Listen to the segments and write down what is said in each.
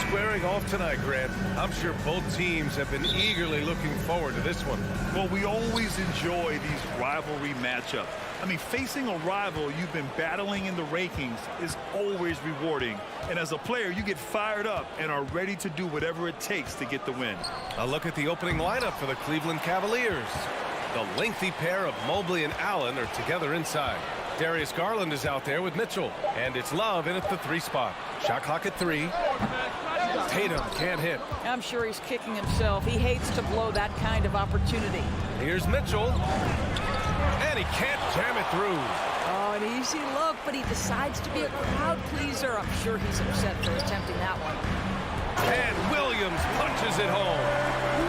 squaring off tonight, Grant. I'm sure both teams have been eagerly looking forward to this one. Well, we always enjoy these rivalry matchups. I mean, facing a rival you've been battling in the rankings is always rewarding. And as a player, you get fired up and are ready to do whatever it takes to get the win. A look at the opening lineup for the Cleveland Cavaliers. The lengthy pair of Mobley and Allen are together inside. Darius Garland is out there with Mitchell. And it's Love in at the 3 spot. Shot clock at 3. Tatum can't hit. I'm sure he's kicking himself. He hates to blow that kind of opportunity. Here's Mitchell. And he can't jam it through. Oh, an easy look, but he decides to be a crowd pleaser. I'm sure he's upset for attempting that one. And Williams punches it home.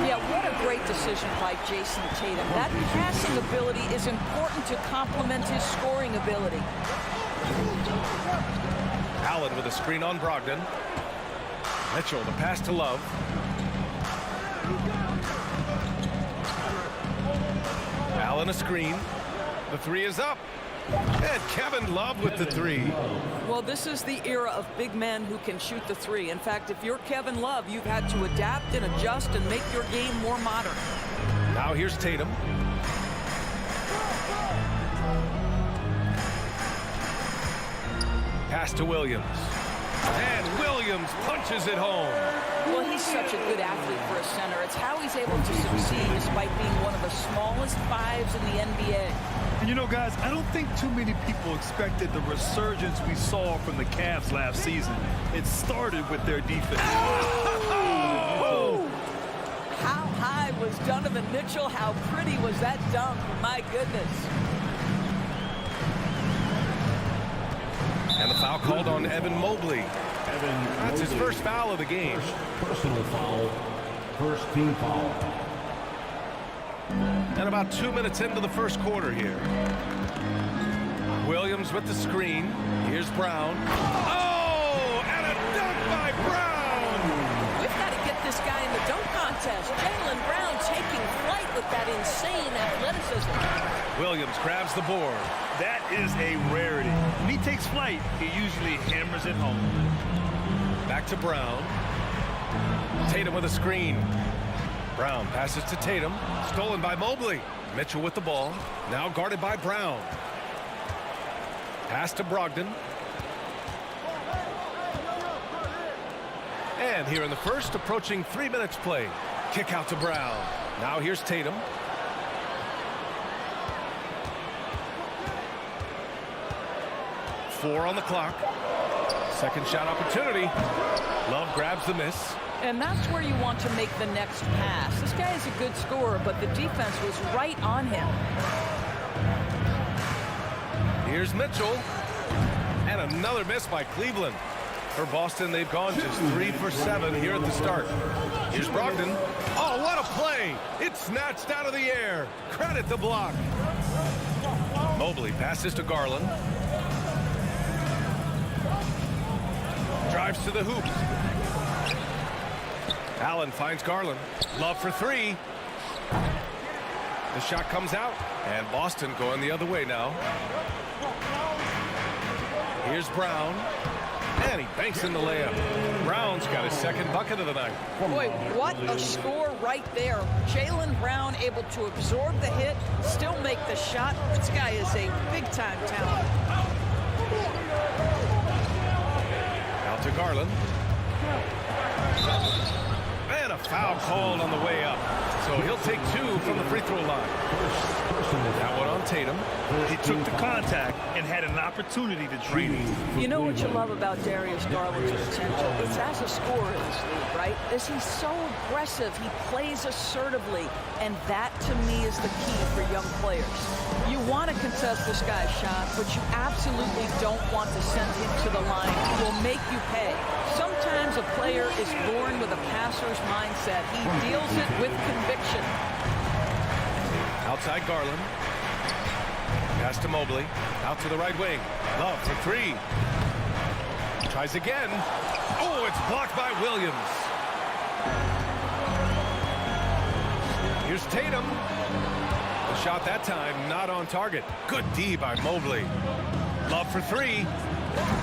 Yeah, what a great decision by Jason Tatum. That passing ability is important to complement his scoring ability. Allen with a screen on Brogdon. Mitchell, the pass to Love. Allen a screen. The 3 is up. And Kevin Love with the 3. Well, this is the era of big men who can shoot the 3. In fact, if you're Kevin Love, you've had to adapt and adjust and make your game more modern. Now here's Tatum. Pass to Williams. And Williams punches it home. Well, he's such a good athlete for a center. It's how he's able to succeed despite being one of the smallest 5s in the NBA. And you know, guys, I don't think too many people expected the resurgence we saw from the Cavs last season. It started with their defense. Oh! How high was Donovan Mitchell? How pretty was that dunk? My goodness. And the foul called on Evan Mobley. That's his first foul of the game. Personal foul. First team foul. And about 2 minutes into the first quarter here. Williams with the screen. Here's Brown. Oh, and a dunk by Brown. We've got to get this guy in the dunk contest. Jaylen Brown taking flight with that insane athleticism. Williams grabs the board. That is a rarity. When he takes flight, he usually hammers it home. Back to Brown. Tatum with a screen. Brown passes to Tatum. Stolen by Mobley. Mitchell with the ball. Now guarded by Brown. Pass to Brogdon. And here in the first, approaching 3 minutes play. Kick out to Brown. Now here's Tatum. Four on the clock. Second shot opportunity. Love grabs the miss. And that's where you want to make the next pass. This guy is a good scorer, but the defense was right on him. Here's Mitchell. And another miss by Cleveland. For Boston, they've gone just 3 for 7 here at the start. Here's Brogdon. Oh, what a play! It's snatched out of the air. Credit the block. Mobley passes to Garland. Drives to the hoop. Allen finds Garland. Love for 3. The shot comes out. And Boston going the other way now. Here's Brown. And he banks in the layup. Brown's got his second bucket of the night. Boy, what a score right there. Jaylen Brown able to absorb the hit, still make the shot. This guy is a big-time talent. Out to Garland. And a foul called on the way up. So he'll take 2 from the free throw line. That one on Tatum. He took the contact and had an opportunity to drain it. You know what you love about Darius Garland's potential? It's as a scorer in this league, right? Is he's so aggressive. He plays assertively. And that, to me, is the key for young players. You want to contest this guy's shot, but you absolutely don't want to send him to the line. He will make you pay. Sometimes a player is born with a passer's mindset. He deals it with conviction. Outside Garland. Pass to Mobley. Out to the right wing. Love for 3. Tries again. Oh, it's blocked by Williams. Here's Tatum. The shot that time not on target. Good D by Mobley. Love for 3.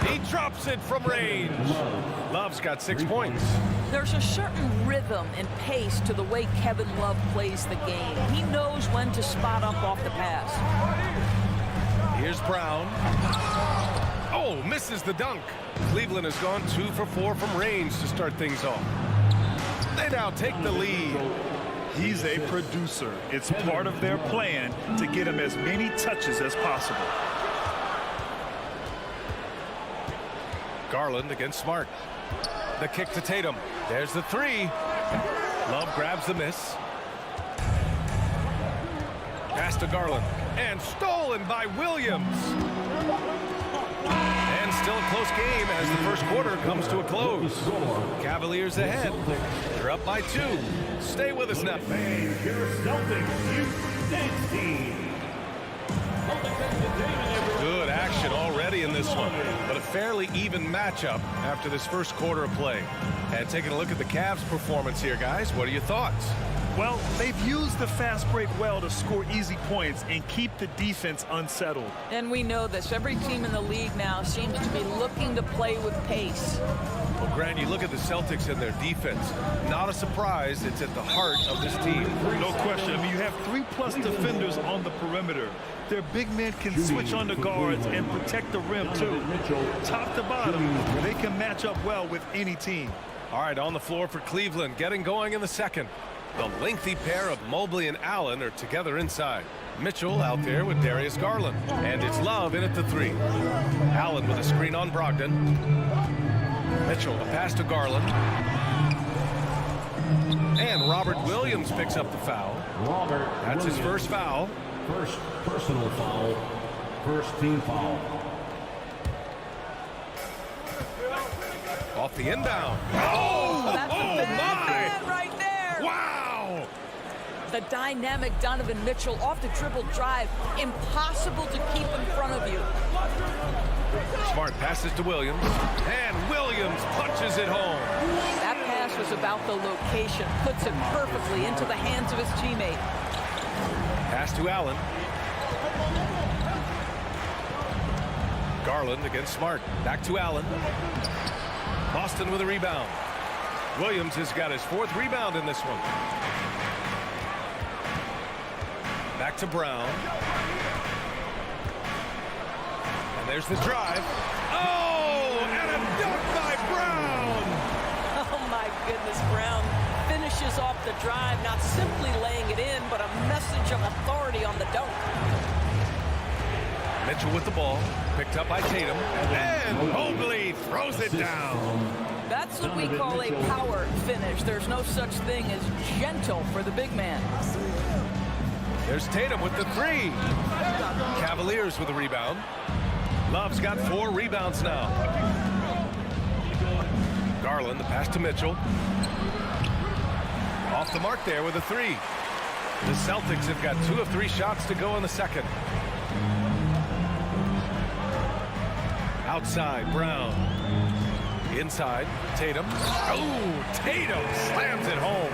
He drops it from range. Love's got 6 points. There's a certain rhythm and pace to the way Kevin Love plays the game. He knows when to spot up off the pass. Here's Brown. Oh, misses the dunk. Cleveland has gone 2 for 4 from range to start things off. They now take the lead. He's a producer. It's part of their plan to get him as many touches as possible. Garland against Smart. The kick to Tatum. There's the three. Love grabs the miss. Pass to Garland. And stolen by Williams. And still a close game as the first quarter comes to a close. Cavaliers ahead. They're up by 2. Stay with us now. Good action already in this one, but a fairly even matchup after this first quarter of play. And taking a look at the Cavs' performance here, guys, what are your thoughts? Well, they've used the fast break well to score easy points and keep the defense unsettled. And we know this. Every team in the league now seems to be looking to play with pace. Well, Grant, you look at the Celtics and their defense. Not a surprise. It's at the heart of this team. No question. I mean, you have 3+ defenders on the perimeter. Their big men can switch on the guards and protect the rim, too. Top to bottom, they can match up well with any team. All right, on the floor for Cleveland, getting going in the second. The lengthy pair of Mobley and Allen are together inside. Mitchell out there with Darius Garland. And it's Love in at the 3. Allen with a screen on Brogdon. Mitchell, a pass to Garland. And Robert Williams picks up the foul. That's his first foul. First personal foul. First team foul. Off the inbound. That's a bad right there. Wow! The dynamic Donovan Mitchell off the dribble drive. Impossible to keep in front of you. Smart passes to Williams. And Williams punches it home. That pass was about the location. Puts it perfectly into the hands of his teammate. Pass to Allen. Garland against Smart. Back to Allen. Boston with a rebound. Williams has got his 4th rebound in this one. Back to Brown. And there's the drive. Oh, and a dunk by Brown. Oh my goodness, Brown finishes off the drive, not simply laying it in, but a message of authority on the dunk. Mitchell with the ball, picked up by Tatum, and Mobley throws it down. That's what we call a power finish. There's no such thing as gentle for the big man. There's Tatum with the 3. Cavaliers with a rebound. Love's got 4 rebounds now. Garland, the pass to Mitchell. Off the mark there with a 3. The Celtics have got 2 of 3 shots to go in the second. Outside, Brown. Inside, Tatum. Oh, Tatum slams it home.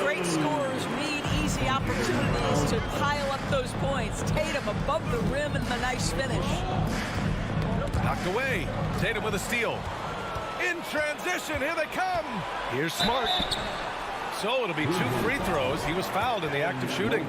Great scorers need easy opportunities to pile up those points. Tatum above the rim and the nice finish. Knocked away. Tatum with a steal. In transition, here they come. Here's Smart. So it'll be 2 free throws. He was fouled in the act of shooting.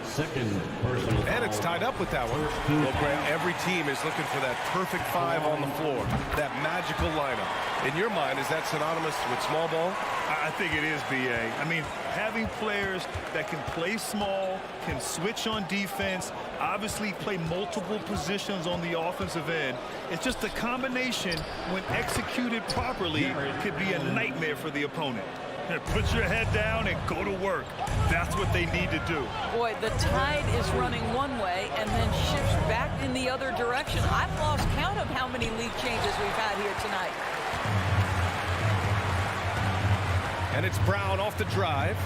Second personal foul. And it's tied up with that one. Well, Grant, every team is looking for that perfect 5 on the floor. That magical lineup. In your mind, is that synonymous with small ball? I think it is, B.A. I mean, having players that can play small, can switch on defense, obviously play multiple positions on the offensive end. It's just a combination, when executed properly, could be a nightmare for the opponent. Put your head down and go to work. That's what they need to do. Boy, the tide is running one way and then shifts back in the other direction. I've lost count of how many lead changes we've had here tonight. And it's Brown off the drive.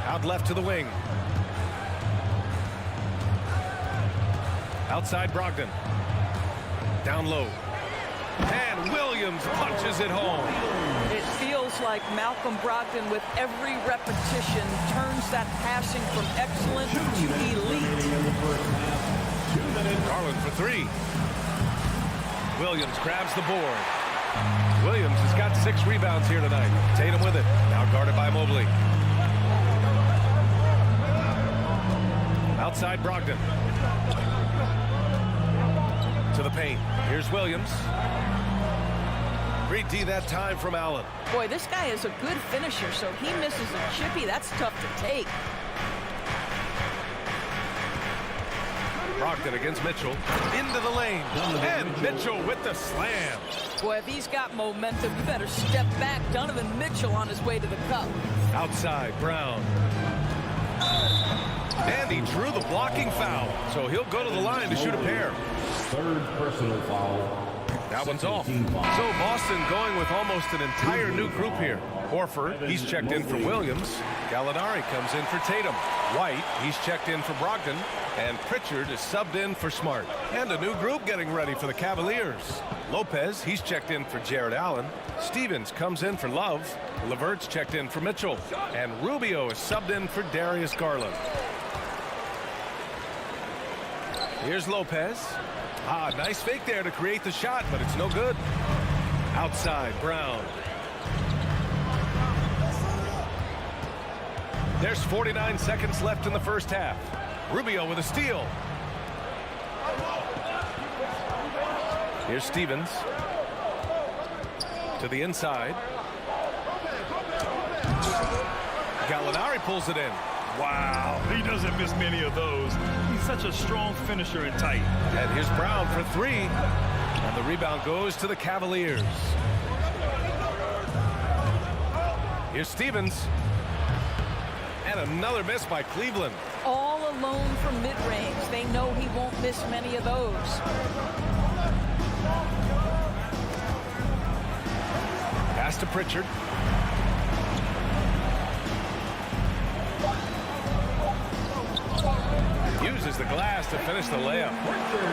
Out left to the wing. Outside Brogdon. Down low. And Williams punches it home. It feels like Malcolm Brogdon, with every repetition, turns that passing from excellent to elite. Garland for 3. Williams grabs the board. Williams has got 6 rebounds here tonight. Tatum with it. Now guarded by Mobley. Outside Brogdon. To the paint. Here's Williams. Great D that time from Allen. Boy, this guy is a good finisher, so he misses a chippy. That's tough to take. Brogdon against Mitchell. Into the lane. And Mitchell with the slam. Boy, if he's got momentum, you better step back. Donovan Mitchell on his way to the cup. Outside, Brown. And he drew the blocking foul. So he'll go to the line to shoot a pair. Third personal foul. That one's off. So Boston going with almost an entire new group here. Horford, he's checked in for Williams. Gallinari comes in for Tatum. White, he's checked in for Brogdon. And Pritchard is subbed in for Smart. And a new group getting ready for the Cavaliers. Lopez, he's checked in for Jared Allen. Stevens comes in for Love. Levert's checked in for Mitchell. And Rubio is subbed in for Darius Garland. Here's Lopez. Nice fake there to create the shot, but it's no good. Outside, Brown. There's 49 seconds left in the first half. Rubio with a steal. Here's Stevens. To the inside. Gallinari pulls it in. Wow, he doesn't miss many of those. He's such a strong finisher and tight. And here's Brown for 3. And the rebound goes to the Cavaliers. Here's Stevens. And another miss by Cleveland. All alone from mid-range. They know he won't miss many of those. Pass to Pritchard. Uses the glass to finish the layup.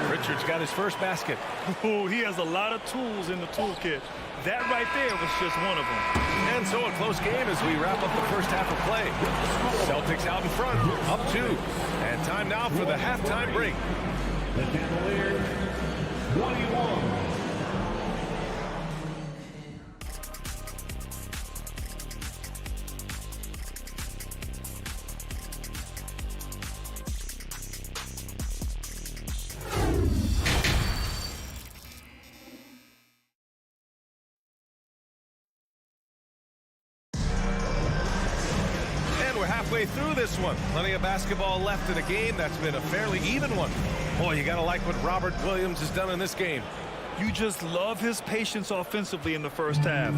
Pritchard's got his first basket. Oh, he has a lot of tools in the toolkit. That right there was just one of them. And so a close game as we wrap up the first half of play. Celtics out in front, up 2. And time now for the halftime break. The Cavaliers, 21. Through this one. Plenty of basketball left in a game that's been a fairly even one. Boy, you gotta like what Robert Williams has done in this game. You just love his patience offensively in the first half.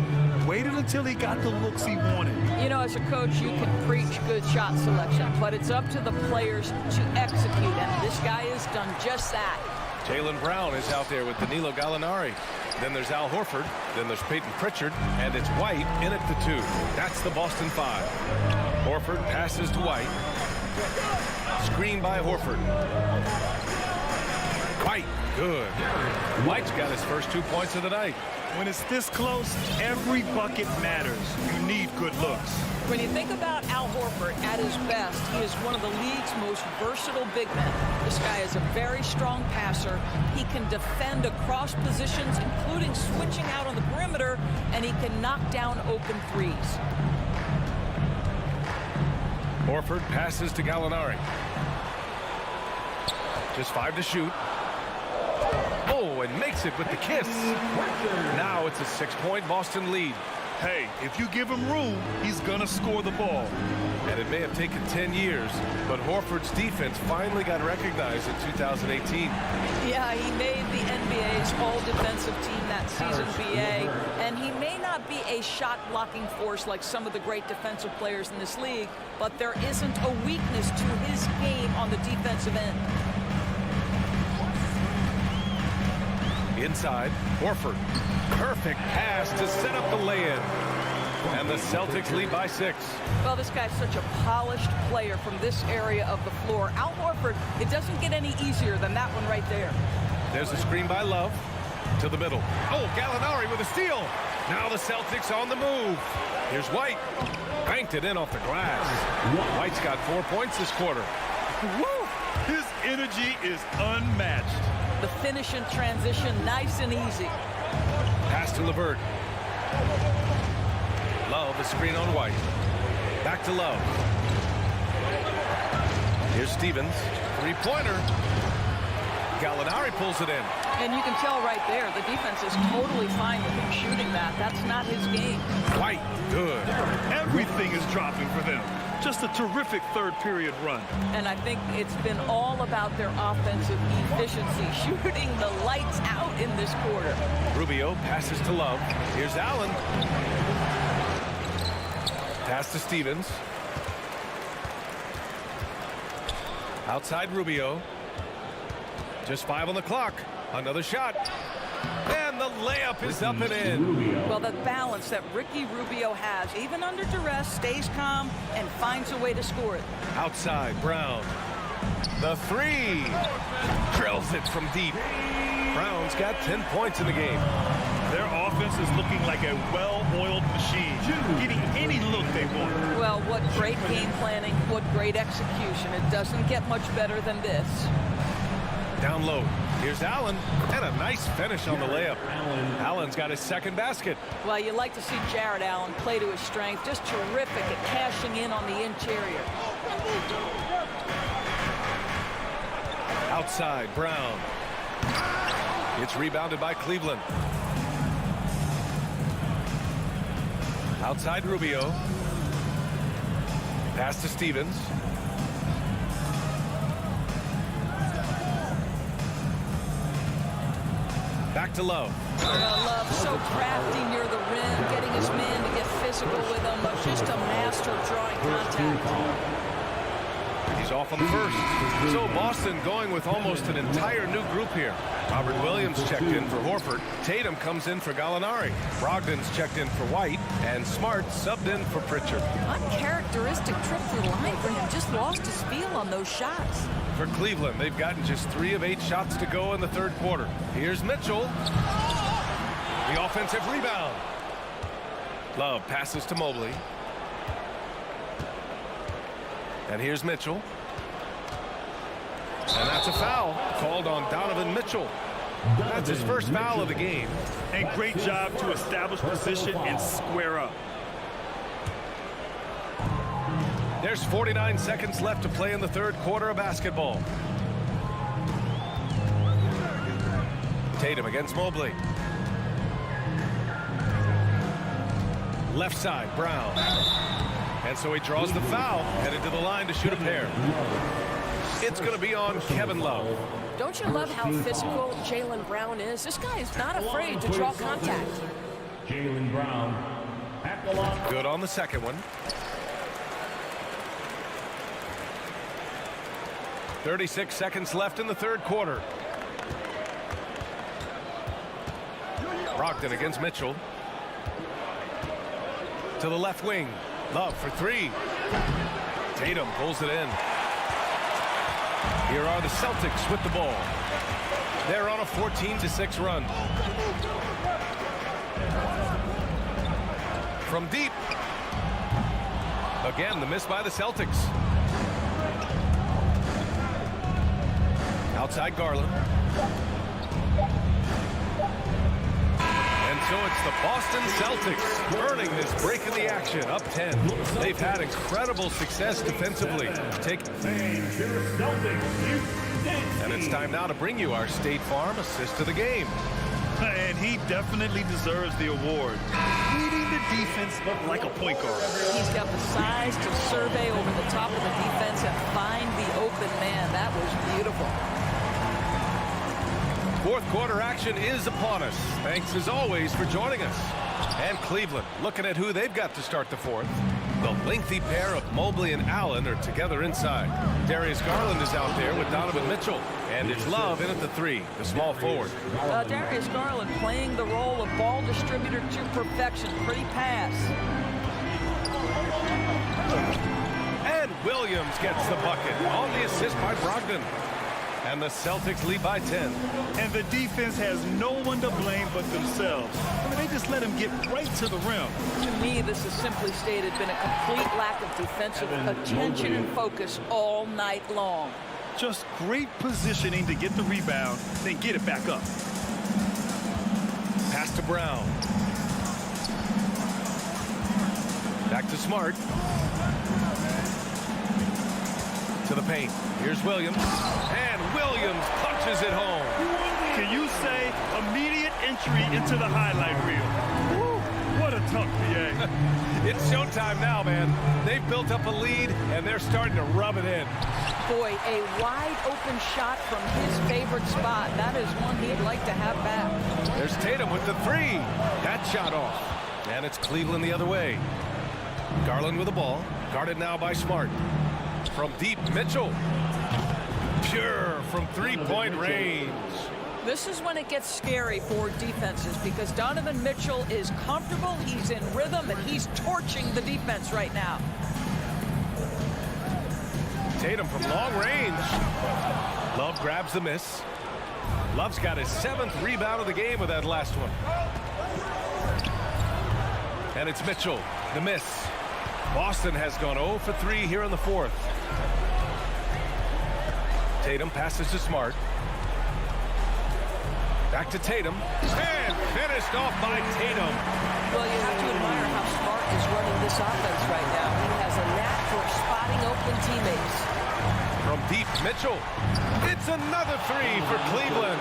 Waited until he got the looks he wanted. You know, as a coach, you can preach good shot selection, but it's up to the players to execute, and this guy has done just that. Jaylen Brown is out there with Danilo Gallinari. Then there's Al Horford. Then there's Peyton Pritchard. And it's White in at the 2. That's the Boston 5. Horford passes to White. Screen by Horford. White, good. White's got his first 2 points of the night. When it's this close, every bucket matters. You need good looks. When you think about Al Horford at his best, he is one of the league's most versatile big men. This guy is a very strong passer. He can defend across positions, including switching out on the perimeter, and he can knock down open threes. Horford passes to Gallinari. Just 5 to shoot. Oh, and makes it with the kiss. Now it's a 6-point Boston lead. Hey, if you give him room, he's gonna score the ball. And it may have taken 10 years, but Horford's defense finally got recognized in 2018. Yeah, he made the NBA's all-defensive team that season, BA. And he may not be a shot-blocking force like some of the great defensive players in this league, but there isn't a weakness to his game on the defensive end. Inside, Horford. Perfect pass to set up the lay-in. And the Celtics lead by 6. Well, this guy's such a polished player from this area of the floor. Al Horford, it doesn't get any easier than that one right there. There's a screen by Love. To the middle. Oh, Gallinari with a steal. Now the Celtics on the move. Here's White. Banked it in off the glass. White's got 4 points this quarter. Woo! His energy is unmatched. The finish in transition, nice and easy. Pass to Levert. Love, a screen on White. Back to Love. Here's Stevens. Three-pointer. Gallinari pulls it in. And you can tell right there, the defense is totally fine with him shooting that. That's not his game. White, good. Everything is dropping for them. Just a terrific third period run. And I think it's been all about their offensive efficiency, shooting the lights out in this quarter. Rubio passes to Love. Here's Allen. Pass to Stevens. Outside Rubio. Just 5 on the clock. Another shot. And the layup is up and in. Well, the balance that Ricky Rubio has, even under duress, stays calm and finds a way to score it. Outside, Brown. The three. Drills it from deep. Brown's got 10 points in the game. Their offense is looking like a well-oiled machine, getting any look they want. Well, what great game planning, what great execution. It doesn't get much better than this. Down low. Here's Allen, and a nice finish on the layup. Allen's got his second basket. Well, you like to see Jared Allen play to his strength. Just terrific at cashing in on the interior. Outside, Brown. It's rebounded by Cleveland. Outside, Rubio. Pass to Stevens. Back to Love. Love so crafty near the rim, getting his man to get physical with him. Just a master of drawing contact. He's off on the first. So Boston going with almost an entire new group here. Robert Williams checked in for Horford. Tatum comes in for Gallinari. Brogdon's checked in for White. And Smart subbed in for Pritchard. Uncharacteristic trip to the line for him. Just lost his feel on those shots. For Cleveland, they've gotten just 3 of 8 shots to go in the third quarter. Here's Mitchell. The offensive rebound. Love passes to Mobley. And here's Mitchell. And that's a foul called on Donovan Mitchell. That's his first foul of the game. And great job to establish position and square up. There's 49 seconds left to play in the third quarter of basketball. Tatum against Mobley. Left side, Brown. And so he draws the foul, headed to the line to shoot a pair. It's going to be on Kevin Love. Don't you love how physical Jaylen Brown is? This guy is not afraid to draw contact. Jaylen Brown at the line. Good on the second one. 36 seconds left in the third quarter. Brogdon against Mitchell. To the left wing. Love for 3. Tatum pulls it in. Here are the Celtics with the ball. They're on a 14-6 run. From deep. Again, the miss by the Celtics. Outside Garland. And so it's the Boston Celtics earning this break in the action, up 10. They've had incredible success defensively. And it's time now to bring you our State Farm assist of the game. And he definitely deserves the award. Leading the defense like a point guard. He's got the size to survey over the top of the defense and find the open man. That was beautiful. Fourth quarter action is upon us. Thanks as always for joining us. And Cleveland looking at who they've got to start the fourth. The lengthy pair of Mobley and Allen are together inside. Darius Garland is out there with Donovan Mitchell. And it's Love in at the 3, the small forward. Darius Garland playing the role of ball distributor to perfection. Pretty pass. And Williams gets the bucket on the assist by Brogdon. And the Celtics lead by 10. And the defense has no one to blame but themselves. I mean, they just let him get right to the rim. To me, this has simply stated been a complete lack of defensive attention and focus all night long. Just great positioning to get the rebound, then get it back up. Pass to Brown. Back to Smart. To the paint. Here's Williams. And Williams punches it home. Can you say immediate entry into the highlight reel? Woo, what a tough PA. It's showtime now, man. They've built up a lead, and they're starting to rub it in. Boy, a wide open shot from his favorite spot. That is one he'd like to have back. There's Tatum with the three. That shot off. And it's Cleveland the other way. Garland with the ball. Guarded now by Smart. From deep, Mitchell. Pure from three-point range. This is when it gets scary for defenses because Donovan Mitchell is comfortable, he's in rhythm, and he's torching the defense right now. Tatum from long range. Love grabs the miss. Love's got his 7th rebound of the game with that last one. And it's Mitchell, the miss. Boston has gone 0 for 3 here in the 4th. Tatum passes to Smart. Back to Tatum. And finished off by Tatum. Well, you have to admire how Smart is running this offense right now. He has a knack for spotting open teammates. From deep, Mitchell. It's another three for Cleveland.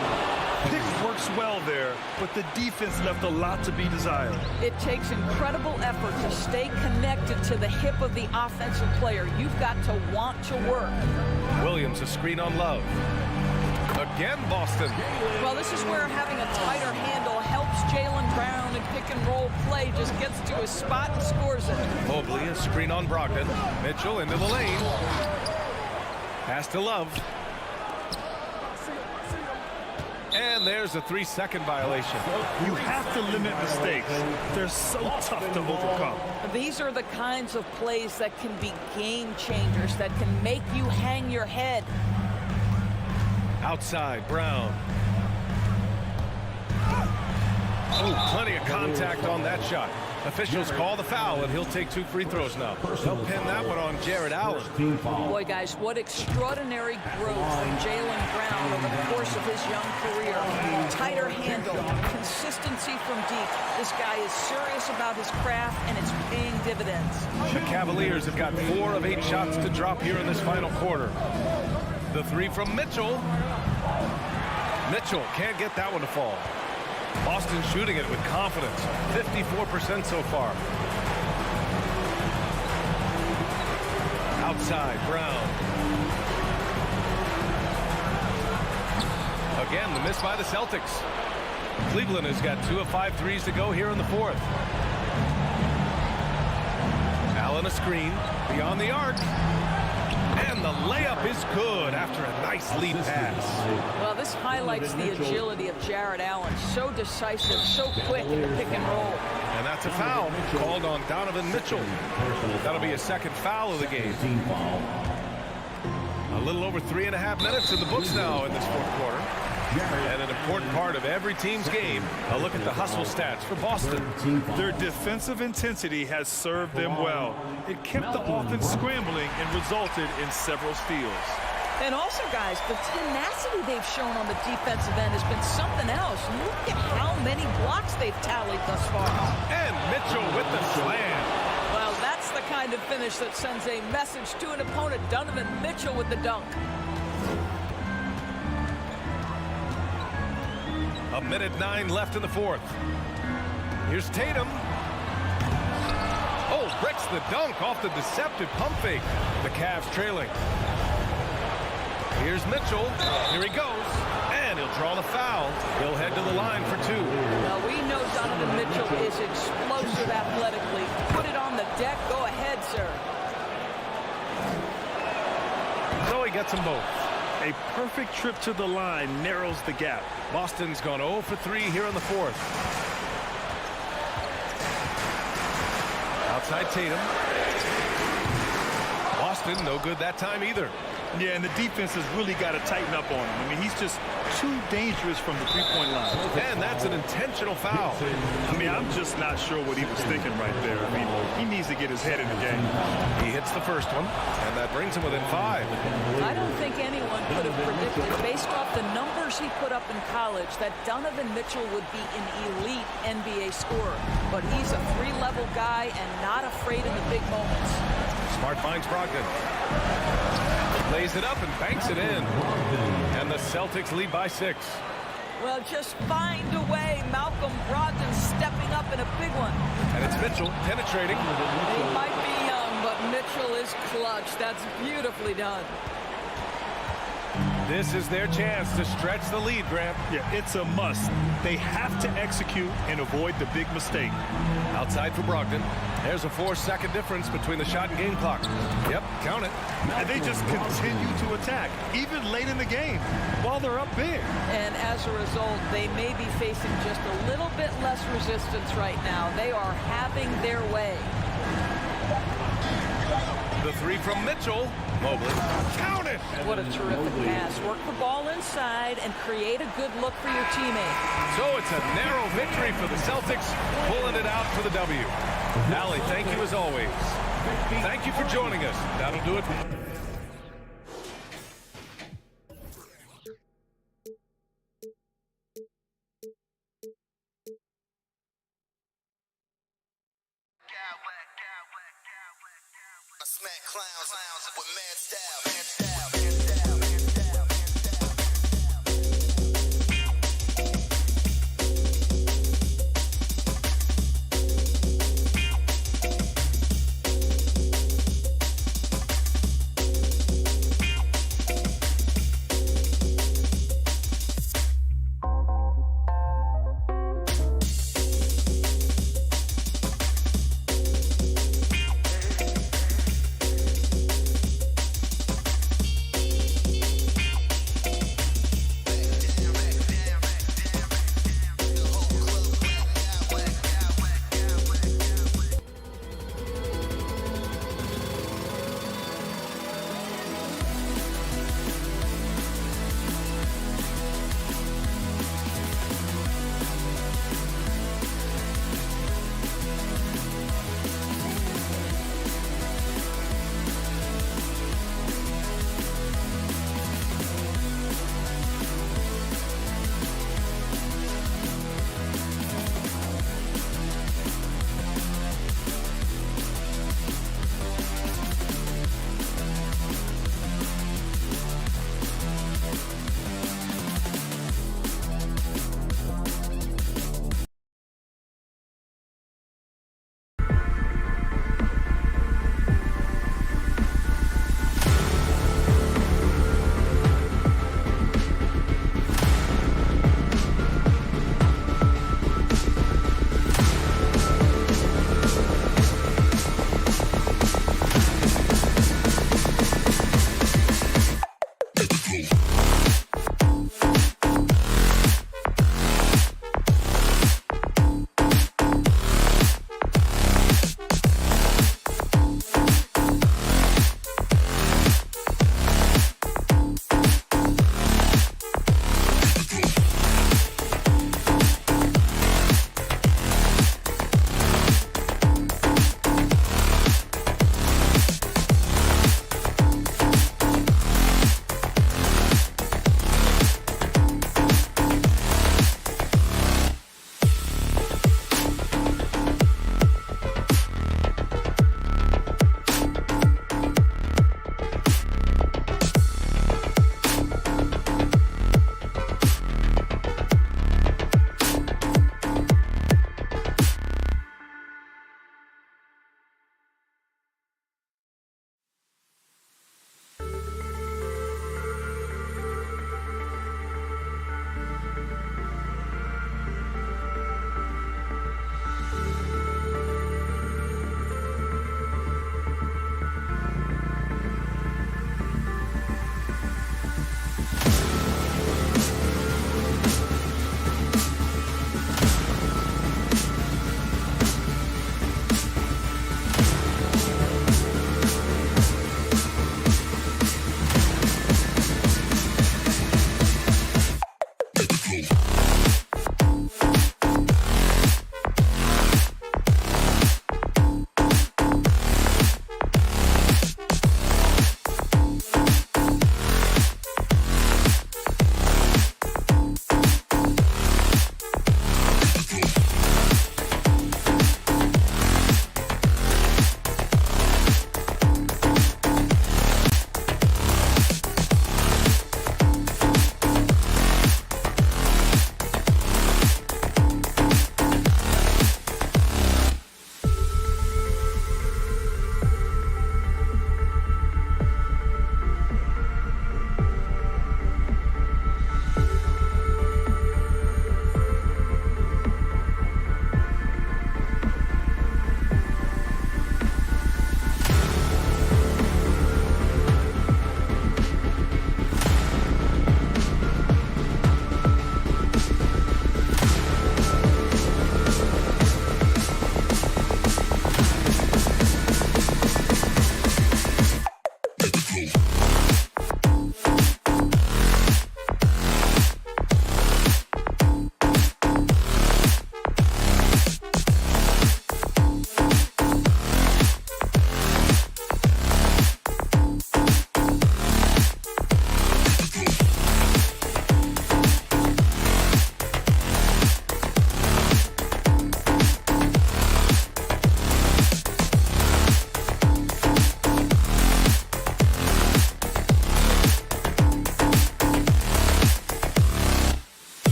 Pick works well there, but the defense left a lot to be desired. It takes incredible effort to stay connected to the hip of the offensive player. You've got to want to work. Williams, a screen on Love. Again, Boston. Well, this is where having a tighter handle helps Jaylen Brown in pick-and-roll play. Just gets to his spot and scores it. Mobley, a screen on Brogdon. Mitchell into the lane. Pass to Love. And there's a 3-second violation. You have to limit mistakes. They're so tough to overcome. These are the kinds of plays that can be game changers, that can make you hang your head. Outside, Brown. Oh, plenty of contact on that shot. Officials call the foul, and he'll take 2 free throws now. They'll pin that one on Jared Allen. Boy, guys, what extraordinary growth from Jaylen Brown over the course of his young career. Tighter handle, consistency from deep. This guy is serious about his craft, and it's paying dividends. The Cavaliers have got 4 of 8 shots to drop here in this final quarter. The three from Mitchell. Mitchell can't get that one to fall. Boston shooting it with confidence. 54% so far. Outside, Brown. Again, the miss by the Celtics. Cleveland has got 2 of 5 threes to go here in the 4th. Allen a screen. Beyond the arc. And the layup is good after a nice lead pass. Well, this highlights the agility of Jared Allen. So decisive, so quick in the pick and roll. And that's a foul called on Donovan Mitchell. That'll be a 2nd foul of the game. A little over 3.5 minutes in the books now in this 4th quarter. And an important part of every team's game, a look at the hustle stats for Boston. Their defensive intensity has served them well. It kept the offense scrambling and resulted in several steals. And also, guys, the tenacity they've shown on the defensive end has been something else. Look at how many blocks they've tallied thus far. And Mitchell with the slam. Well, that's the kind of finish that sends a message to an opponent. Donovan Mitchell with the dunk. A minute 9 left in the 4th. Here's Tatum. Oh, breaks the dunk off the deceptive pump fake. The Cavs trailing. Here's Mitchell. Here he goes. And he'll draw the foul. He'll head to the line for 2. Well, we know Donovan Mitchell is explosive athletically. Put it on the deck. Go ahead, sir. So he gets them both. A perfect trip to the line narrows the gap. Boston's gone 0 for 3 here in the 4th. Outside Tatum. Boston, no good that time either. Yeah, and the defense has really got to tighten up on him. I mean, he's just too dangerous from the three-point line. And that's an intentional foul. I mean, I'm just not sure what he was thinking right there. I mean, he needs to get his head in the game. He hits the first one, and that brings him within 5. I don't think anyone could have predicted, based off the numbers he put up in college, that Donovan Mitchell would be an elite NBA scorer. But he's a 3-level guy and not afraid in the big moments. Smart finds Brogdon. Lays it up and banks it in. And the Celtics lead by 6. Well, just find a way. Malcolm Brogdon stepping up in a big one. And it's Mitchell penetrating. He might be young, but Mitchell is clutch. That's beautifully done. This is their chance to stretch the lead, Grant. Yeah, it's a must. They have to execute and avoid the big mistake. Outside for Brogdon. There's a 4-second difference between the shot and game clock. Yep, count it. And they just continue to attack, even late in the game, while they're up big. And as a result, they may be facing just a little bit less resistance right now. They are having their way. The 3 from Mitchell. Mobley. Count it! What a terrific pass. Work the ball inside and create a good look for your teammate. So it's a narrow victory for the Celtics, pulling it out for the W. Allie, thank you as always. Thank you for joining us. That'll do it. Smack clowns with mad style.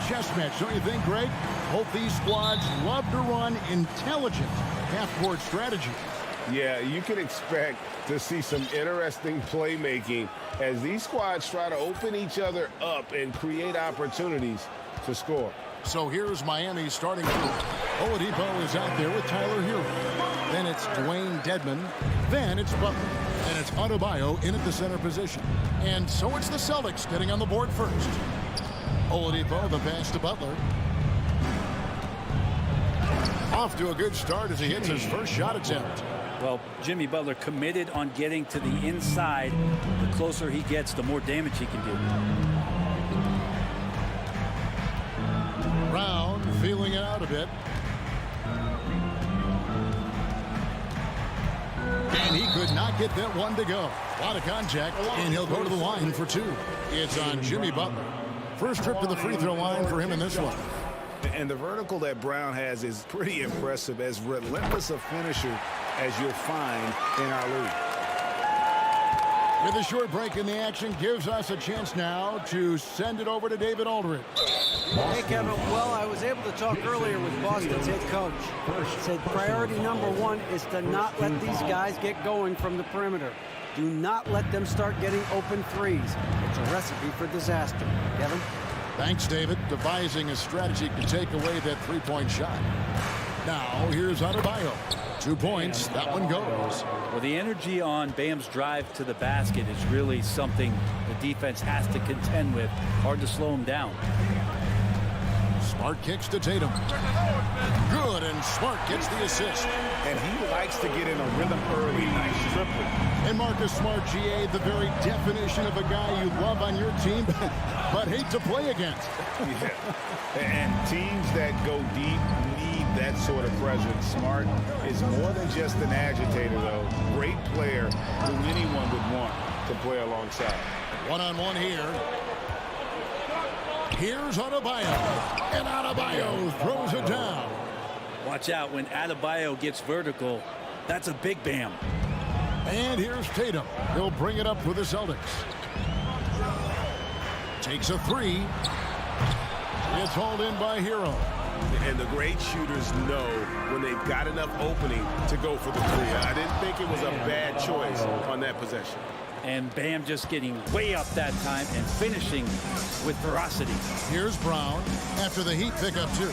chess match, don't you think, Greg? Both these squads love to run intelligent half-court strategy. Yeah, you can expect to see some interesting playmaking as these squads try to open each other up and create opportunities to score. So here's Miami's starting group. Oladipo is out there with Tyler Hero. Then it's Dwayne Dedmon. Then it's Butler. And it's Adebayo in at the center position. And so it's the Celtics getting on the board first. Oladipo, the pass to Butler. Off to a good start as he hits his first shot attempt. Well, Jimmy Butler committed on getting to the inside. The closer he gets, the more damage he can do. Brown feeling it out a bit. And he could not get that one to go. A lot of contact, and he'll go to the line for two. It's on Jimmy Butler. First trip to the free throw line for him in this one. And the vertical that Brown has is pretty impressive, as relentless a finisher as you'll find in our league. With a short break in the action, gives us a chance now to send it over to David Aldridge. Hey, Kevin. Well, I was able to talk earlier with Boston's head coach. He said priority number one is to not let these guys get going from the perimeter. Do not let them start getting open threes. It's a recipe for disaster. Kevin? Thanks, David. Devising a strategy to take away that three-point shot. Now, here's Adebayo. 2 points. That one goes. Well, the energy on Bam's drive to the basket is really something the defense has to contend with. Hard to slow him down. Smart kicks to Tatum. Good, and Smart gets the assist. And he likes to get in a rhythm early. Nice triplet. And Marcus Smart, GA, the very definition of a guy you love on your team, but hate to play against. Yeah. And teams that go deep need that sort of presence. Smart is more than just an agitator, though. Great player who anyone would want to play alongside. One-on-one here. Here's Adebayo. And Adebayo throws it down. Watch out when Adebayo gets vertical. That's a big Bam. And here's Tatum. He'll bring it up for the Celtics. Takes a three. It's hauled in by Hero. And the great shooters know when they've got enough opening to go for the three. I didn't think it was a bad choice on that possession. And Bam just getting way up that time and finishing with ferocity. Here's Brown after the Heat pick up two.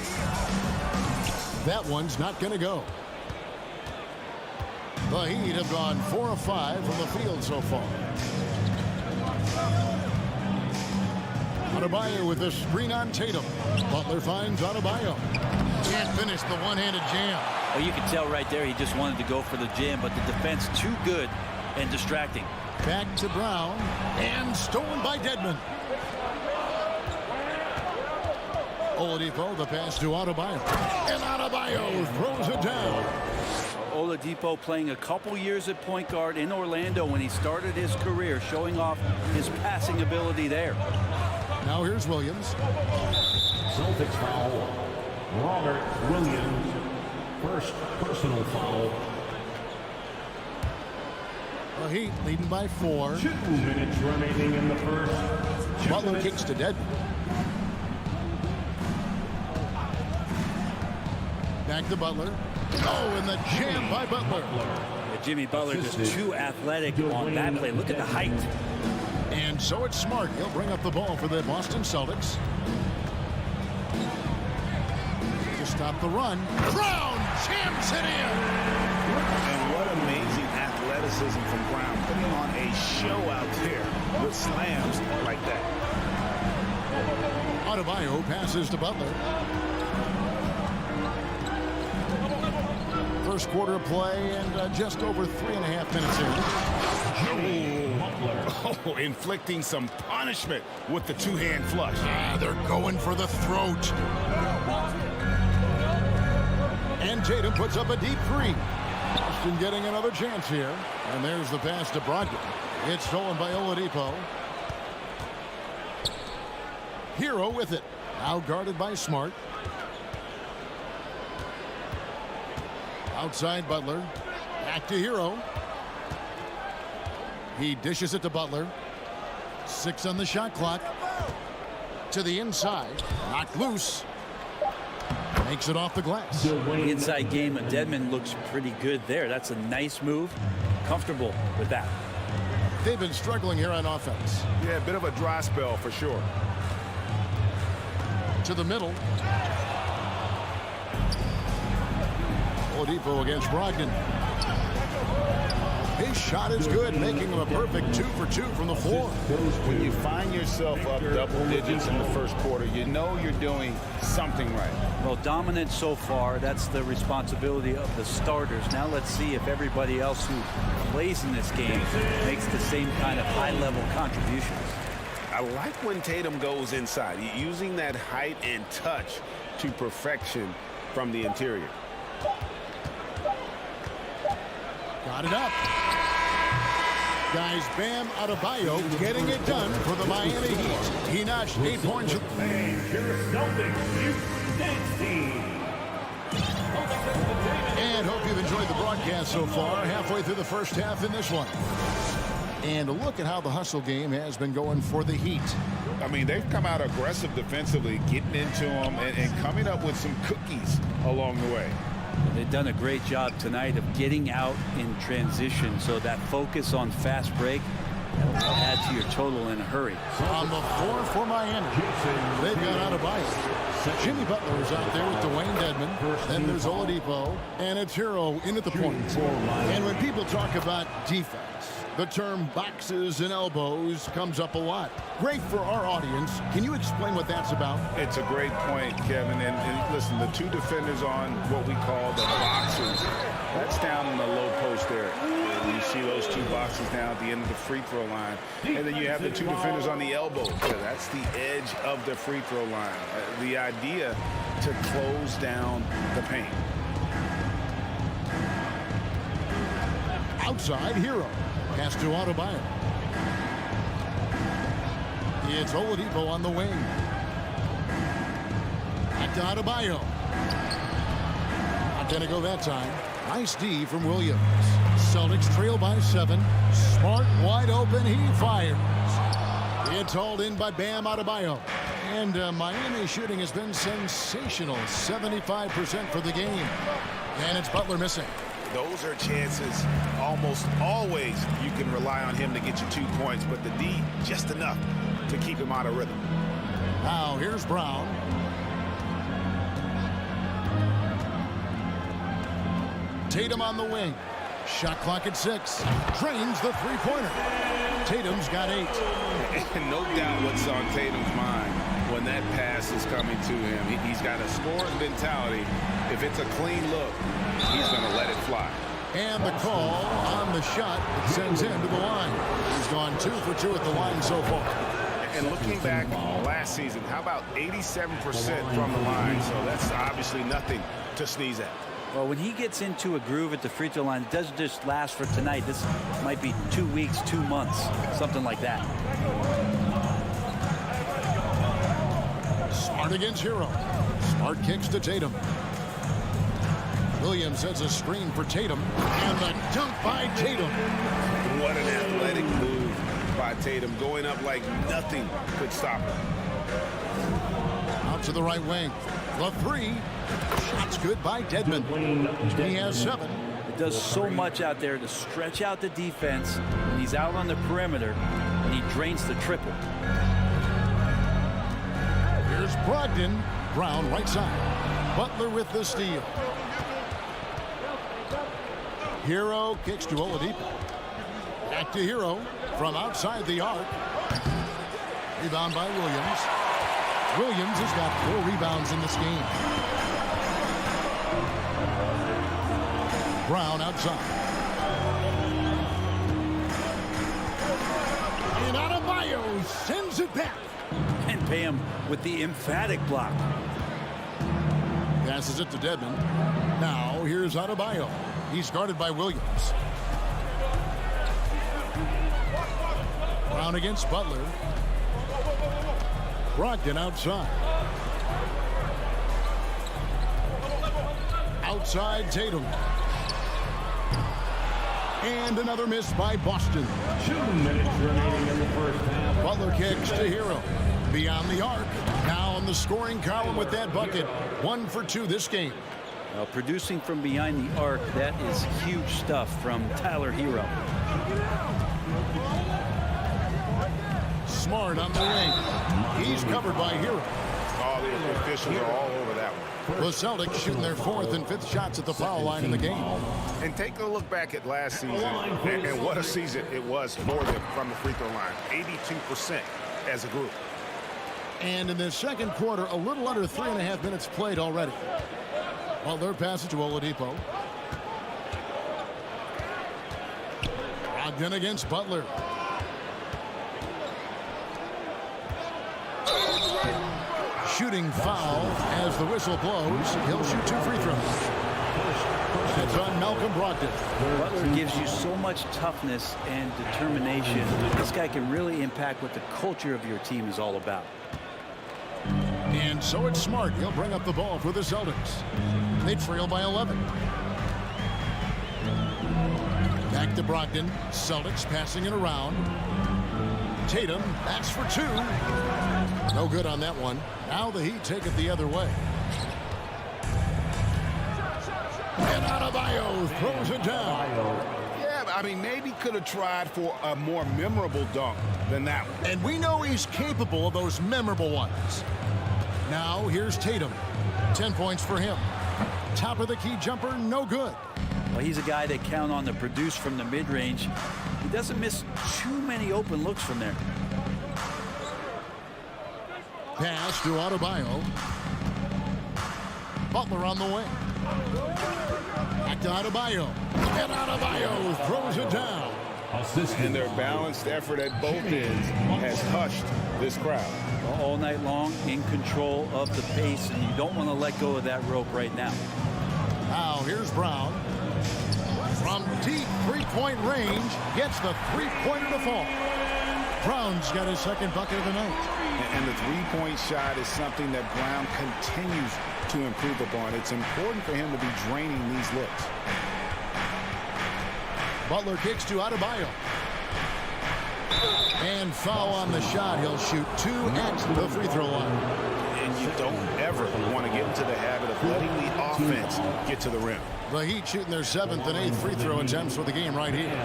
That one's not going to go. The Heat have gone 4 of 5 from the field so far. Adebayo with the screen on Tatum. Butler finds Adebayo. Can't finish the one-handed jam. Well, you can tell right there he just wanted to go for the jam, but the defense too good and distracting. Back to Brown, and stolen by Dedmon. Oladipo, the pass to Adebayo. And Adebayo throws it down. Oladipo playing a couple years at point guard in Orlando when he started his career, showing off his passing ability there. Now here's Williams. Celtics foul. Robert Williams. First personal foul. The Heat leading by 4. 2 minutes remaining in the first. Butler kicks to Dedmon. Back to Butler. Oh, and the jam by Butler. Yeah, Jimmy Butler just too athletic on that play. Look at the height. And so it's Smart. He'll bring up the ball for the Boston Celtics. To stop the run. Brown jams it in. And what amazing athleticism from Brown, putting on a show out there with slams like that. Adebayo passes to Butler. First quarter of play and just over 3.5 minutes in. Oh, inflicting some punishment with the two-hand flush. They're going for the throat. And Tatum puts up a deep three. Boston getting another chance here. And there's the pass to Brogdon. It's stolen by Oladipo. Hero with it. Now guarded by Smart. Outside Butler. Back to Hero. He dishes it to Butler. 6 on the shot clock. to the inside. Knocked loose. Makes it off the glass. The inside game of Dedmon looks pretty good there. That's a nice move. Comfortable with that. They've been struggling here on offense. Yeah, a bit of a dry spell for sure. To the middle. Oladipo against Brogdon. His shot is good, making him a perfect 2 for 2 from the floor. When you find yourself up double digits in the first quarter, you know you're doing something right. Well, dominant so far. That's the responsibility of the starters. Now let's see if everybody else who plays in this game makes the same kind of high-level contributions. I like when Tatum goes inside, using that height and touch to perfection from the interior. Got it up. Guys, Bam Adebayo getting it done for the Miami Heat. He notched 8 points. And hope you've enjoyed the broadcast so far. Halfway through the first half in this one. And look at how the hustle game has been going for the Heat. I mean, they've come out aggressive defensively, getting into them and coming up with some cookies along the way. They've done a great job tonight of getting out in transition, so that focus on fast break will add to your total in a hurry. On the floor for Miami, they've got Adebayo. Jimmy Butler is out there with Dwayne Dedmon. Then there's Oladipo, and it's Hero in at the point. And when people talk about defense, the term boxes and elbows comes up a lot. Great for our audience. Can you explain what that's about? It's a great point, Kevin. And listen, the two defenders on what we call the boxes, that's down in the low post area. You see those two boxes down at the end of the free throw line. And then you have the two defenders on the elbows. So that's the edge of the free throw line. The idea to close down the paint. Outside, Hero. Pass to Adebayo. It's Oladipo on the wing. Back to Adebayo. Not going to go that time. Nice D from Williams. Celtics trail by 7. Smart, wide open. He fires. It's hauled in by Bam Adebayo. And Miami shooting has been sensational. 75% for the game. And it's Butler missing. Those are chances almost always you can rely on him to get you 2 points, but the D just enough to keep him out of rhythm. Now here's Brown. Tatum on the wing. Shot clock at 6. Drains the three-pointer. Tatum's got 8. And no doubt what's on Tatum's mind when that pass is coming to him. He's got a scoring mentality. If it's a clean look, he's going to let it fly. And the call on the shot that sends him to the line. He's gone 2 for 2 at the line so far. And looking back last season, how about 87% from the line? So that's obviously nothing to sneeze at. Well, when he gets into a groove at the free throw line, it doesn't just last for tonight. This might be 2 weeks, 2 months, something like that. Smart against Hero. Smart kicks to Tatum. Williams sets a screen for Tatum. And the dunk by Tatum. What an athletic move by Tatum. Going up like nothing could stop him. Out to the right wing. The 3. Shot's good by Dedmon. He has 7. It does so much out there to stretch out the defense when he's out on the perimeter, and he drains the triple. Here's Brogdon. Brown right side. Butler with the steal. Hero kicks to Oladipo. Back to Hero from outside the arc. Rebound by Williams. Williams has got 4 rebounds in this game. Brown outside. And Adebayo sends it back. And pay him with the emphatic block. Passes it to Dedmon. Now here's Adebayo. He's guarded by Williams. Brown against Butler. Brogdon outside. Outside Tatum. And another miss by Boston. 2 minutes remaining in the first half. Butler kicks to Hero. beyond the arc. Now in the scoring column with that bucket. 1 for 2 this game. Well, producing from behind the arc, that is huge stuff from Tyler Hero. Smart on the wing. He's covered by Hero. All the officials are all over that one. The Celtics shooting their 4th and 5th shots at the foul line in the game. And take a look back at last season, and what a season it was for them from the free throw line. 82% as a group. And in the second quarter, a little under 3.5 minutes played already. Well, their pass it to Oladipo. Brogdon against Butler. Shooting foul as the whistle blows. He'll shoot 2 free throws. That's on Malcolm Brogdon. Butler gives you so much toughness and determination. This guy can really impact what the culture of your team is all about. And so it's Smart. He'll bring up the ball for the Celtics. They trail by 11. Back to Brogdon. Celtics passing it around. Tatum, that's for 2. No good on that one. Now the Heat take it the other way. And Adebayo throws it down. Yeah, I mean, maybe could have tried for a more memorable dunk than that one. And we know he's capable of those memorable ones. Now here's Tatum. 10 points for him. Top of the key jumper, no good. Well, he's a guy that count on to produce from the mid-range. He doesn't miss too many open looks from there. Pass to Adebayo. Butler on the way. Back to Adebayo. And Adebayo throws it down. And their balanced effort at both ends has hushed this crowd. All night long, in control of the pace, and you don't want to let go of that rope right now. Now here's Brown. From deep three-point range, gets the three-pointer to fall. Brown's got his second bucket of the night. And the three-point shot is something that Brown continues to improve upon. It's important for him to be draining these looks. Butler kicks to Adebayo. And foul on the shot. He'll shoot 2 at the free throw line. And you don't ever want to get into the habit of letting the offense get to the rim. The Heat shooting their 7th and 8th free throw attempts for the game right here.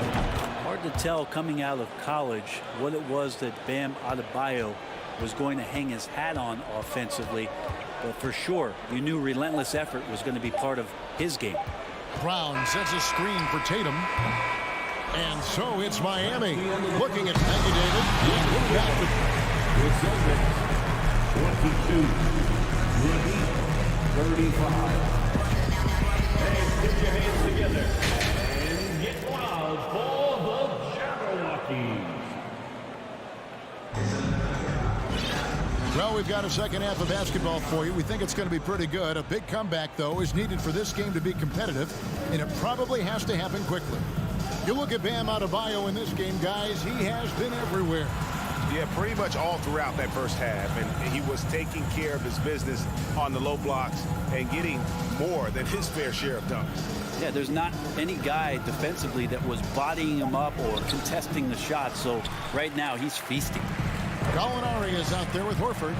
Hard to tell coming out of college what it was that Bam Adebayo was going to hang his hat on offensively. But for sure, you knew relentless effort was going to be part of his game. Brown sets a screen for Tatum. And so it's Miami looking at Maggie David. The Celtics, 22, the Heat, 35. And get your hands together and get wild for the Jabberwockies. Well, we've got a second half of basketball for you. We think it's going to be pretty good. A big comeback, though, is needed for this game to be competitive, and it probably has to happen quickly. You look at Bam Adebayo in this game, guys, he has been everywhere. Yeah, pretty much all throughout that first half, and he was taking care of his business on the low blocks and getting more than his fair share of dunks. Yeah, there's not any guy defensively that was bodying him up or contesting the shot, so right now he's feasting. Gallinari is out there with Horford.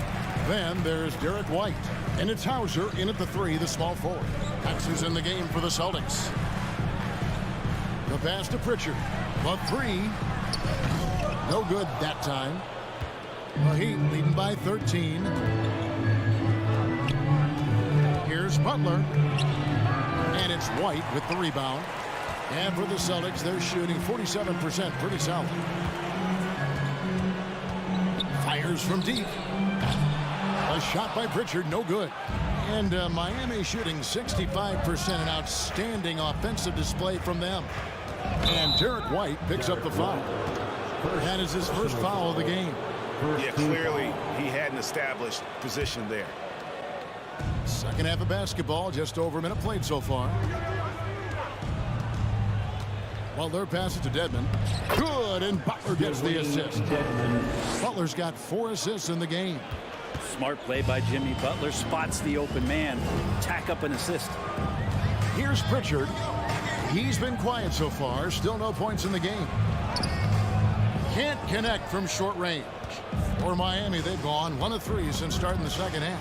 Then there's Derek White. And it's Hauser in at the 3, the small forward. That's who's in the game for the Celtics. The pass to Pritchard. The 3. No good that time. The Heat leading by 13. Here's Butler. And it's White with the rebound. And for the Celtics, they're shooting 47%. Pretty solid. Fires from deep. A shot by Pritchard, no good. And Miami shooting 65%, an outstanding offensive display from them. And Derek White picks up the foul. That is his first foul of the game. Yeah, clearly he had an established position there. Second half of basketball, just over a minute played so far. Well, their pass it to Dedmon. Good, and Butler gets the assist. Butler's got 4 assists in the game. Smart play by Jimmy Butler. Spots the open man. Tack up an assist. Here's Pritchard. He's been quiet so far. Still no points in the game. Can't connect from short range. For Miami, they've gone 1 of 3 since starting the second half.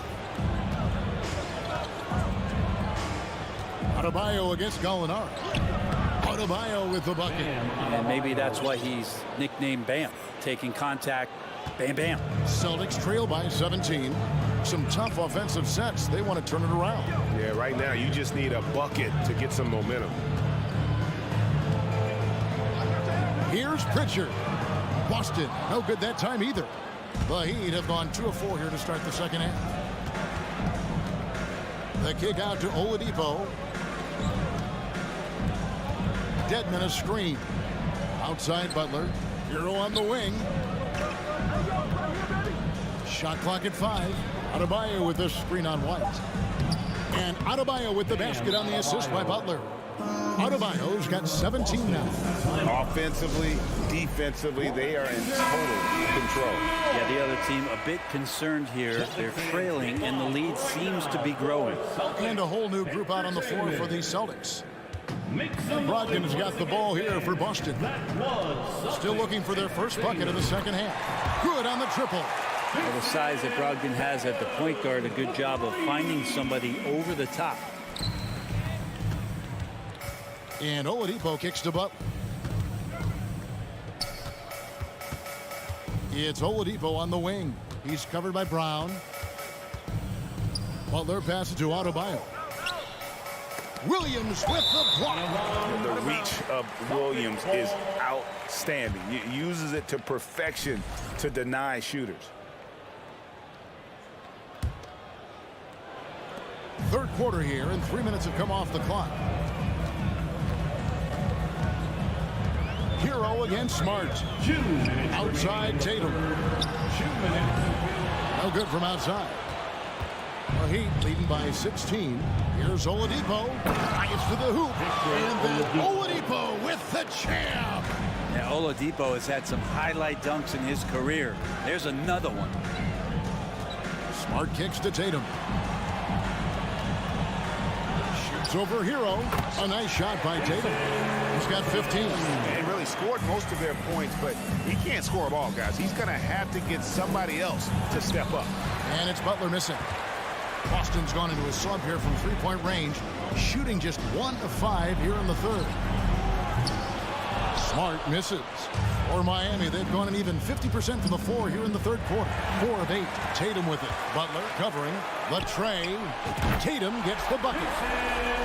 Adebayo against Gallinari. Adebayo with the bucket. And maybe that's why he's nicknamed Bam. Taking contact, bam, bam. Celtics trail by 17. Some tough offensive sets. They want to turn it around. Yeah, right now you just need a bucket to get some momentum. Here's Pritchard. Boston, no good that time either. The Heat have gone 2 of 4 here to start the second half. The kick out to Oladipo. Dedmon a screen. Outside Butler. Hero on the wing. Shot clock at 5. Adebayo with the screen on White. And Adebayo with the basket on the assist by Butler. Adebayo's got 17 now. Offensively, defensively, they are in total control. Yeah, the other team a bit concerned here. They're trailing, and the lead seems to be growing. And a whole new group out on the floor for the Celtics. Brogdon's got the ball here for Boston. Still looking for their first bucket of the second half. Good on the triple. Well, the size that Brogdon has at the point guard, a good job of finding somebody over the top. And Oladipo kicks to Butler. It's Oladipo on the wing. He's covered by Brown. Butler passes to Adebayo. Williams with the block. The reach of Williams is outstanding. He uses it to perfection to deny shooters. Third quarter here, and 3 minutes have come off the clock. Hero against Smart. Outside Tatum. No good from outside. The Heat leading by 16. Here's Oladipo. Gets to the hoop. And then Oladipo with the jam. Yeah, Oladipo has had some highlight dunks in his career. There's another one. Smart kicks to Tatum. Shoots over Hero. A nice shot by Tatum. He's got 15. And really scored most of their points, but he can't score them all, guys. He's going to have to get somebody else to step up. And it's Butler missing. Boston's gone into a slump here from three-point range, shooting just 1 of 5 here in the third. Smart misses. For Miami, they've gone an even 50% from the floor here in the third quarter. 4 of 8. Tatum with it. Butler covering the tray. Tatum gets the bucket.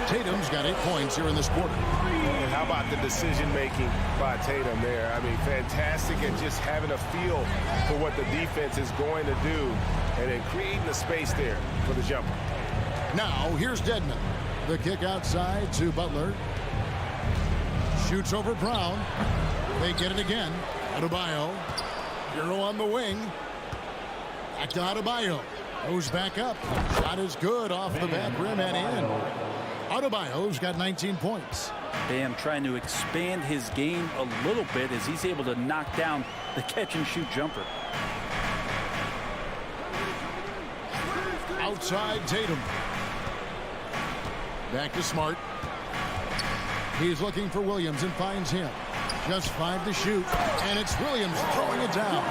Tatum's got 8 points here in this quarter. And how about the decision-making by Tatum there? I mean, fantastic at just having a feel for what the defense is going to do and then creating the space there for the jumper. Now, here's Dedmon. The kick outside to Butler. Shoots over Brown. They get it again. Adebayo. Hero on the wing. Back to Adebayo. Goes back up. Shot is good off the back rim and in. Adebayo's got 19 points. Bam trying to expand his game a little bit as he's able to knock down the catch-and-shoot jumper. Outside Tatum. Back to Smart. He's looking for Williams and finds him. Just 5 to shoot, and it's Williams throwing it down.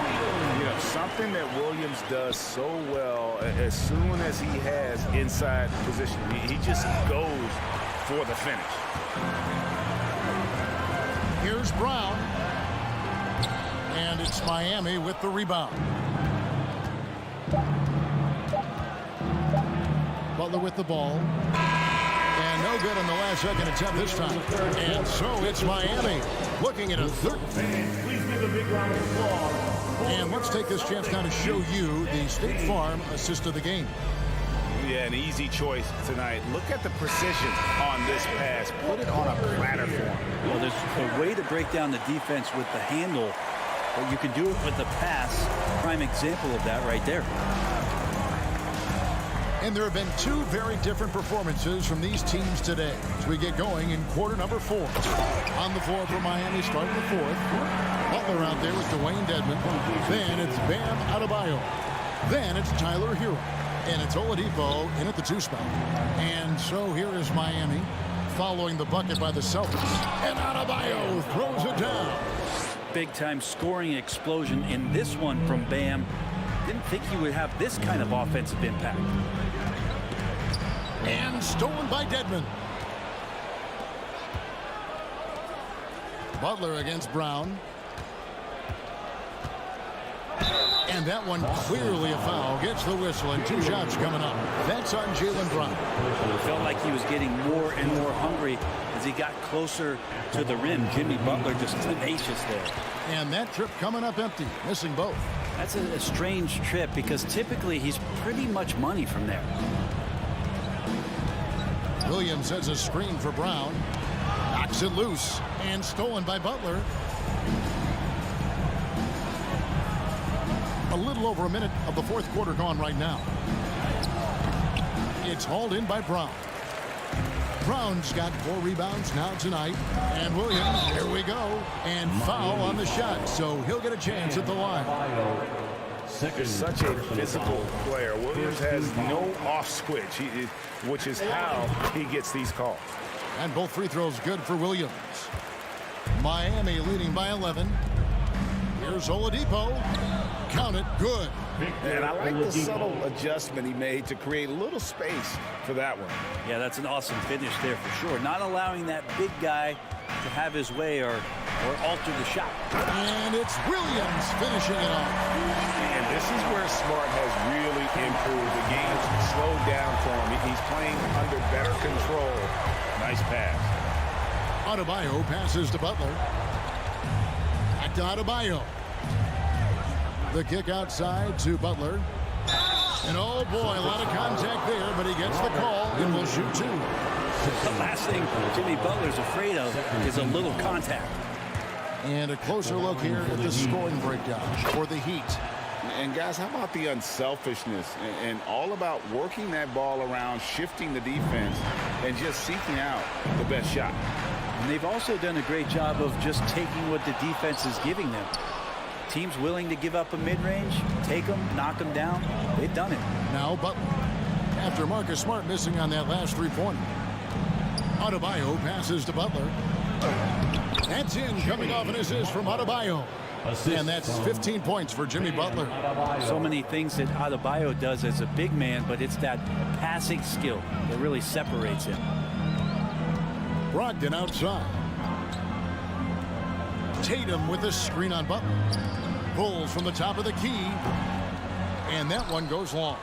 You know, something that Williams does so well, as soon as he has inside position, he just goes for the finish. Here's Brown. And it's Miami with the rebound. Butler with the ball. And no good on the last second attempt this time. And so it's Miami looking at a third. And let's take this chance now to show you the State Farm assist of the game. Yeah, an easy choice tonight. Look at the precision on this pass. Put it on a platter for him. Well, there's a way to break down the defense with the handle, but you can do it with the pass. Prime example of that right there. And there have been 2 very different performances from these teams today as we get going in quarter number 4. On the floor for Miami starting the 4th. Butler out there with Dwayne Dedmon. Then it's Bam Adebayo. Then it's Tyler Hero. And it's Oladipo in at the 2 spot. And so here is Miami following the bucket by the Celtics. And Adebayo throws it down. big-time scoring explosion in this one from Bam. Didn't think he would have this kind of offensive impact. And stolen by Dedmon. Butler against Brown. And that one clearly a foul. Gets the whistle and 2 shots coming up. That's on Jaylen Brown. It felt like he was getting more and more hungry as he got closer to the rim. Jimmy Butler just tenacious there. And that trip coming up empty, missing both. That's a strange trip because typically he's pretty much money from there. Williams has a screen for Brown. Knocks it loose and stolen by Butler. A little over a minute of the 4th quarter gone right now. It's hauled in by Brown. Brown's got 4 rebounds now tonight. And Williams, here we go. And foul on the shot, so he'll get a chance at the line. He's such a physical player. Williams has no off switch, which is how he gets these calls. And both free throws good for Williams. Miami leading by 11. Here's Oladipo. Count it, good. And I like the subtle adjustment he made to create a little space for that one. Yeah, that's an awesome finish there for sure. Not allowing that big guy to have his way or alter the shot. And it's Williams finishing it off. And this is where Smart has really improved. The game's slowed down for him. He's playing under better control. Nice pass. Adebayo passes to Butler. Back to Adebayo. The kick outside to Butler. And oh boy, a lot of contact there, but he gets the call and will shoot 2. The last thing Jimmy Butler's afraid of is a little contact. And a closer look here at the scoring breakdown for the Heat. And guys, how about the unselfishness and all about working that ball around, shifting the defense, and just seeking out the best shot. And they've also done a great job of just taking what the defense is giving them. Teams willing to give up a mid-range, take them, knock them down. They've done it. Now Butler. After Marcus Smart missing on that last 3-pointer. Adebayo passes to Butler. That's in, coming off an assist from Adebayo. And that's 15 points for Jimmy Butler. So many things that Adebayo does as a big man, but it's that passing skill that really separates him. Brogdon outside. Tatum with a screen on Butler. Pulls from the top of the key. And that one goes long.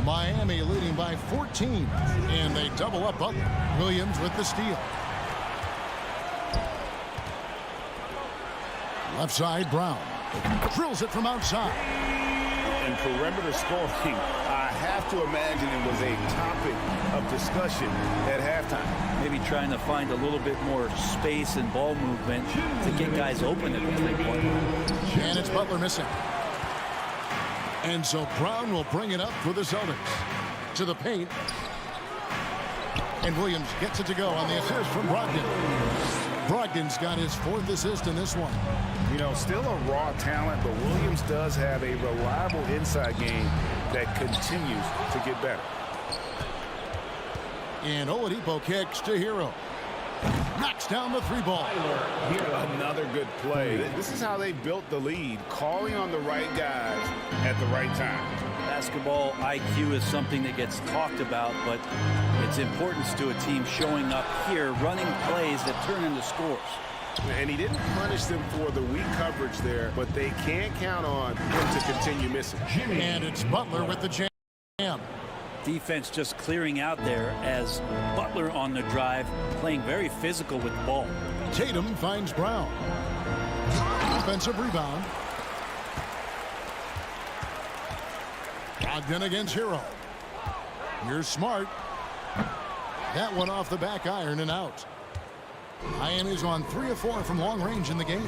Miami leading by 14. And they double up Butler. Williams with the steal. Left side, Brown. Drills it from outside. And perimeter scoring, I have to imagine it was a topic of discussion at halftime. Maybe trying to find a little bit more space and ball movement to get guys open at the 3-point line. And it's Butler missing. And so Brown will bring it up for the Celtics. To the paint. And Williams gets it to go on the assist from Brogdon. Brogdon's got his 4th assist in this one. You know, still a raw talent, but Williams does have a reliable inside game that continues to get better. And Oladipo kicks to Hero. Knocks down the 3-ball. Another good play. This is how they built the lead, calling on the right guys at the right time. Basketball IQ is something that gets talked about, but its importance to a team showing up here, running plays that turn into scores. And he didn't punish them for the weak coverage there, but they can't count on him to continue missing. And it's Butler with the jam. Defense just clearing out there as Butler on the drive, playing very physical with the ball. Tatum finds Brown. Offensive rebound. Brogdon against Hero. Here's Smart. That one off the back iron and out. Miami's on 3 of 4 from long range in the game.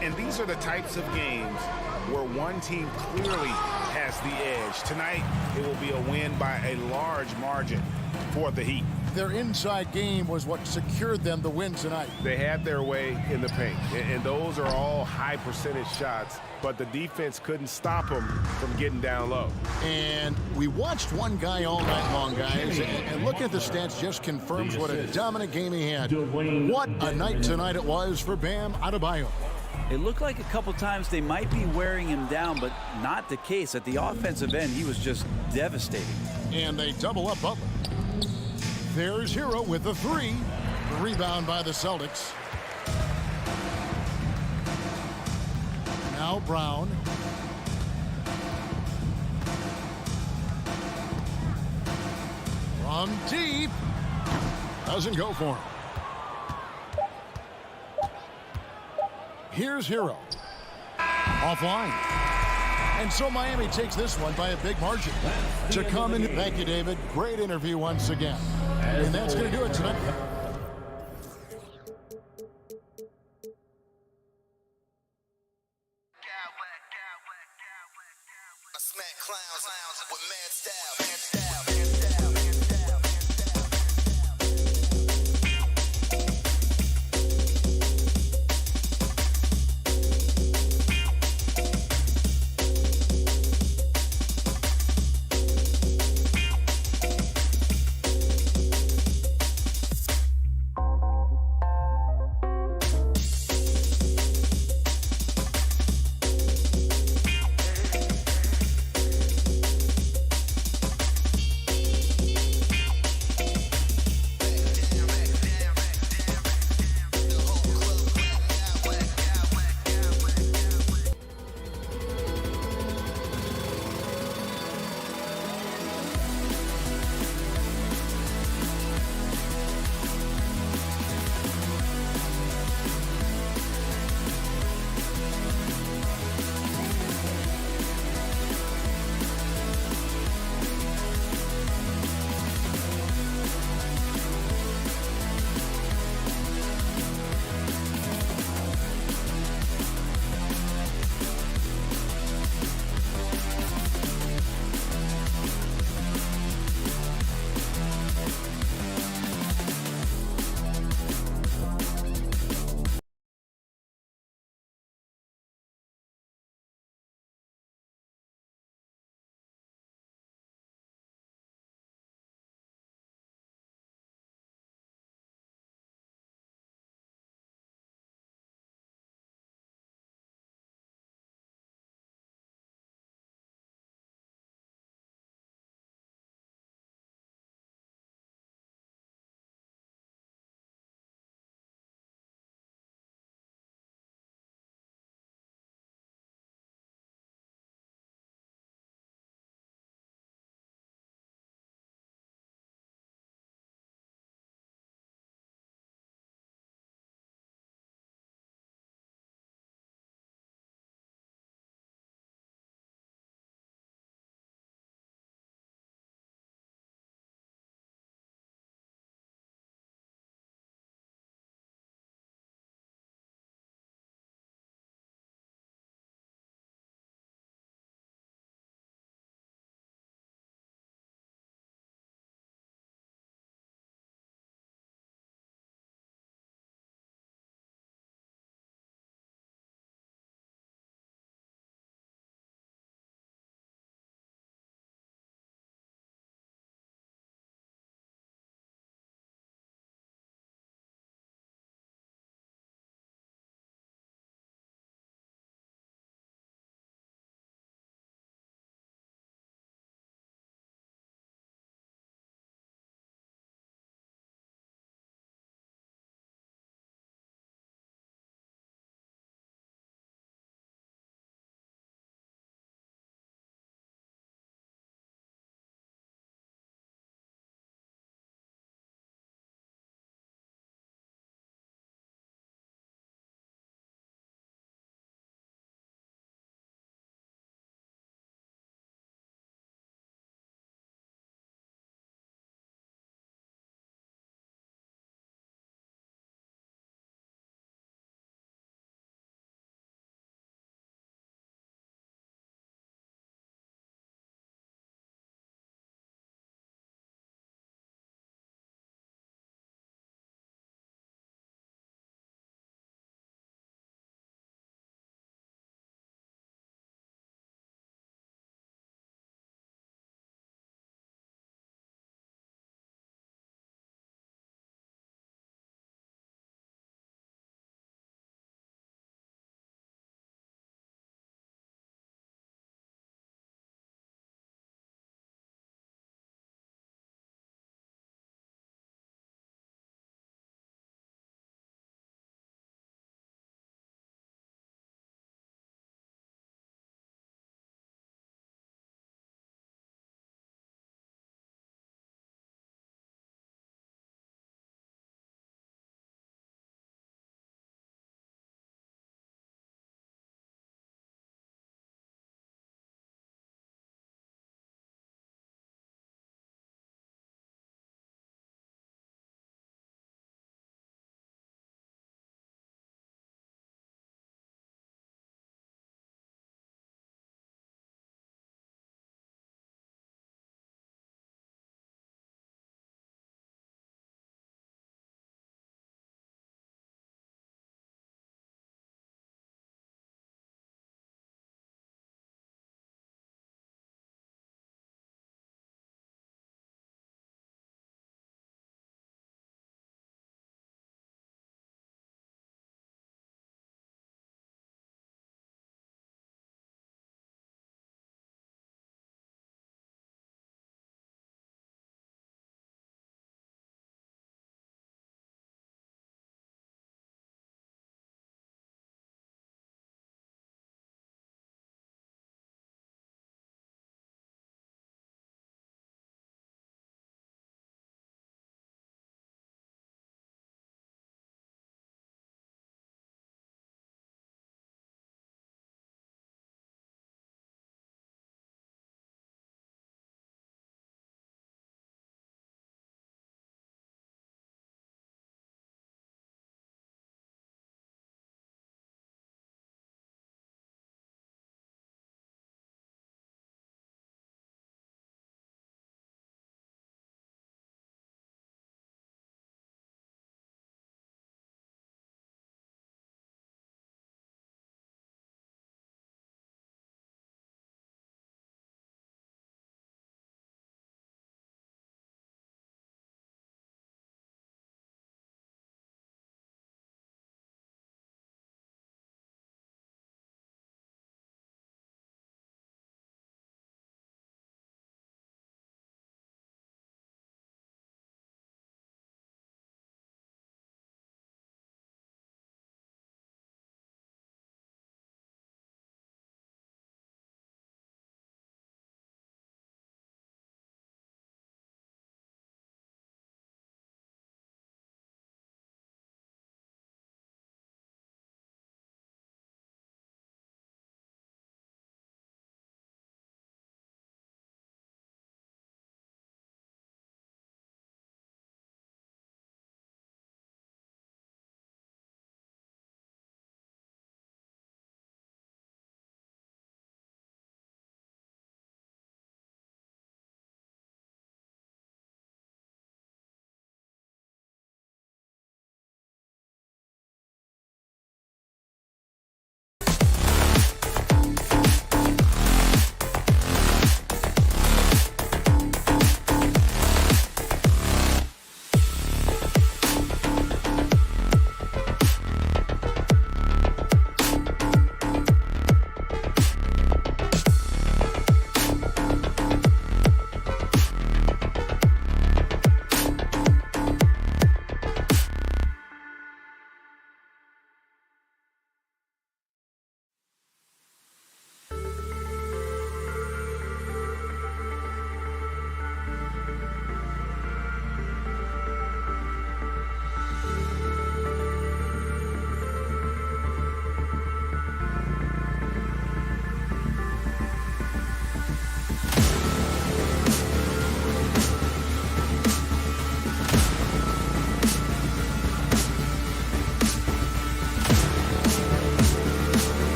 And these are the types of games where one team clearly has the edge. Tonight, it will be a win by a large margin for the Heat. Their inside game was what secured them the win tonight. They had their way in the paint, and those are all high percentage shots, but the defense couldn't stop them from getting down low. And we watched one guy all night long, guys, and looking at the stats just confirms what a dominant game he had. What a night tonight it was for Bam Adebayo. It looked like a couple times they might be wearing him down, but not the case. At the offensive end, he was just devastating. And they double up Butler. There's Hero with the three. The rebound by the Celtics. Now Brown. From deep. Doesn't go for him. Here's Hero. Offline. And so Miami takes this one by a big margin. To come in. Thank you, David. Great interview once again. And that's going to do it tonight. I smack clowns with mad style.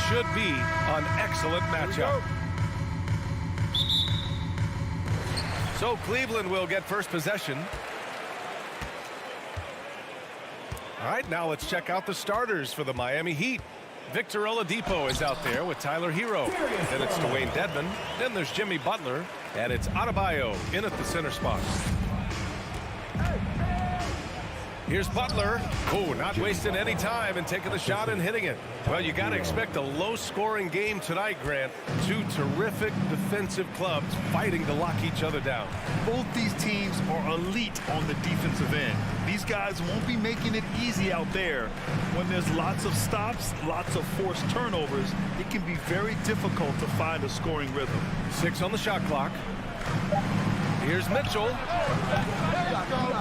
should be an excellent matchup. So Cleveland will get first possession. All right, now let's check out the starters for the Miami Heat. Victor Oladipo is out there with Tyler Hero. Then it's Dwayne Dedmon. Then there's Jimmy Butler. And it's Adebayo in at the center spot. Here's Butler. Oh, not wasting any time and taking the shot and hitting it. Well, you got to expect a low-scoring game tonight, Grant. Two terrific defensive clubs fighting to lock each other down. Both these teams are elite on the defensive end. These guys won't be making it easy out there. When there's lots of stops, lots of forced turnovers, it can be very difficult to find a scoring rhythm. 6 on the shot clock. Here's Mitchell.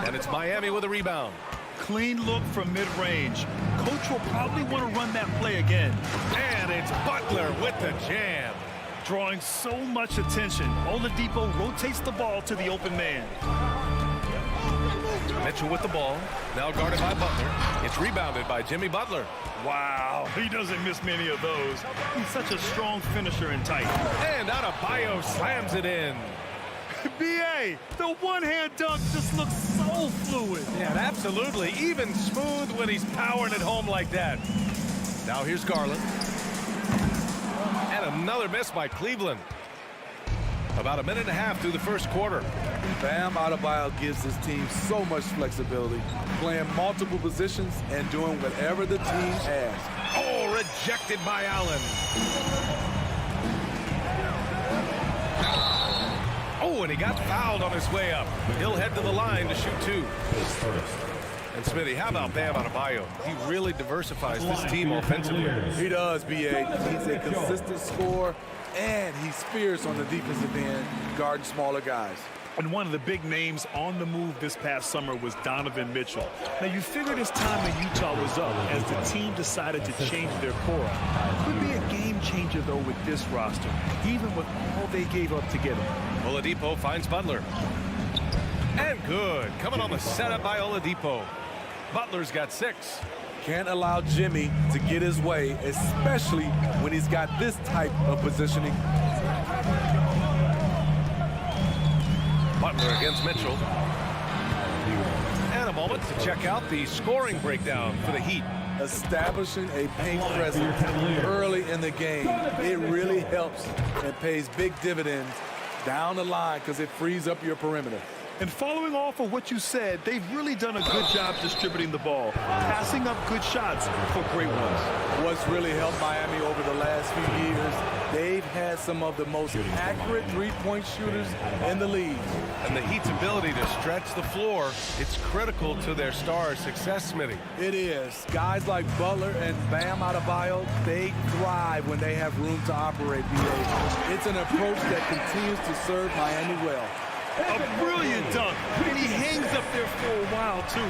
And it's Miami with a rebound. Clean look from mid-range. Coach will probably want to run that play again. And it's Butler with the jam. Drawing so much attention. Oladipo rotates the ball to the open man. Mitchell with the ball. Now guarded by Butler. It's rebounded by Jimmy Butler. Wow, he doesn't miss many of those. He's such a strong finisher and tight. And Adebayo slams it in. B.A., the one-hand dunk just looks so fluid. Yeah, absolutely. Even smooth when he's powering it home like that. Now here's Garland. And another miss by Cleveland. About a minute and a half through the first quarter. Bam Adebayo gives his team so much flexibility, playing multiple positions and doing whatever the team asks. Oh, rejected by Allen. Oh, and he got fouled on his way up. He'll head to the line to shoot 2. And Smitty, how about Bam Adebayo? He really diversifies this team offensively. He does, B.A. He's a consistent scorer, and he's fierce on the defensive end, guarding smaller guys. And one of the big names on the move this past summer was Donovan Mitchell. Now, you figured his time in Utah was up as the team decided to change their core. Could be a game changer, though, with this roster, even with all they gave up to get him. Oladipo finds Butler. And good. Coming on the setup by Oladipo. Butler's got 6. Can't allow Jimmy to get his way, especially when he's got this type of positioning. Butler against Mitchell. And a moment to check out the scoring breakdown for the Heat. Establishing a paint presence early in the game, it really helps and pays big dividends down the line because it frees up your perimeter. And following off of what you said, they've really done a good job distributing the ball, passing up good shots for great ones. What's really helped Miami over the last few years, they've had some of the most accurate three-point shooters in the league. And the Heat's ability to stretch the floor, it's critical to their stars' success, Smitty. It is. Guys like Butler and Bam Adebayo, they thrive when they have room to operate, B.A. It's an approach that continues to serve Miami well. A brilliant dunk, and he hangs up there for a while, too.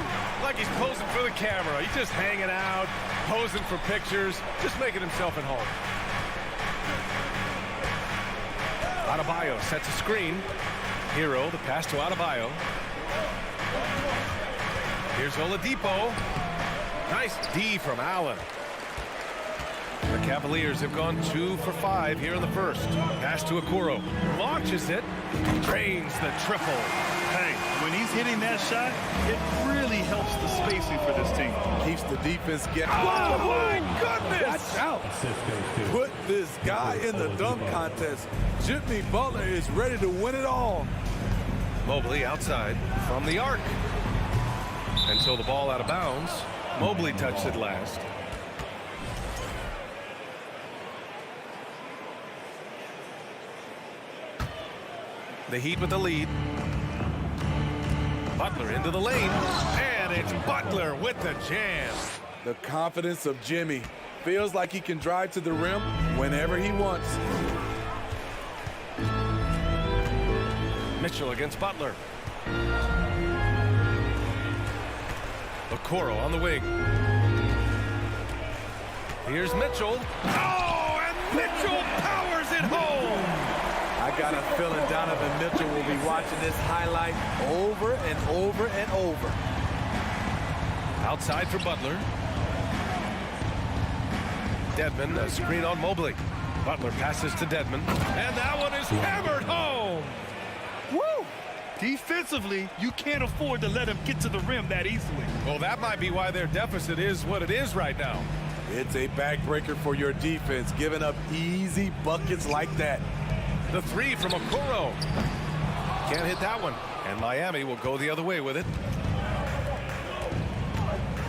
Like he's posing for the camera. He's just hanging out, posing for pictures, just making himself at home. Adebayo sets a screen. Hero, the pass to Adebayo. Here's Oladipo. Nice D from Allen. The Cavaliers have gone 2 for 5 here in the first. Pass to Okoro. Launches it. Drains the triple. Hey, when he's hitting that shot, it really helps the spacing for this team. Keeps the defense getting. Oh, my goodness! Watch out. Put this guy in the dunk contest. Jimmy Butler is ready to win it all. Mobley outside from the arc. Until the ball out of bounds. Mobley touched it last. The Heat with the lead. Butler into the lane. And it's Butler with the jam. The confidence of Jimmy. Feels like he can drive to the rim whenever he wants. Mitchell against Butler. Okoro on the wing. Here's Mitchell. Oh, and Mitchell powers it home. I got a feeling Donovan Mitchell will be watching this highlight over and over and over. Outside for Butler. Dedmon, a screen on Mobley. Butler passes to Dedmon, and that one is hammered home. Woo! Defensively, you can't afford to let him get to the rim that easily. Well, that might be why their deficit is what it is right now. It's a backbreaker for your defense, giving up easy buckets like that. The three from Okoro. Can't hit that one. And Miami will go the other way with it.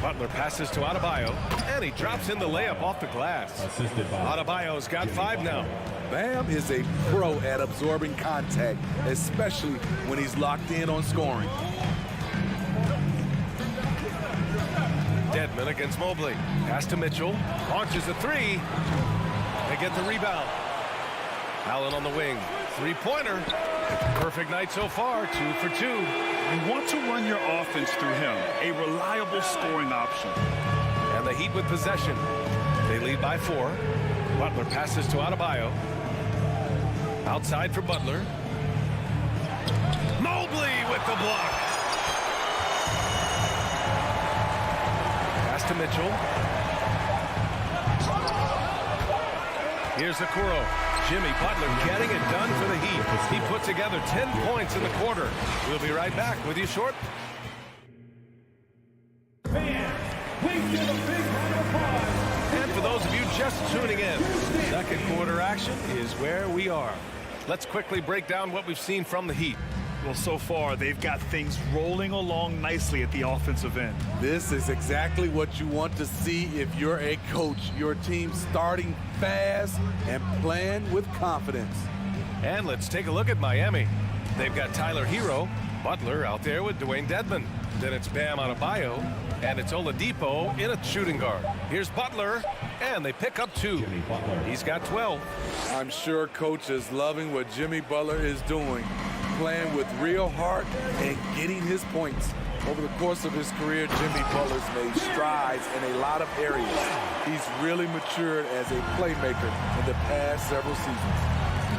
Butler passes to Adebayo, and he drops in the layup off the glass. Adebayo's got 5 now. Bam is a pro at absorbing contact, especially when he's locked in on scoring. Dedmon against Mobley. Pass to Mitchell. Launches a 3. They get the rebound. Allen on the wing. 3-pointer. Perfect night so far. 2 for 2. You want to run your offense through him. A reliable scoring option. And the Heat with possession. They lead by 4. Butler passes to Adebayo. Outside for Butler. Mobley with the block. Pass to Mitchell. Here's Okoro. Jimmy Butler getting it done for the Heat. He put together 10 points in the quarter. We'll be right back with you shortly. And for those of you just tuning in, second quarter action is where we are. Let's quickly break down what we've seen from the Heat. Well, so far, they've got things rolling along nicely at the offensive end. This is exactly what you want to see if you're a coach. Your team starting fast and playing with confidence. And let's take a look at Miami. They've got Tyler Hero, Butler out there with Dwayne Dedmon. Then it's Bam Adebayo, and it's Oladipo in a shooting guard. Here's Butler, and they pick up 2. He's got 12. I'm sure coach is loving what Jimmy Butler is doing, playing with real heart and getting his points. Over the course of his career, Jimmy Butler's made strides in a lot of areas. He's really matured as a playmaker in the past several seasons.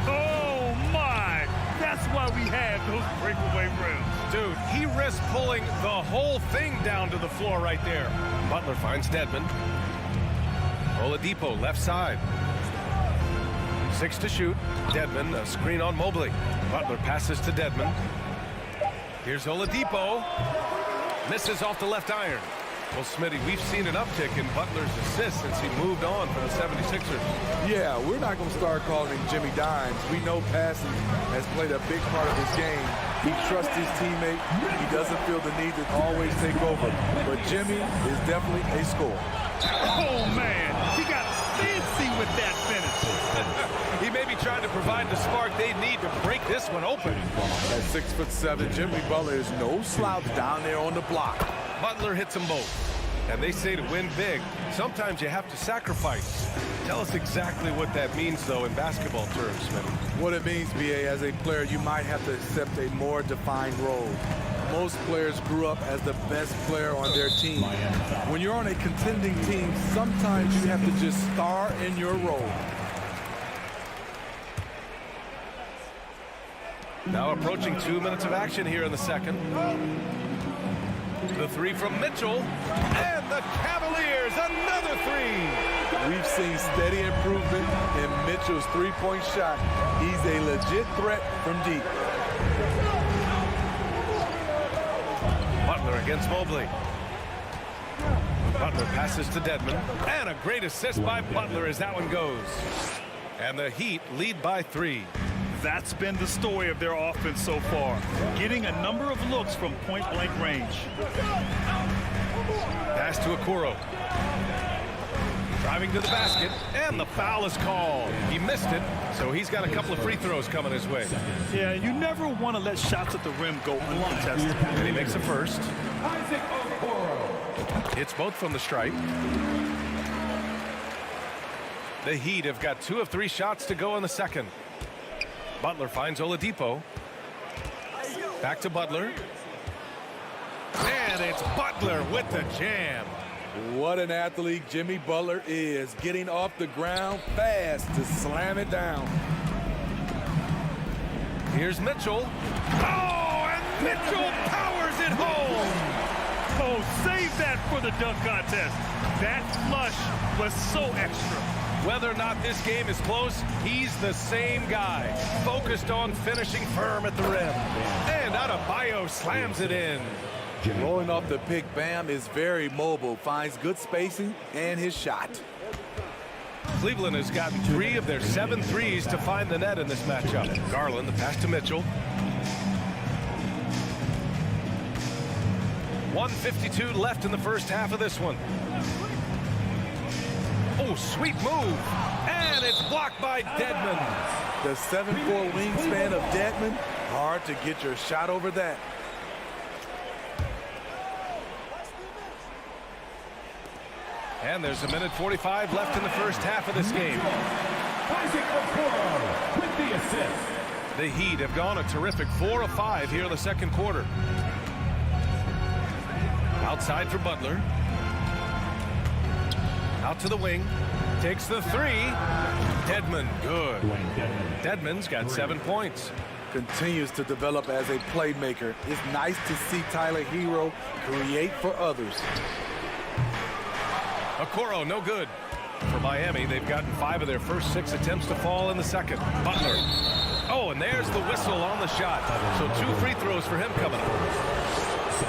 Oh, my! That's why we have those breakaway rims. Dude, he risked pulling the whole thing down to the floor right there. Butler finds Dedmon. Oladipo left side. 6 to shoot. Dedmon, a screen on Mobley. Butler passes to Dedmon. Here's Oladipo. Misses off the left iron. Well, Smitty, we've seen an uptick in Butler's assists since he moved on from the 76ers. Yeah, we're not going to start calling him Jimmy Dimes. We know passing has played a big part of his game. He trusts his teammate. He doesn't feel the need to always take over. But Jimmy is definitely a scorer. Oh, man. He got fancy with that finish. He may be trying to provide the spark they need to break this one open. At 6'7", Jimmy Butler is no slouch down there on the block. Butler hits them both. And they say to win big, sometimes you have to sacrifice. Tell us exactly what that means, though, in basketball terms, Smitty. What it means, B.A., as a player, you might have to accept a more defined role. Most players grew up as the best player on their team. When you're on a contending team, sometimes you have to just star in your role. Now approaching 2 minutes of action here in the second. The 3 from Mitchell, and the Cavaliers, another 3. We've seen steady improvement in Mitchell's three-point shot. He's a legit threat from deep. Butler against Mobley. Butler passes to Dedmon, and a great assist by Butler as that one goes. And the Heat lead by 3. That's been the story of their offense so far, getting a number of looks from point-blank range. Pass to Okoro. Driving to the basket, and the foul is called. He missed it, so he's got a couple of free throws coming his way. Yeah, you never want to let shots at the rim go uncontested. And he makes a first. It's both from the stripe. The Heat have got 2 of 3 shots to go in the second. Butler finds Oladipo. Back to Butler. And it's Butler with the jam. What an athlete Jimmy Butler is, getting off the ground fast to slam it down. Here's Mitchell. Oh, and Mitchell powers it home. Oh, save that for the dunk contest. That flush was so extra. Whether or not this game is close, he's the same guy, focused on finishing firm at the rim. And Adebayo slams it in. Rolling off the pick, Bam is very mobile, finds good spacing and his shot. Cleveland has gotten 3 of their 7 threes to find the net in this matchup. Garland, the pass to Mitchell. 1:52 left in the first half of this one. Oh, sweet move. And it's blocked by Dedmon. The 7'4" wingspan of Dedmon, hard to get your shot over that. And there's 1:45 left in the first half of this game. With the assist. The Heat have gone a terrific 4 of 5 here in the second quarter. Outside for Butler. Out to the wing. Takes the 3. Dedmon, good. Dedmon's got 7 points. Continues to develop as a playmaker. It's nice to see Tyler Hero create for others. Okoro, no good. For Miami, they've gotten 5 of their first 6 attempts to fall in the second. Butler. Oh, and there's the whistle on the shot. So 2 free throws for him coming up.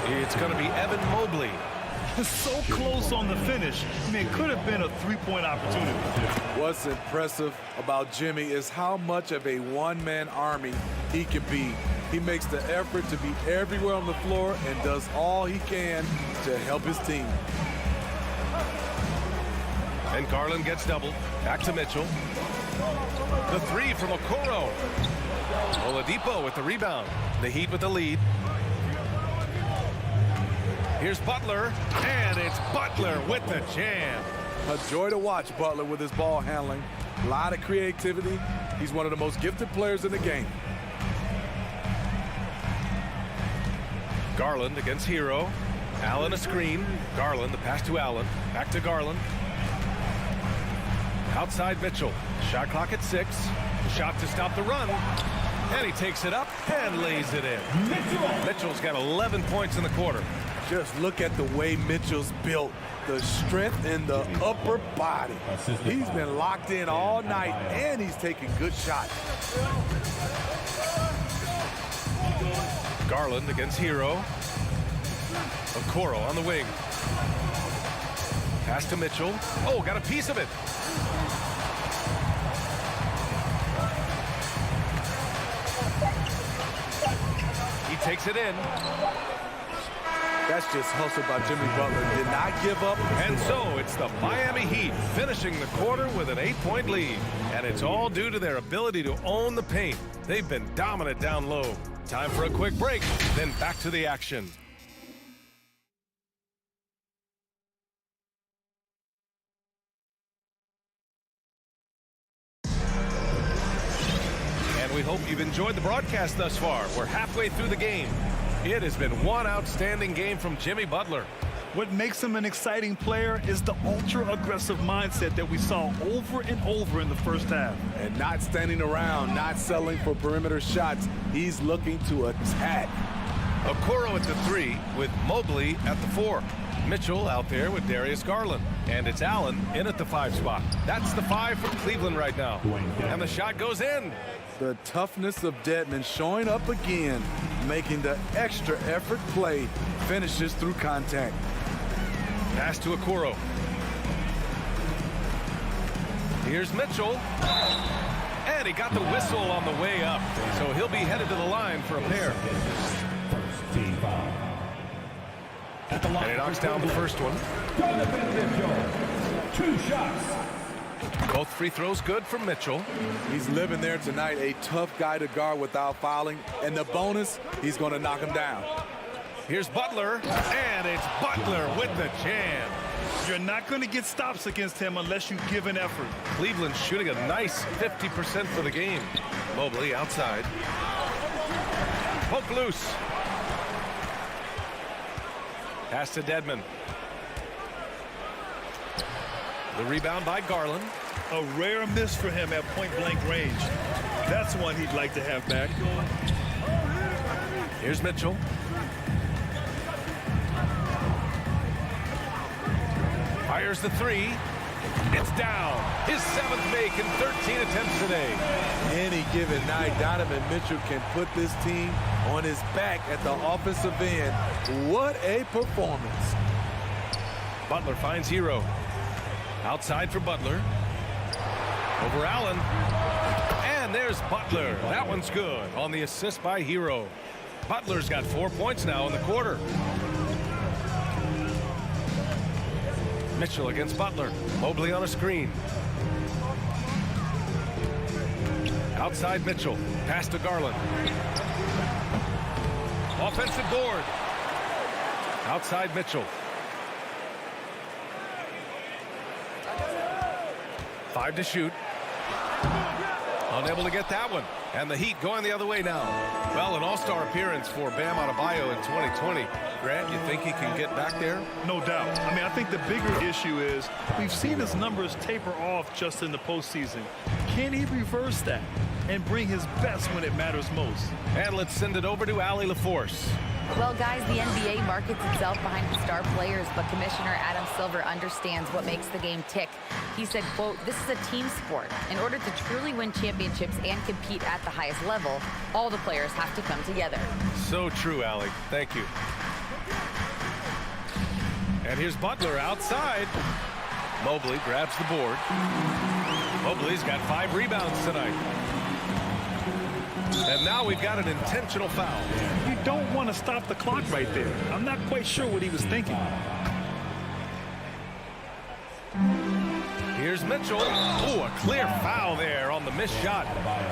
It's going to be Evan Mobley. So close on the finish. I mean, it could have been a 3-point opportunity. What's impressive about Jimmy is how much of a one-man army he can be. He makes the effort to be everywhere on the floor and does all he can to help his team. And Garland gets doubled. Back to Mitchell. The 3 from Okoro. Oladipo with the rebound. The Heat with the lead. Here's Butler, and it's Butler with the jam. A joy to watch Butler with his ball handling. A lot of creativity. He's one of the most gifted players in the game. Garland against Hero. Allen a screen. Garland, the pass to Allen. Back to Garland. Outside Mitchell. Shot clock at 6. Shot to stop the run. And he takes it up and lays it in. Mitchell's got 11 points in the quarter. Just look at the way Mitchell's built. The strength in the upper body. He's been locked in all night, and he's taking good shots. Garland against Hero. Okoro on the wing. Pass to Mitchell. Oh, got a piece of it. He takes it in. That's just hustle by Jimmy Butler. Did not give up. And so it's the Miami Heat finishing the quarter with an 8-point lead. And it's all due to their ability to own the paint. They've been dominant down low. Time for a quick break, then back to the action. And we hope you've enjoyed the broadcast thus far. We're halfway through the game. It has been one outstanding game from Jimmy Butler. What makes him an exciting player is the ultra-aggressive mindset that we saw over and over in the first half. And not standing around, not settling for perimeter shots. He's looking to attack. Okoro at the 3 with Mobley at the 4. Mitchell out there with Darius Garland. And it's Allen in at the 5 spot. That's the 5 for Cleveland right now. And the shot goes in. The toughness of Dedmon showing up again, making the extra effort play, finishes through contact. Pass to Okoro. Here's Mitchell. And he got the whistle on the way up. So he'll be headed to the line for a pair. First team foul. And he knocks down the first one. 2 shots. Both free throws good from Mitchell. He's living there tonight, a tough guy to guard without fouling. And the bonus, he's going to knock him down. Here's Butler, and it's Butler with the jam. You're not going to get stops against him unless you give an effort. Cleveland shooting a nice 50% for the game. Mobley outside. Poke loose. Pass to Dedmon. The rebound by Garland. A rare miss for him at point-blank range. That's one he'd like to have back. Here's Mitchell. Fires the 3. It's down. his 7th make in 13 attempts today. Any given night, Donovan Mitchell can put this team on his back at the offensive end. What a performance. Butler finds Hero. Outside for Butler. Over Allen. And there's Butler. That one's good on the assist by Hero. Butler's got 4 points now in the quarter. Mitchell against Butler. Mobley on a screen. Outside Mitchell. Pass to Garland. Offensive board. Outside Mitchell. 5 to shoot. Unable to get that one. And the Heat going the other way now. Well, an all-star appearance for Bam Adebayo in 2020. Grant, you think he can get back there? No doubt. I mean, I think the bigger issue is we've seen his numbers taper off just in the postseason. Can he reverse that and bring his best when it matters most? And let's send it over to Allie LaForce. Well, guys, the NBA markets itself behind the star players, but Commissioner Adam Silver understands what makes the game tick. He said, quote, "This is a team sport. In order to truly win championships and compete at the highest level, all the players have to come together." So true, Allie. Thank you. And here's Butler outside. Mobley grabs the board. Mobley's got 5 rebounds tonight. And now we've got an intentional foul. You don't want to stop the clock right there. I'm not quite sure what he was thinking. Here's Mitchell. Oh, a clear foul there on the missed shot.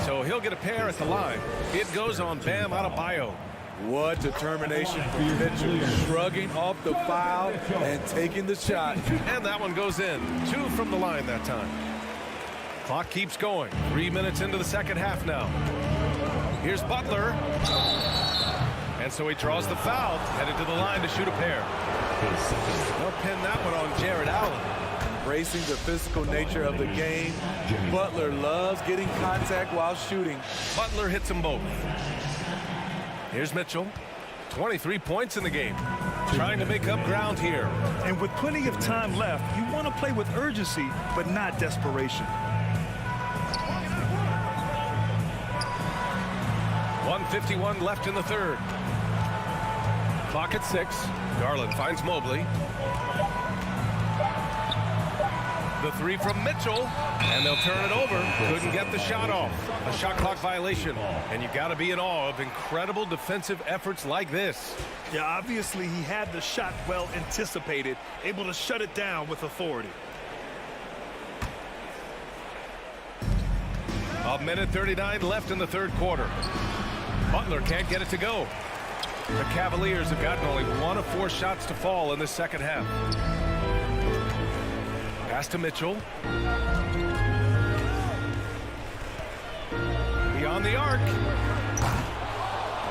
So he'll get a pair at the line. It goes on Bam Adebayo. What determination from Mitchell, shrugging off the foul and taking the shot. And that one goes in. 2 from the line that time. Clock keeps going. 3 minutes into the second half now. Here's Butler. And so he draws the foul, headed to the line to shoot a pair. They'll pin that one on Jared Allen. Embracing the physical nature of the game. Butler loves getting contact while shooting. Butler hits them both. Here's Mitchell. 23 points in the game. Trying to make up ground here. And with plenty of time left, you want to play with urgency, but not desperation. 1:51 left in the third. Clock at 6. Garland finds Mobley. The 3 from Mitchell, and they'll turn it over. Couldn't get the shot off. A shot clock violation, and you've got to be in awe of incredible defensive efforts like this. Yeah, obviously he had the shot well anticipated, able to shut it down with authority. 1:39 left in the third quarter. Butler can't get it to go. The Cavaliers have gotten only 1 of 4 shots to fall in the second half. Pass to Mitchell. Beyond the arc.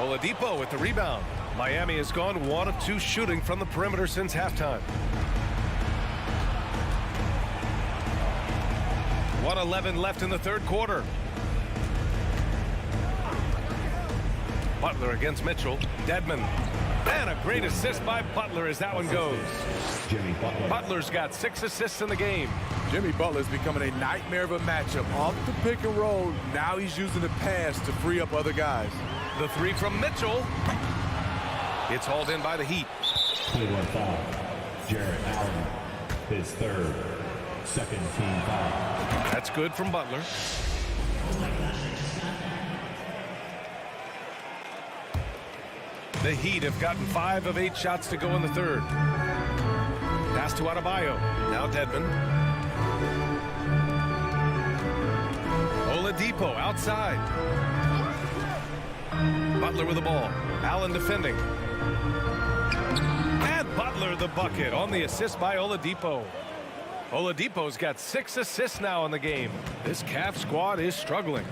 Oladipo with the rebound. Miami has gone 1 of 2 shooting from the perimeter since halftime. 1:11 left in the third quarter. Butler against Mitchell. Dedmon. And a great assist by Butler as that one goes. Butler's got 6 assists in the game. Jimmy Butler's becoming a nightmare of a matchup. Off the pick and roll, now he's using the pass to free up other guys. The 3 from Mitchell. It's hauled in by the Heat. 21 foul. Jared Allen, his 3rd, second team foul. That's good from Butler. The Heat have gotten 5 of 8 shots to go in the third. Pass to Adebayo. Now Dedmon. Oladipo outside. Butler with the ball. Allen defending. And Butler the bucket on the assist by Oladipo. Oladipo's got 6 assists now in the game. This Cavs squad is struggling.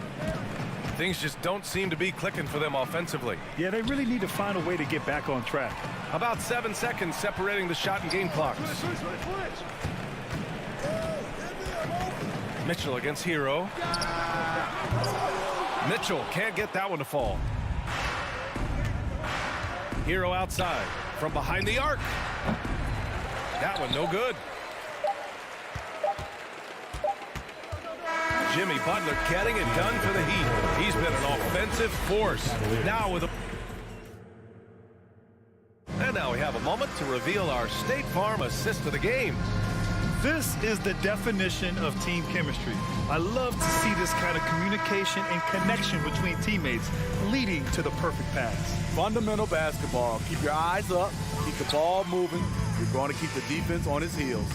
Things just don't seem to be clicking for them offensively. Yeah, they really need to find a way to get back on track. About 7 seconds separating the shot and game clocks. Mitchell against Hero. Mitchell can't get that one to fall. Hero outside from behind the arc. That one no good. Jimmy Butler getting it done for the Heat. He's been an offensive force. Now with a... And now we have a moment to reveal our State Farm assist of the game. This is the definition of team chemistry. I love to see this kind of communication and connection between teammates leading to the perfect pass. Fundamental basketball. Keep your eyes up. Keep the ball moving. You're going to keep the defense on his heels.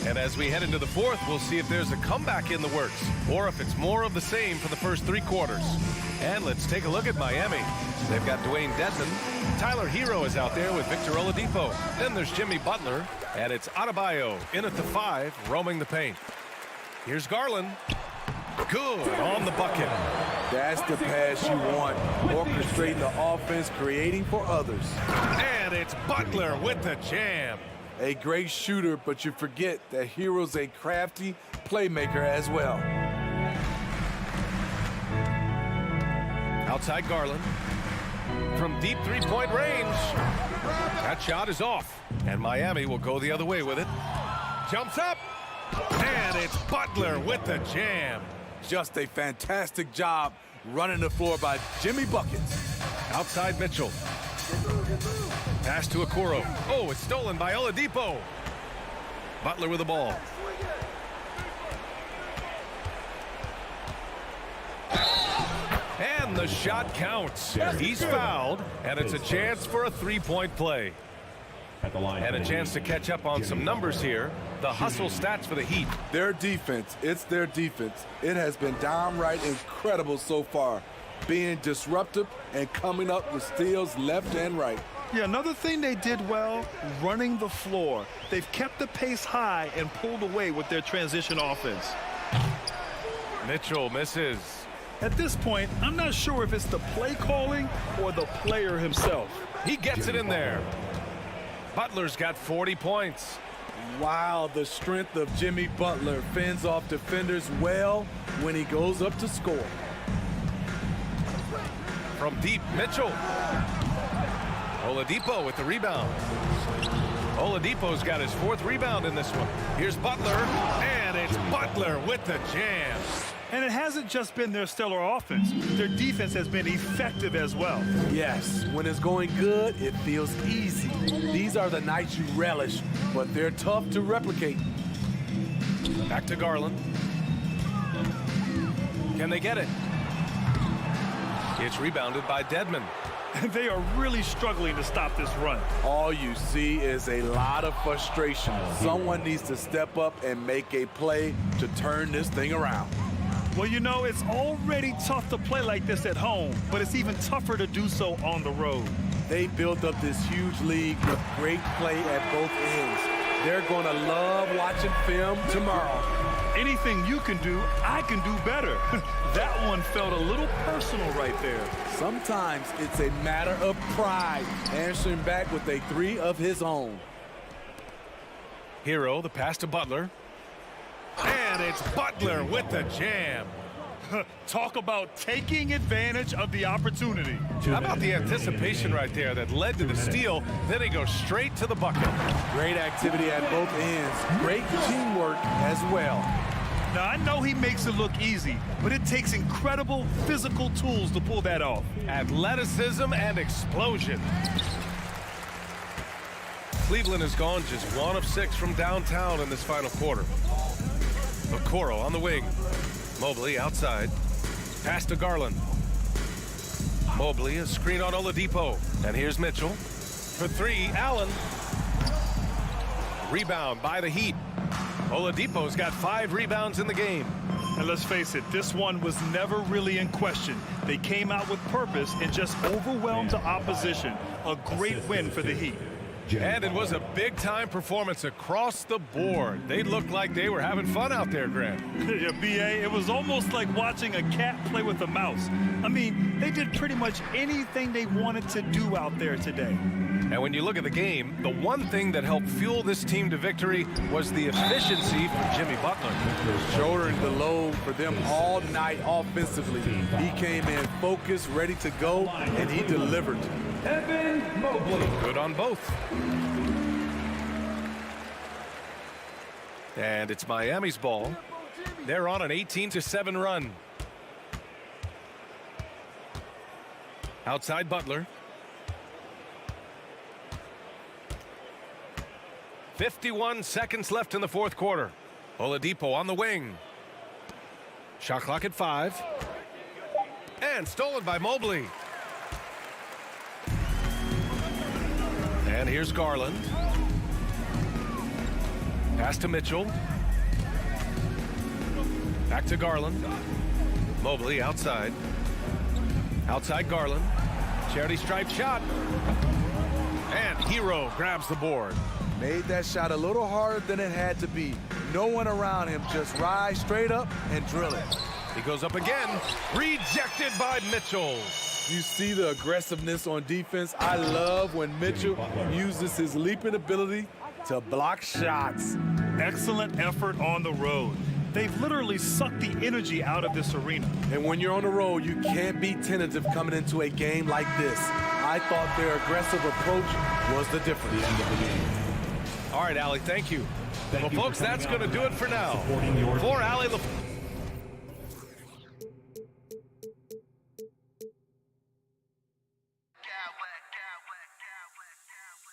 And as we head into the fourth, we'll see if there's a comeback in the works or if it's more of the same for the first 3 quarters. And let's take a look at Miami. They've got Dwayne Dedmon. Tyler Hero is out there with Victor Oladipo. Then there's Jimmy Butler. And it's Adebayo in at the 5, roaming the paint. Here's Garland. Good on the bucket. That's the pass you want. Orchestrating the offense, creating for others. And it's Butler with the jam. A great shooter, but you forget that Hero's a crafty playmaker as well. Outside Garland. From deep 3-point range. That shot is off. And Miami will go the other way with it. Jumps up. And it's Butler with the jam. Just a fantastic job running the floor by Jimmy Buckets. Outside Mitchell. Pass to Okoro. Oh, it's stolen by Oladipo. Butler with the ball. And the shot counts. He's fouled, and it's a chance for a 3-point play. And a chance to catch up on some numbers here. The hustle stats for the Heat. Their defense, it's their defense. It has been downright incredible so far, being disruptive and coming up with steals left and right. Yeah, another thing they did well, running the floor. They've kept the pace high and pulled away with their transition offense. Mitchell misses. At this point, I'm not sure if it's the play calling or the player himself. He gets it in there. Butler's got 40 points. Wow, the strength of Jimmy Butler fends off defenders well when he goes up to score. From deep, Mitchell. Oladipo with the rebound. Oladipo's got his 4th rebound in this one. Here's Butler, and it's Butler with the jam. And it hasn't just been their stellar offense. Their defense has been effective as well. Yes, when it's going good, it feels easy. These are the nights you relish, but they're tough to replicate. Back to Garland. Can they get it? It's rebounded by Dedmon. They are really struggling to stop this run. All you see is a lot of frustration. Someone needs to step up and make a play to turn this thing around. Well, you know, it's already tough to play like this at home, but it's even tougher to do so on the road. They built up this huge league with great play at both ends. They're going to love watching film tomorrow. Anything you can do, I can do better. That one felt a little personal right there. Sometimes it's a matter of pride, answering back with a 3 of his own. Hero, the pass to Butler. And it's Butler with the jam. Talk about taking advantage of the opportunity. How about the anticipation right there that led to the steal? Then he goes straight to the bucket. Great activity at both ends. Great teamwork as well. Now, I know he makes it look easy, but it takes incredible physical tools to pull that off. Athleticism and explosion. Cleveland has gone just 1 of 6 from downtown in this final quarter. Okoro on the wing. Mobley outside. Pass to Garland. Mobley, a screen on Oladipo. And here's Mitchell. For 3, Allen. Rebound by the Heat. Oladipo's got 5 rebounds in the game. And let's face it, this one was never really in question. They came out with purpose and just overwhelmed the opposition. A great win for the Heat. And it was a big-time performance across the board. They looked like they were having fun out there, Grant. Yeah, B.A., it was almost like watching a cat play with a mouse. I mean, they did pretty much anything they wanted to do out there today. And when you look at the game, the one thing that helped fuel this team to victory was the efficiency from Jimmy Butler. Shouldering the load for them all night offensively. He came in focused, ready to go, and he delivered. Evan Mobley. Good on both. And it's Miami's ball. They're on an 18-7 run. Outside Butler. 51 seconds left in the fourth quarter. Oladipo on the wing. Shot clock at 5. And stolen by Mobley. And here's Garland. Pass to Mitchell. Back to Garland. Mobley outside. Outside Garland. Charity stripe shot. And Hero grabs the board. Made that shot a little harder than it had to be. No one around him, just rise straight up and drill it. He goes up again. Rejected by Mitchell. You see the aggressiveness on defense. I love when Mitchell uses his leaping ability to block shots. Excellent effort on the road. They've literally sucked the energy out of this arena. And when you're on the road, you can't be tentative coming into a game like this. I thought their aggressive approach was the difference. The end of the game. All right, Allie, thank you. Well, folks, that's going to do it for now. For Allie LaFleur.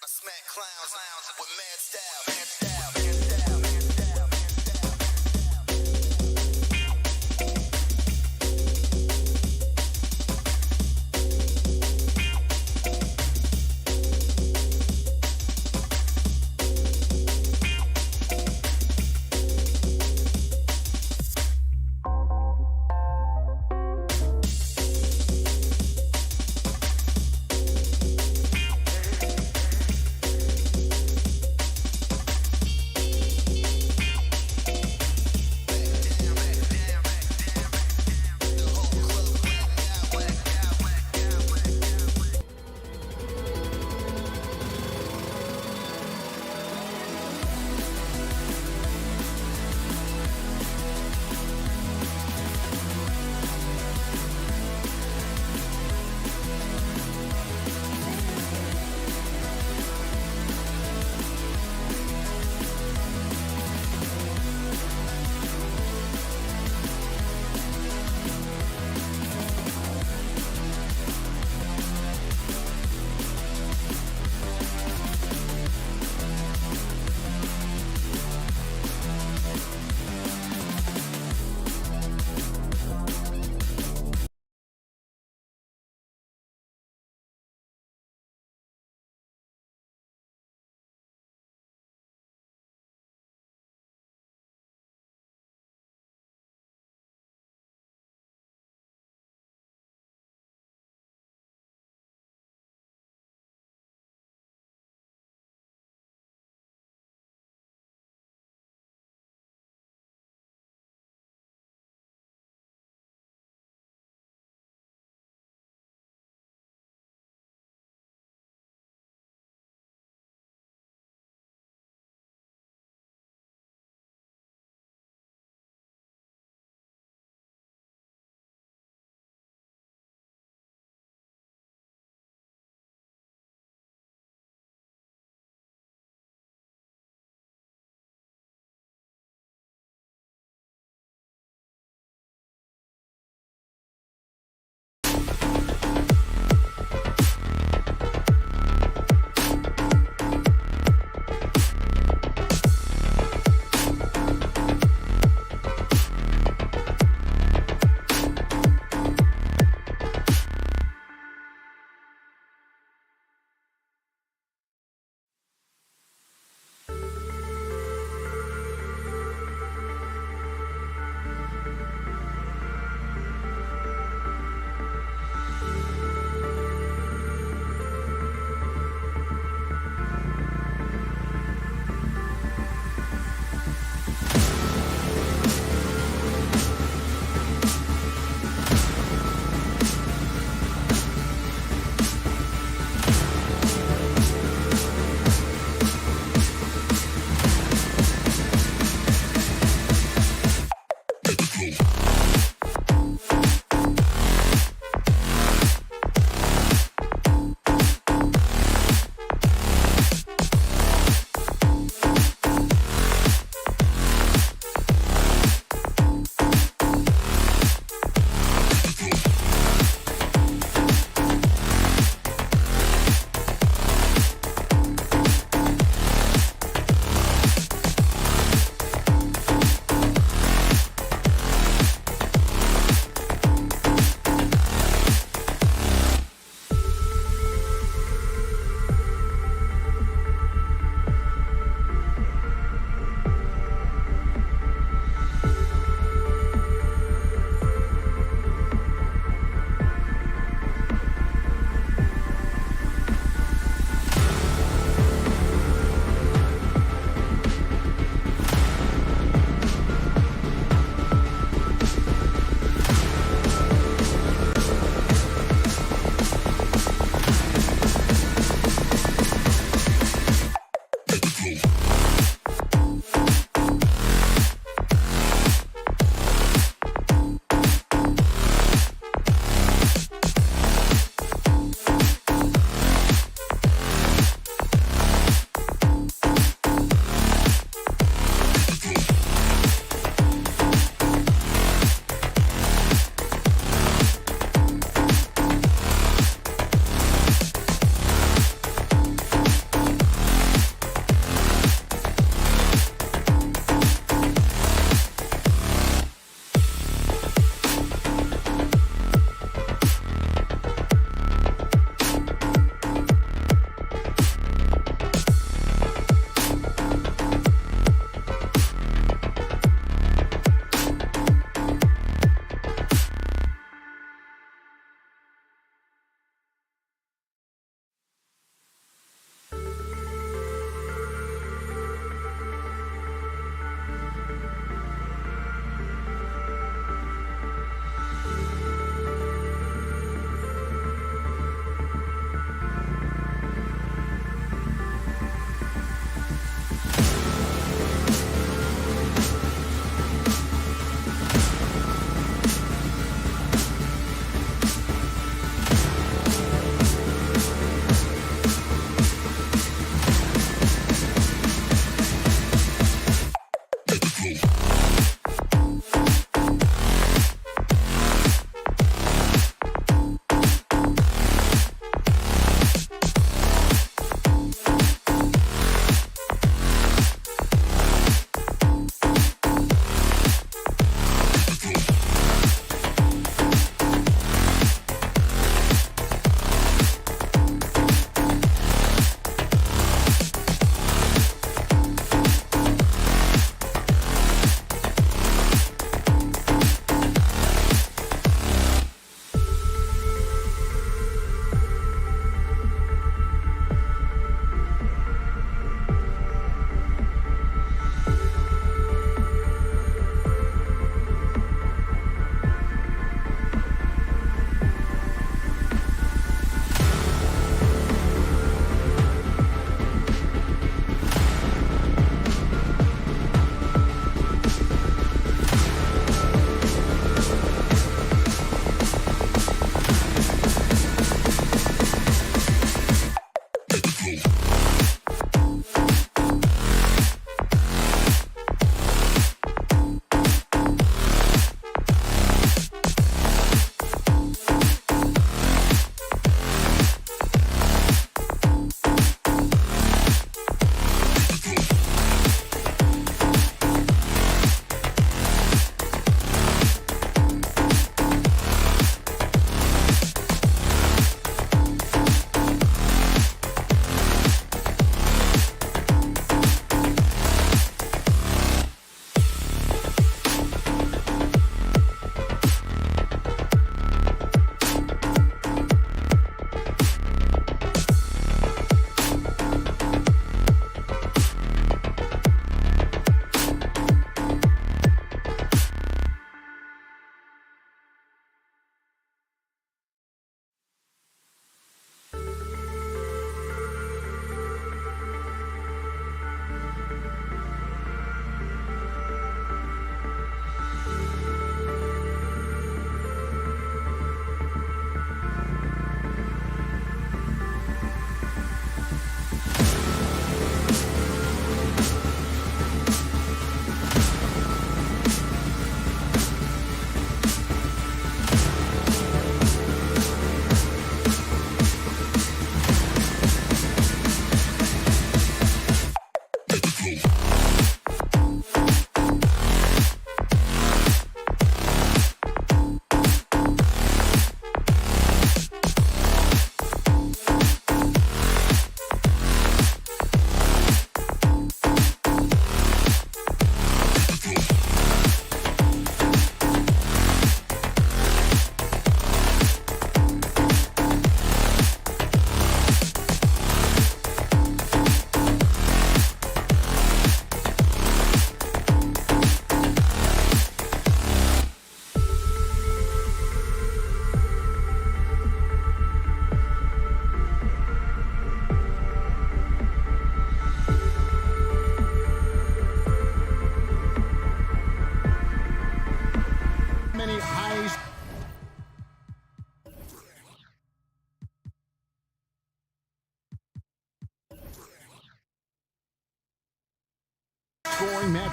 Smack clowns with mad style.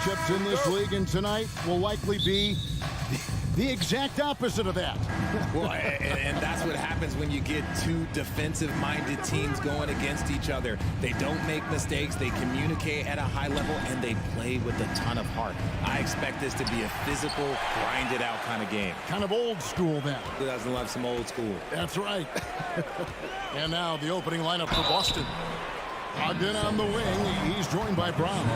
matchups in this league, and tonight will likely be the exact opposite of that. Well, and that's what happens when you get two defensive-minded teams going against each other. They don't make mistakes, they communicate at a high level, and they play with a ton of heart. I expect this to be a physical, grinded-out kind of game. Kind of old school, then. Who doesn't love some old school? That's right. And now the opening lineup for Boston. Ogden on the wing. He's joined by Brown.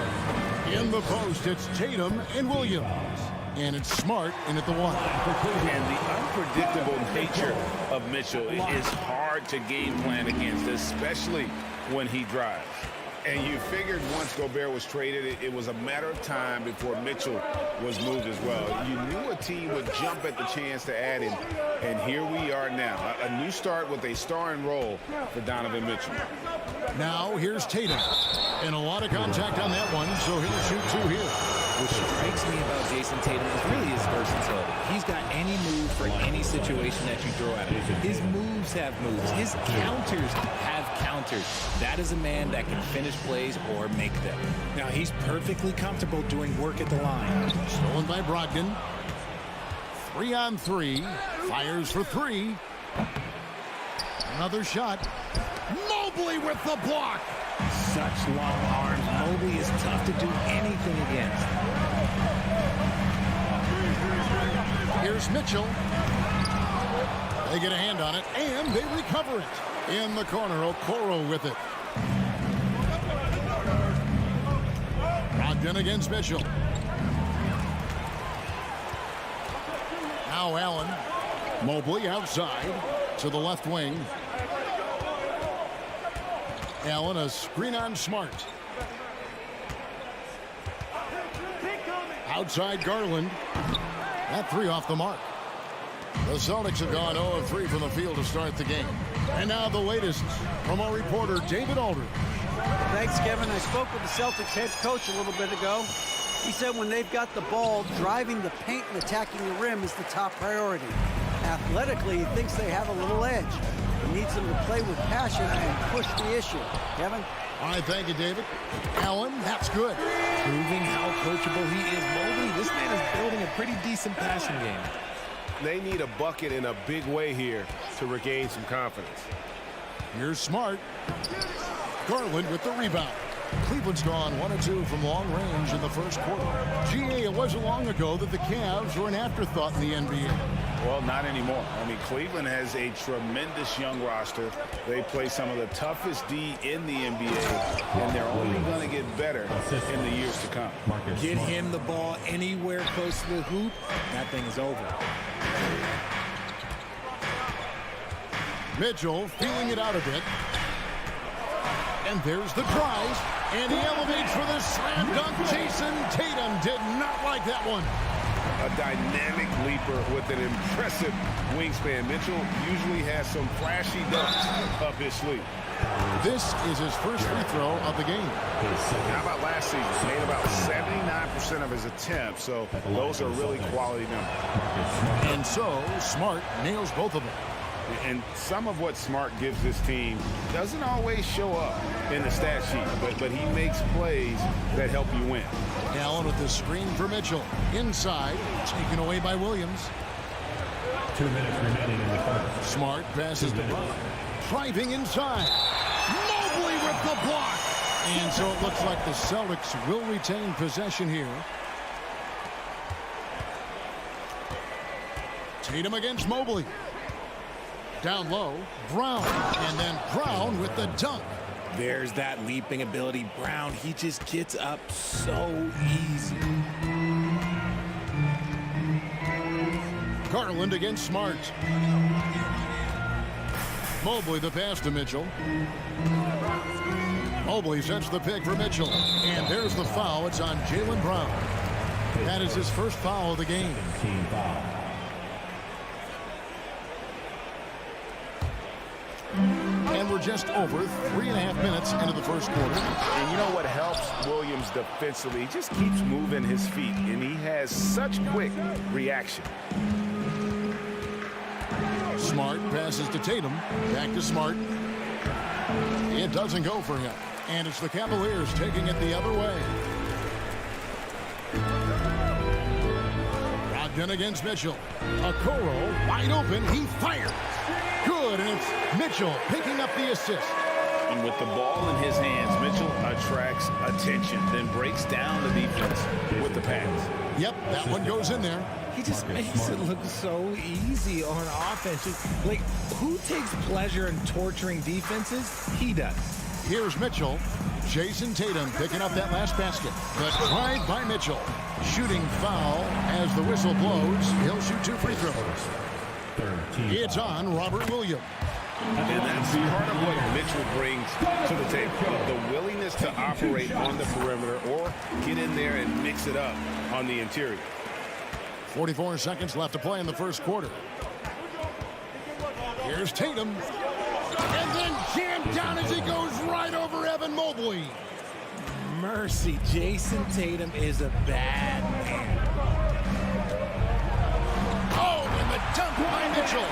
In the post, it's Tatum and Williams. And it's Smart in at the one. And the unpredictable nature of Mitchell is hard to game plan against, especially when he drives. And you figured once Gobert was traded, it was a matter of time before Mitchell was moved as well. You knew a team would jump at the chance to add him, and here we are now. A new start with a starring role for Donovan Mitchell. Now here's Tatum. And a lot of contact on that one, so he'll shoot two here. What strikes me about Jason Tatum is really his versatility. He's got any move for any situation that you throw at him. His moves have moves. His counters have counters. That is a man that can finish plays or make them. Now, he's perfectly comfortable doing work at the line. Stolen by Brogdon. 3-on-3. Fires for three. Another shot. Mobley with the block. Such long arms. Mobley is tough to do anything against. Here's Mitchell. They get a hand on it, and they recover it. In the corner, Okoro with it. Brogdon against Mitchell. Now Allen. Mobley outside to the left wing. Allen, a screen on Smart. Outside Garland. That three off the mark. The Celtics have gone 0 of 3 from the field to start the game. And now the latest from our reporter, David Aldridge. Thanks, Kevin. I spoke with the Celtics head coach a little bit ago. He said when they've got the ball, driving the paint and attacking the rim is the top priority. Athletically, he thinks they have a little edge. He needs them to play with passion and push the issue. Kevin? All right, thank you, David. Allen, that's good. Proving how coachable he is. Mobley, this man is building a pretty decent passing game. They need a bucket in a big way here to regain some confidence. Here's Smart. Garland with the rebound. Cleveland's gone 1 of 2 from long range in the first quarter. GA, it wasn't long ago that the Cavs were an afterthought in the NBA. Well, not anymore. I mean, Cleveland has a tremendous young roster. They play some of the toughest D in the NBA, and they're only going to get better in the years to come. Get him the ball anywhere close to the hoop, that thing is over. Mitchell feeling it out a bit. And there's the drive. And he elevates for the slam dunk. Jason Tatum did not like that one. A dynamic leaper with an impressive wingspan. Mitchell usually has some flashy dunks up his sleeve. This is his first free throw of the game. How about last season? He made about 79% of his attempts, so those are really quality numbers. And so, Smart nails both of them. And some of what Smart gives this team doesn't always show up in the stat sheet, but he makes plays that help you win. Allen with the screen for Mitchell. Inside, taken away by Williams. 2 minutes remaining in the first. Smart passes to Brown. Driving inside. Mobley with the block. And so it looks like the Celtics will retain possession here. Tatum against Mobley. Down low, Brown, and then Brown with the dunk. There's that leaping ability. Brown, he just gets up so easy. Garland against Smart. Mobley the pass to Mitchell. Mobley sets the pick for Mitchell. And there's the foul. It's on Jaylen Brown. That is his first foul of the game. And we're just over 3.5 minutes into the first quarter. And you know what helps Williams defensively? He just keeps moving his feet, and he has such quick reaction. Smart passes to Tatum. Back to Smart. It doesn't go for him. And it's the Cavaliers taking it the other way. Brogdon against Mitchell. Okoro wide open. He fires. Good, and it's Mitchell picking up the assist. And with the ball in his hands, Mitchell attracts attention, then breaks down the defense with the pass. Yep, that one goes in there. He just makes it look so easy on offense. Like, who takes pleasure in torturing defenses? He does. Here's Mitchell. Jason Tatum picking up that last basket. The drive by Mitchell. Shooting foul as the whistle blows. He'll shoot 2 free throws. It's on Robert Williams. And that's part of what Mitchell brings to the table. The willingness to operate on the perimeter or get in there and mix it up on the interior. 44 seconds left to play in the first quarter. Here's Tatum. And then jammed down as he goes right over Evan Mobley. Mercy, Jason Tatum is a bad man. Oh, and the dunk by Mitchell.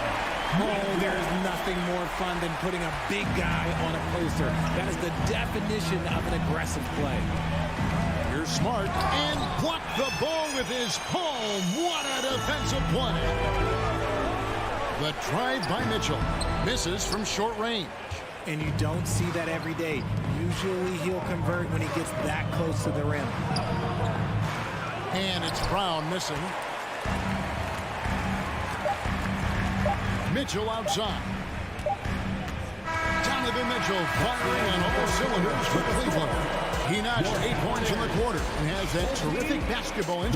Oh, there's nothing more fun than putting a big guy on a poster. That is the definition of an aggressive play. Here's Smart and blocked the ball with his palm. What a defensive play. The drive by Mitchell misses from short range. And you don't see that every day. Usually he'll convert when he gets that close to the rim. And it's Brown missing. Mitchell outside. Donovan Mitchell firing on all cylinders for Cleveland. He notched 8 points in the quarter and has that terrific basketball in.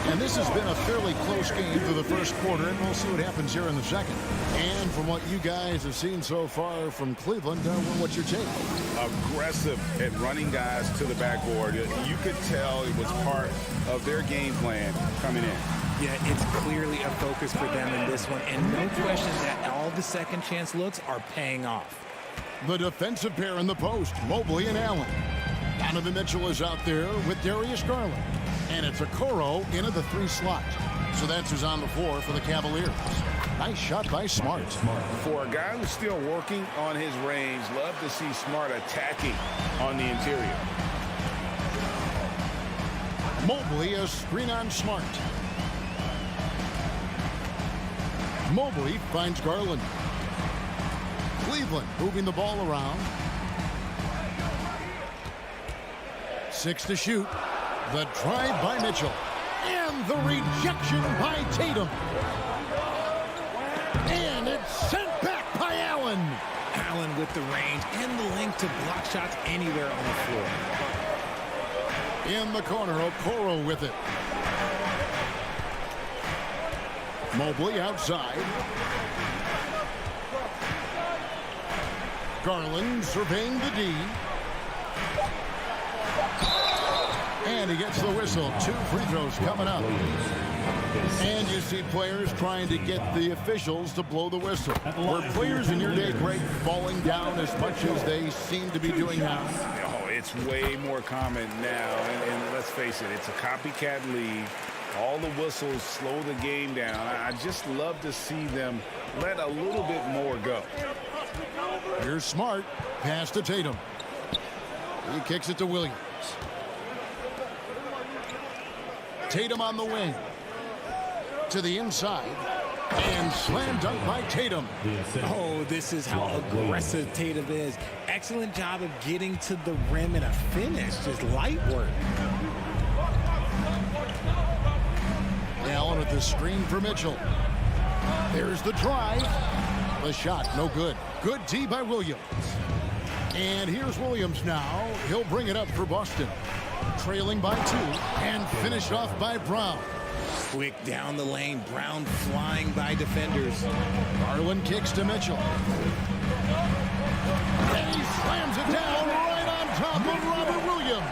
And this has been a fairly close game through the first quarter, and we'll see what happens here in the second. And from what you guys have seen so far from Cleveland, what's your take? Aggressive at running guys to the backboard. You could tell it was part of their game plan coming in. Yeah, it's clearly a focus for them in this one, and no question that all the second chance looks are paying off. The defensive pair in the post, Mobley and Allen. Donovan Mitchell is out there with Darius Garland. And it's Okoro into the 3 slot. So that's who's on the floor for the Cavaliers. Nice shot by Smart. For a guy who's still working on his range, love to see Smart attacking on the interior. Mobley, a screen on Smart. Mobley finds Garland. Cleveland moving the ball around. 6 to shoot. The drive by Mitchell. And the rejection by Tatum. And it's sent back by Allen. Allen with the range and the length to block shots anywhere on the floor. In the corner, Okoro with it. Mobley outside. Garland surveying the D. And he gets the whistle. 2 free throws coming up. And you see players trying to get the officials to blow the whistle. Were players in your day, Greg, falling down as much as they seem to be doing now? Oh, it's way more common now. And let's face it, it's a copycat league. All the whistles slow the game down. I just love to see them let a little bit more go. Here's Smart. Pass to Tatum. He kicks it to Williams. Tatum on the wing. To the inside. And slam dunk by Tatum. Oh, this is how aggressive Tatum is. Excellent job of getting to the rim in a finish. Just light work. Allen with the screen for Mitchell. There's the drive. The shot, no good. Good D by Williams. And here's Williams now. He'll bring it up for Boston. Trailing by 2 and finished off by Brown. Quick down the lane. Brown flying by defenders. Garland kicks to Mitchell. And he slams it down right on top of Robert Williams.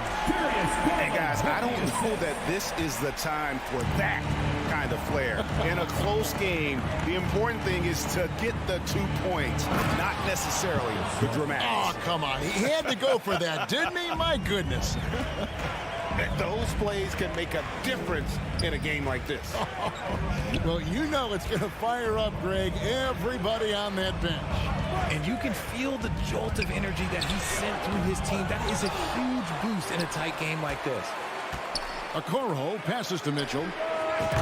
Hey, guys, I don't know that this is the time for that kind of flair. In a close game, the important thing is to get the 2 points, not necessarily the dramatics. Oh, come on. He had to go for that, didn't he? My goodness. Those plays can make a difference in a game like this. Well, you know it's going to fire up, Greg, everybody on that bench. And you can feel the jolt of energy that he sent through his team. That is a huge boost in a tight game like this. Okoro passes to Mitchell.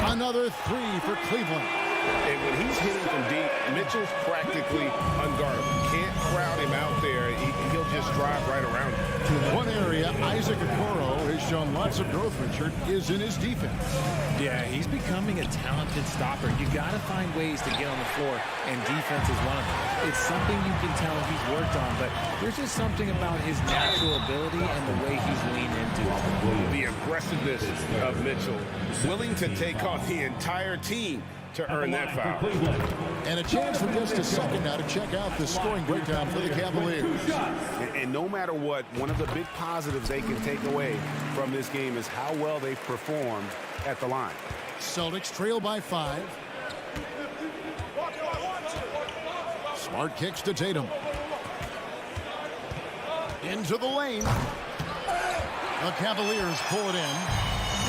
Another three for Cleveland. And when he's hitting from deep, Mitchell's practically unguardable. Can't crowd him out there. He'll just drive right around him. One area Isaac Okoro has shown lots of growth, Richard, is in his defense. Yeah, he's becoming a talented stopper. You got to find ways to get on the floor, and defense is one of them. It's something you can tell he's worked on, but there's just something about his natural ability and the way he's leaned into it. The aggressiveness of Mitchell, willing to take on the entire team to earn that foul. And a chance for just a second now to check out the scoring breakdown for the Cavaliers. And no matter what, one of the big positives they can take away from this game is how well they've performed at the line. Celtics trail by 5. Smart kicks to Tatum. Into the lane. The Cavaliers pull it in.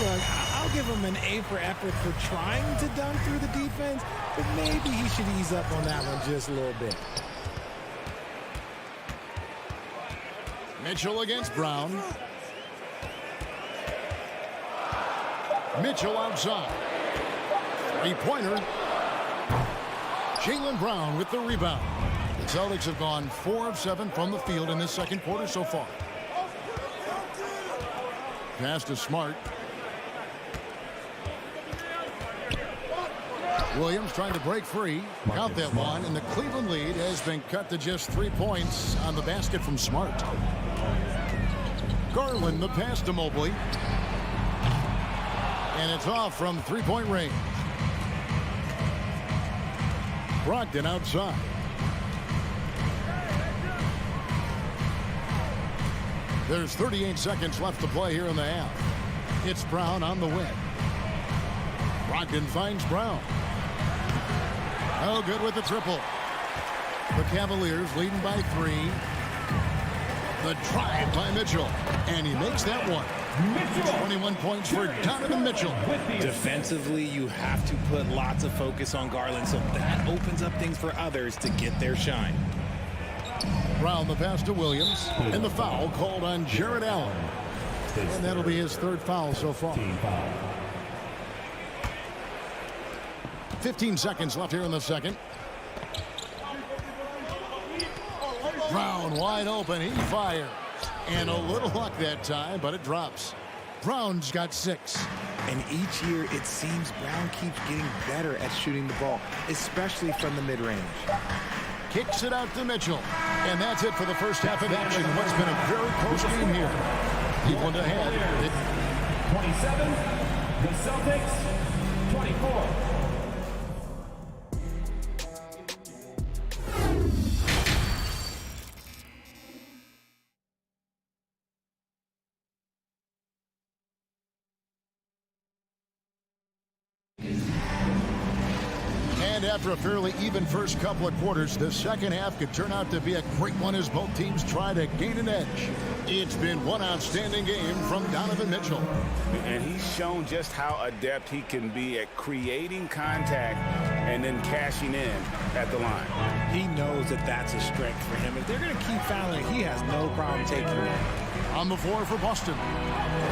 Look, I'll give him an A for effort for trying to dunk through the defense, but maybe he should ease up on that one just a little bit. Mitchell against Brown. Mitchell outside. Three-pointer. Jaylen Brown with the rebound. The Celtics have gone 4 of 7 from the field in this second quarter so far. Pass to Smart. Williams trying to break free. Count that one, and the Cleveland lead has been cut to just 3 points on the basket from Smart. Garland, the pass to Mobley. And it's off from three-point range. Brogdon outside. There's 38 seconds left to play here in the half. It's Brown on the wing. Brogdon finds Brown. Oh, good with the triple. The Cavaliers leading by 3. The drive by Mitchell. And he makes that one. 21 points for Donovan Mitchell. Defensively, you have to put lots of focus on Garland, so that opens up things for others to get their shine. Brown the pass to Williams. And the foul called on Jared Allen. And that'll be his 3rd foul so far. 15 seconds left here in the second. Brown wide open. He fires. And a little luck that time, but it drops. Brown's got 6. And each year, it seems Brown keeps getting better at shooting the ball, especially from the mid-range. Kicks it out to Mitchell. And that's it for the first half of action. What's been a very close game here. Cleveland ahead. 27, the Celtics, 24. And after a fairly even first couple of quarters, the second half could turn out to be a great one as both teams try to gain an edge. It's been one outstanding game from Donovan Mitchell. And he's shown just how adept he can be at creating contact and then cashing in at the line. He knows that that's a strength for him. If they're going to keep fouling, he has no problem taking it. On the floor for Boston.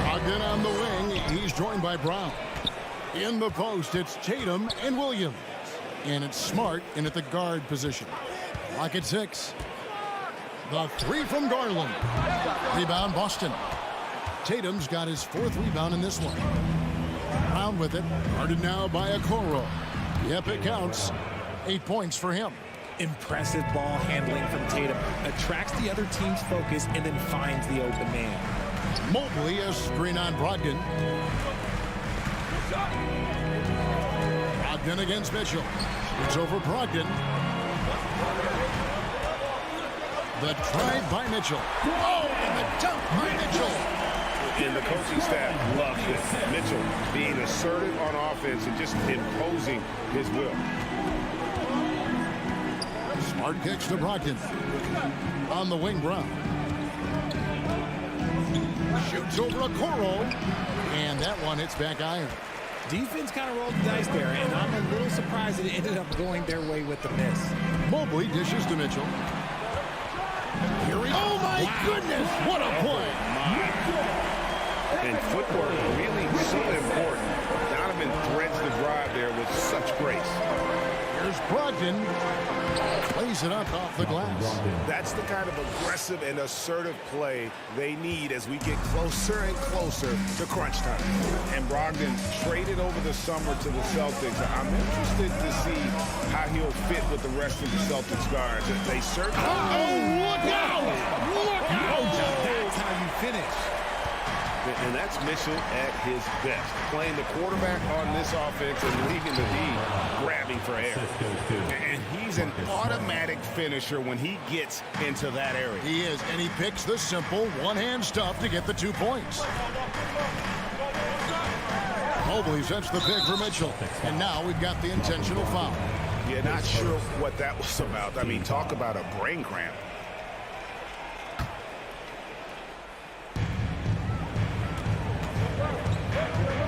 Brogdon on the wing. He's joined by Brown. In the post, it's Tatum and Williams. And it's Smart in at the guard position. Lock at 6. The 3 from Garland. Rebound Boston. Tatum's got his 4th rebound in this one. Brown with it. Guarded now by Okoro. Yep, it counts. 8 points for him. Impressive ball handling from Tatum. Attracts the other team's focus and then finds the open man. Mobley, a screen on Brogdon. Brogdon against Mitchell. It's over Brogdon. The drive by Mitchell. Oh, and the dunk by Mitchell. And the coaching staff loves this. Mitchell being assertive on offense and just imposing his will. Smart kicks to Brogdon. On the wing, Brown. Shoots over Okoro. And that one hits back iron. Defense kind of rolled the dice there, and I'm a little surprised that it ended up going their way with the miss. Mobley dishes to Mitchell. Here we go. Oh, my goodness. What a play. And footwork really so important. Donovan threads the drive there with such grace. Here's Brogdon. Plays it up off the glass. That's the kind of aggressive and assertive play they need as we get closer and closer to crunch time. And Brogdon traded over the summer to the Celtics. I'm interested to see how he'll fit with the rest of the Celtics guards. They certainly... Oh, look out! Look out! That's how you finish. And that's Mitchell at his best. Playing the quarterback on this offense and leaving the D grabbing for air. And he's an automatic finisher when he gets into that area. He is, and he picks the simple one-hand stuff to get the 2 points. Mobley sets the pick for Mitchell. And now we've got the intentional foul. Yeah, not sure what that was about. I mean, talk about a brain cramp.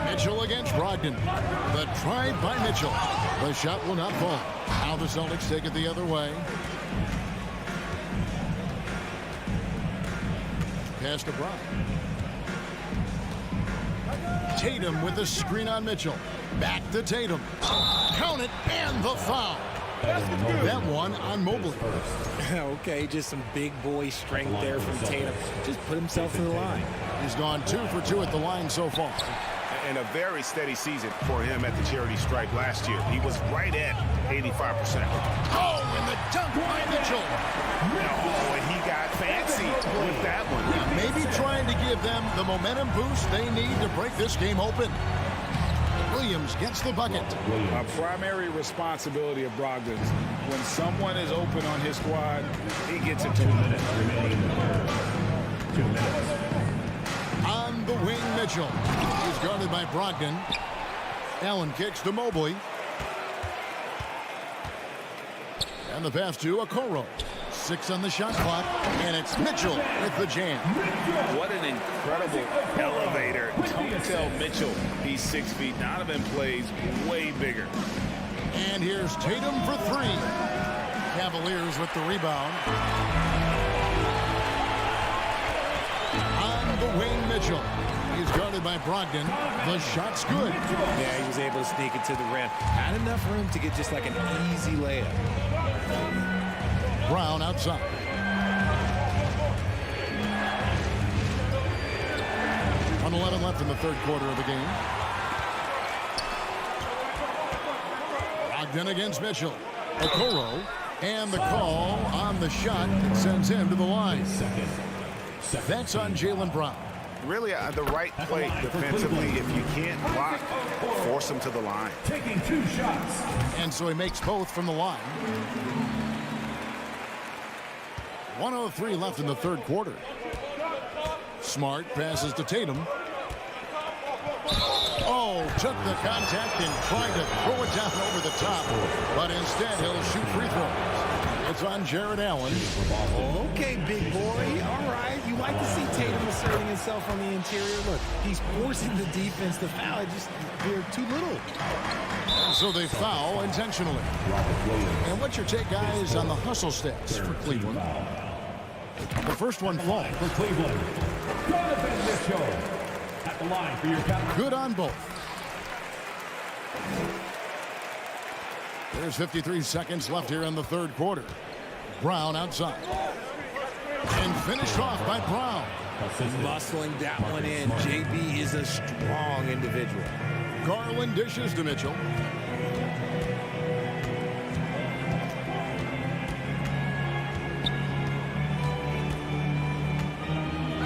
Mitchell against Brogdon. The drive by Mitchell. The shot will not fall. Now the Celtics take it the other way. Pass to Brown. Tatum with the screen on Mitchell. Back to Tatum. Count it, and the foul. That one on Mobley. Okay, just some big boy strength there from Tatum. Just put himself in the line. He's gone 2 for 2 at the line so far. And a very steady season for him at the charity stripe last year. He was right at 85%. Oh, and the dunk by Mitchell. Oh, and he got fancy with that one. Yeah, maybe trying to give them the momentum boost they need to break this game open. Williams gets the bucket. A primary responsibility of Brogdon's. When someone is open on his squad, he gets it to him. 2 minutes. On the wing, Mitchell. He's guarded by Brogdon. Allen kicks to Mobley. And the pass to Okoro. 6 on the shot clock. And it's Mitchell with the jam. What an incredible elevator. Don't tell Mitchell he's 6 feet. Donovan plays way bigger. And here's Tatum for 3. Cavaliers with the rebound. On the wing, Mitchell. He's guarded by Brogdon. The shot's good. Yeah, he was able to sneak it to the rim. Had enough room to get just like an easy layup. Brown outside. On 11 left in the third quarter of the game. Brogdon against Mitchell. Okoro. And the call on the shot that sends him to the line. That's on Jaylen Brown. Really the right play defensively. If you can't block, force him to the line. Taking 2 shots. And so he makes both from the line. 1:03 left in the third quarter. Smart passes to Tatum. Oh, took the contact and tried to throw it down over the top. But instead, he'll shoot free throws. It's on Jared Allen. Okay, big boy. All right. You like to see Tatum asserting himself on the interior. Look, he's forcing the defense to foul. They're too little. So they foul intentionally. And what's your take, guys, on the hustle stats for Cleveland? The first one falls. For Cleveland, Donovan Mitchell at the line for your captain. Good on both. There's 53 seconds left here in the third quarter. Brown outside. And finished off by Brown. Muscling that one in. JB is a strong individual. Garland dishes to Mitchell.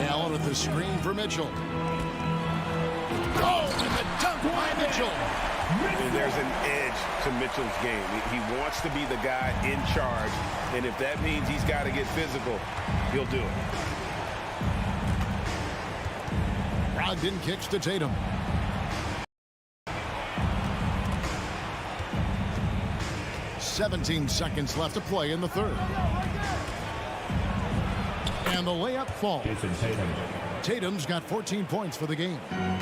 Allen with the screen for Mitchell. Oh, and the dunk by Mitchell. And there's an edge to Mitchell's game. He wants to be the guy in charge, and if that means he's got to get physical, he'll do it. Brogdon kicks to Tatum. "17 seconds left to play in the third. And the layup falls. Jason Tatum. Tatum's got 14 points for the game.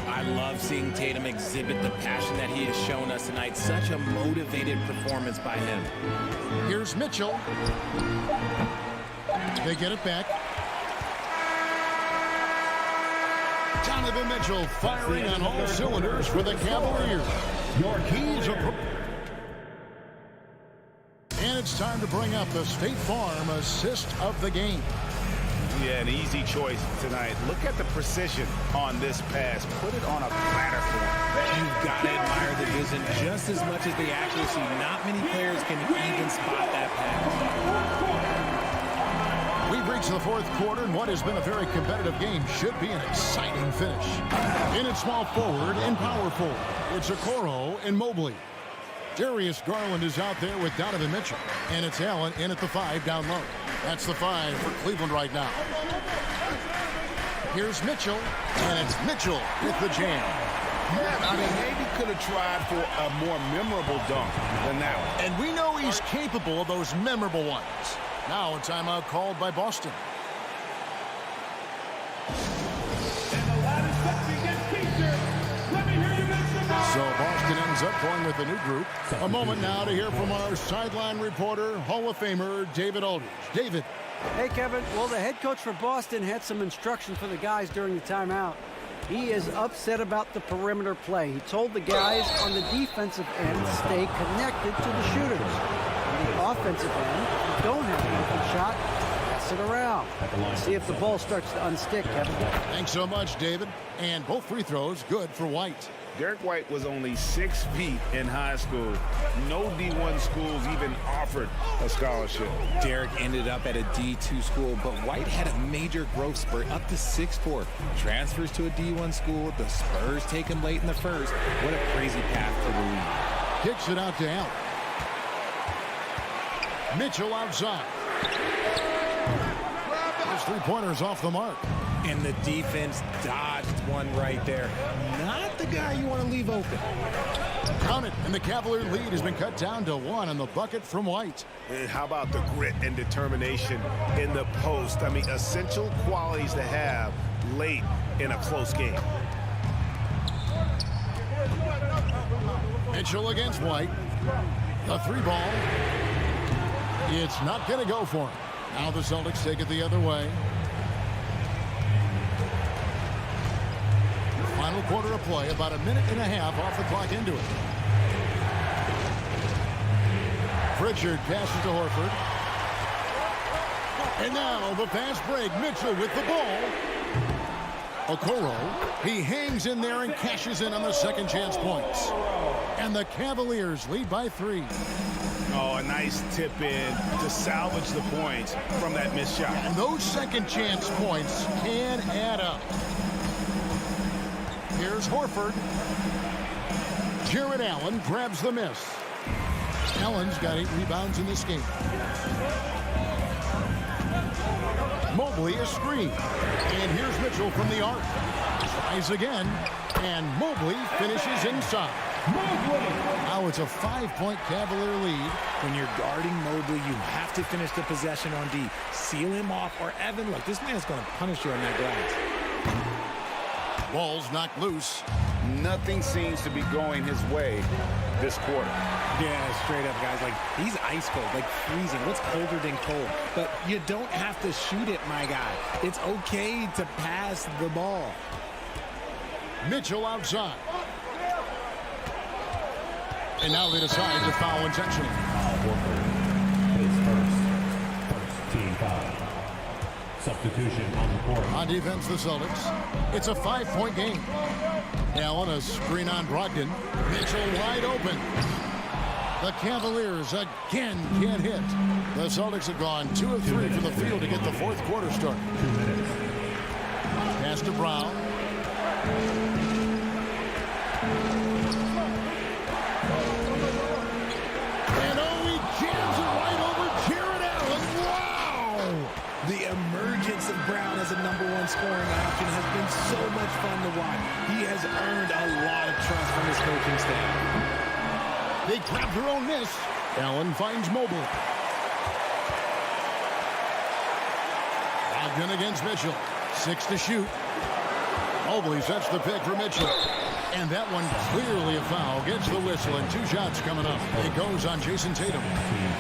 I love seeing Tatum exhibit the passion that he has shown us tonight. Such a motivated performance by him. Here's Mitchell. They get it back. Donovan Mitchell firing on all cylinders for the Cavaliers. Your keys are... And it's time to bring up the State Farm assist of the game. Yeah, an easy choice tonight. Look at the precision on this pass. Put it on a platter for him. You've got to admire the vision just as much as the accuracy. Not many players can even spot that pass. We've reached the fourth quarter, and what has been a very competitive game should be an exciting finish. In at small forward and power forward, it's Okoro and Mobley. Darius Garland is out there with Donovan Mitchell, and it's Allen in at the 5 down low. That's the 5 for Cleveland right now. Here's Mitchell, and it's Mitchell with the jam. Yeah, I mean, maybe could have tried for a more memorable dunk than that one. And we know he's capable of those memorable ones. Now a timeout called by Boston. So Boston ends up going with a new group. A moment now to hear from our sideline reporter, Hall of Famer David Aldridge. David. Hey, Kevin. Well, the head coach for Boston had some instruction for the guys during the timeout. He is upset about the perimeter play. He told the guys on the defensive end to stay connected to the shooters. On the offensive end, if you don't have an open shot, pass it around. See if the ball starts to unstick, Kevin. Thanks so much, David. And both free throws good for White. Derek White was only 6 feet in high school. No D1 schools even offered a scholarship. Derek ended up at a D2 school, but White had a major growth spurt up to 6'4". Transfers to a D1 school. The Spurs take him late in the first. What a crazy path to the league. Kicks it out to Allen. Mitchell outside. His three-pointer's off the mark. And the defense dodged one right there. Not the guy you want to leave open. Count it, and the Cavalier lead has been cut down to 1 on the bucket from White. And how about the grit and determination in the post? I mean, essential qualities to have late in a close game. Mitchell against White. The 3-ball. It's not going to go for him. Now the Celtics take it the other way. Final quarter of play, about a minute and a half off the clock into it. Pritchard passes to Horford. And now the fast break. Mitchell with the ball. Okoro, he hangs in there and cashes in on the second chance points. And the Cavaliers lead by 3. Oh, a nice tip in to salvage the points from that missed shot. And those second chance points can add up. Here's Horford. Jared Allen grabs the miss. Allen's got 8 rebounds in this game. Mobley a screen. And here's Mitchell from the arc. Tries again. And Mobley finishes inside. Now it's a 5-point Cavalier lead. When you're guarding Mobley, you have to finish the possession on D. Seal him off, or Evan, look, this man's going to punish you on that glass. Ball's knocked loose. Nothing seems to be going his way this quarter. Yeah, straight up, guys. Like, he's ice cold, like freezing. What's colder than cold? But you don't have to shoot it, my guy. It's okay to pass the ball. Mitchell outside. And now they decide to foul intentionally. His first team foul. Substitution on the court. On defense, the Celtics. It's a 5-point game. Allen, a screen on Brogdon. Mitchell wide open. The Cavaliers again can't hit. The Celtics have gone 2 of 3 from the field to get the fourth quarter started. 2 minutes. Pass to Brown. And he jams it right over Jared Allen. Wow! The emergence of Brown as a #1 scoring option has been so much fun to watch. He has earned a lot of trust from his coaching staff. They grab their own miss. Allen finds Mobley. Brogdon against Mitchell. 6 to shoot. Mobley sets the pick for Mitchell. And that one clearly a foul. Gets the whistle, and 2 shots coming up. It goes on Jason Tatum.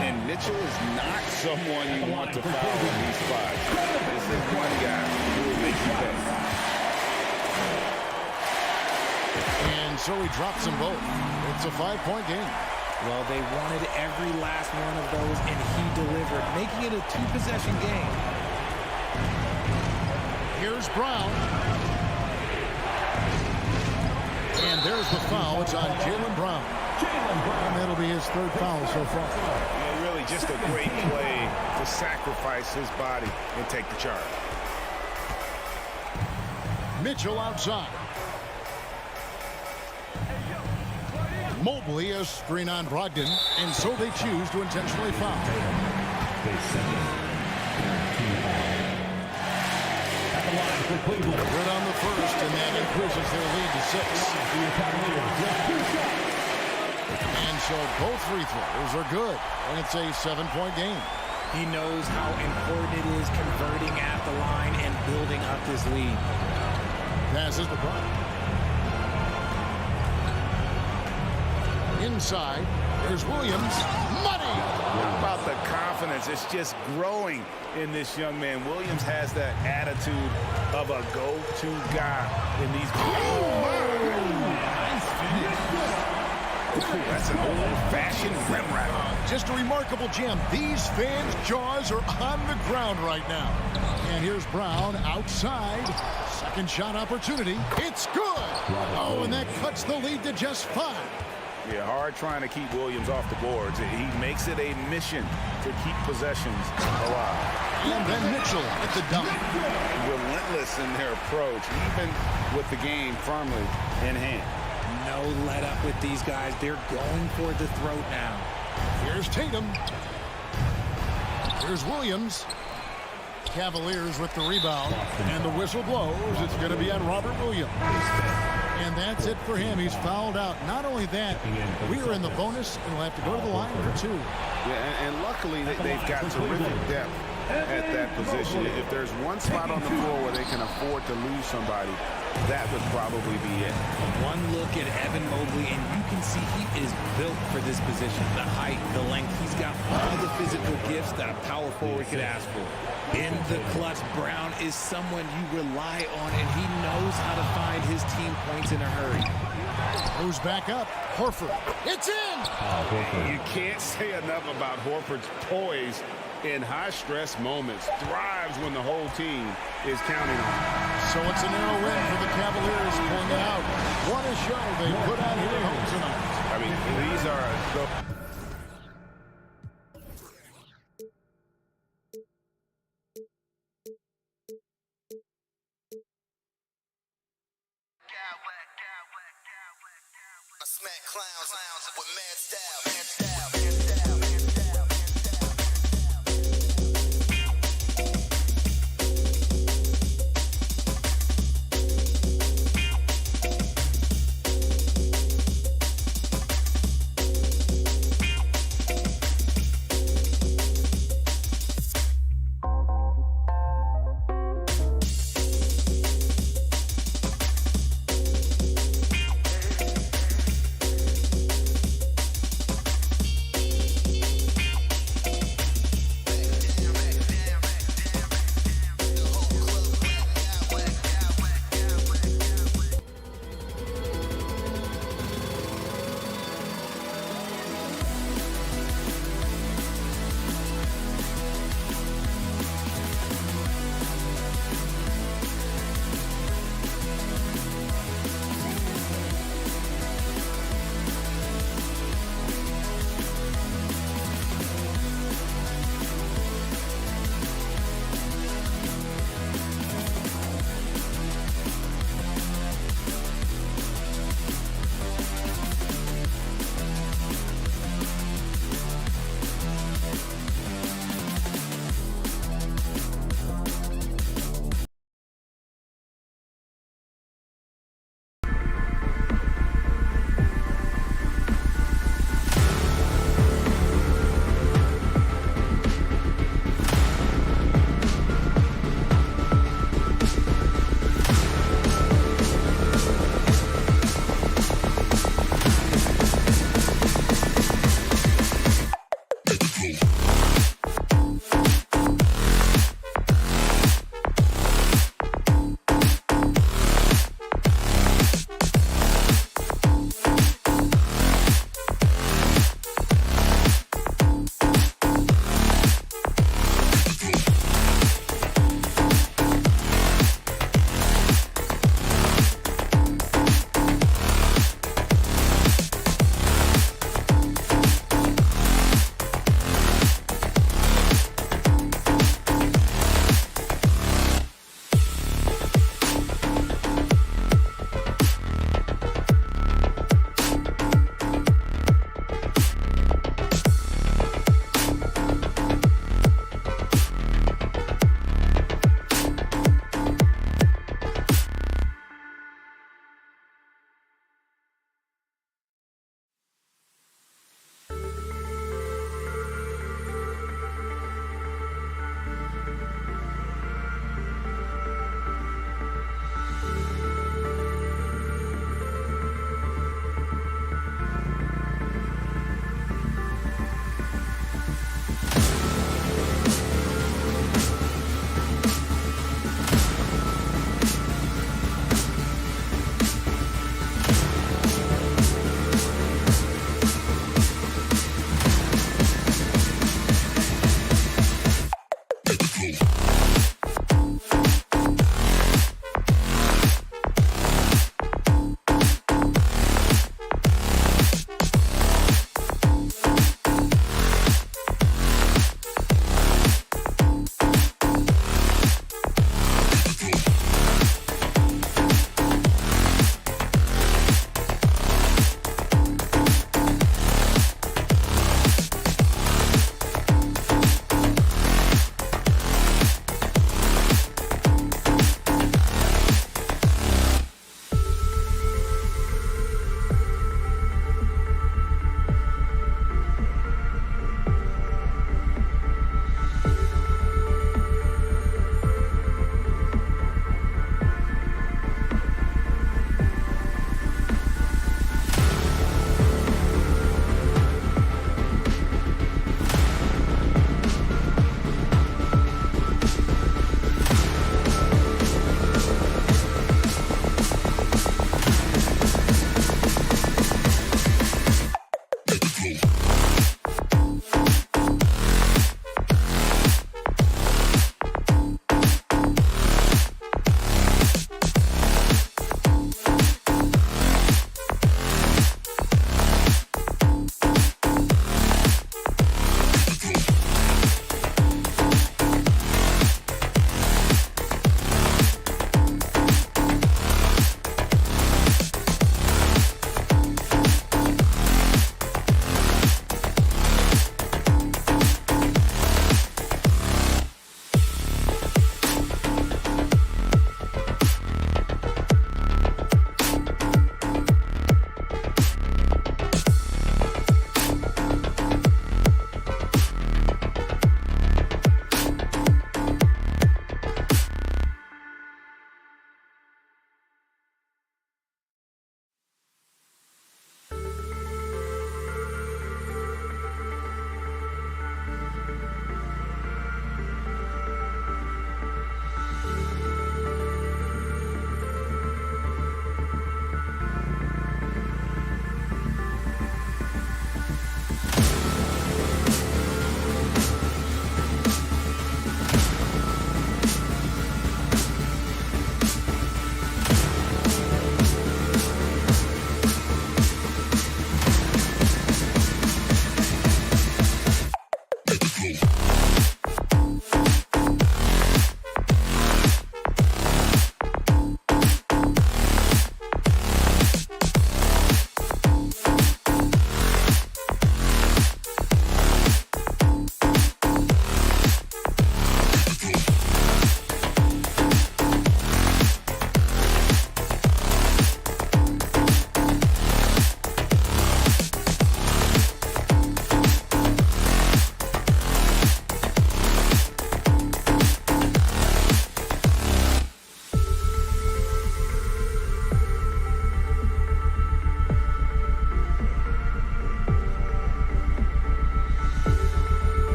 And Mitchell is not someone you want to foul in these spots. This is one guy who will make you pay. And so he drops them both. It's a 5-point game. Well, they wanted every last one of those, and he delivered, making it a 2-possession game. Here's Brown. And there's the foul. It's on Jaylen Brown. And that'll be his 3rd foul so far. Yeah, really just a great play to sacrifice his body and take the charge. Mitchell outside. Mobley a screen on Brogdon, and so they choose to intentionally foul. Good on the first, and that increases their lead to 6. And so both free throws are good, and it's a 7-point game. He knows how important it is converting at the line and building up this lead. Passes the Brown. Inside, there's Williams. Money! How about the confidence? It's just growing in this young man. Williams has that attitude of a go-to guy in these. Nice finish. That's an old-fashioned rim wrap. Just a remarkable gem. These fans' jaws are on the ground right now. And here's Brown outside. Second shot opportunity. It's good. Oh, and that cuts the lead to just 5. Yeah, hard trying to keep Williams off the boards. He makes it a mission to keep possessions alive. And then Mitchell at the dunk. Relentless in their approach, even with the game firmly in hand. No let up with these guys. They're going for the throat now. Here's Tatum. Here's Williams. Cavaliers with the rebound. And the whistle blows. It's going to be on Robert Williams. And that's it for him. He's fouled out. Not only that, we are in the bonus, and we'll have to go to the line for 2. Yeah, and luckily they've got terrific depth at that position. If there's one spot on the floor where they can afford to lose somebody, that would probably be it. One look at Evan Mobley, and you can see he is built for this position. The height, the length, he's got all the physical gifts that a power forward could ask for. In the clutch, Brown is someone you rely on, and he knows how to find his team points in a hurry. Moves back up. Horford. It's in! You can't say enough about Horford's poise in high-stress moments. Thrives when the whole team is counting on him. So it's a narrow win for the Cavaliers, pulling it out. What a show they put on here at home tonight. I mean, these are... Smack clowns with mad style.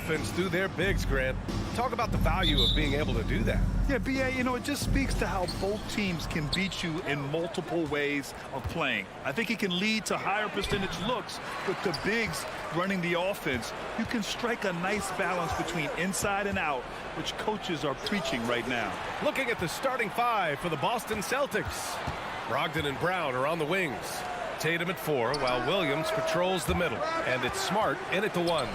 offense through their bigs, Grant. Talk about the value of being able to do that. Yeah, B.A., you know, it just speaks to how both teams can beat you in multiple ways of playing. I think it can lead to higher percentage looks with the bigs running the offense. You can strike a nice balance between inside and out, which coaches are preaching right now. Looking at the starting five for the Boston Celtics. Brogdon and Brown are on the wings. Tatum at 4, while Williams patrols the middle. And it's Smart in at the 1.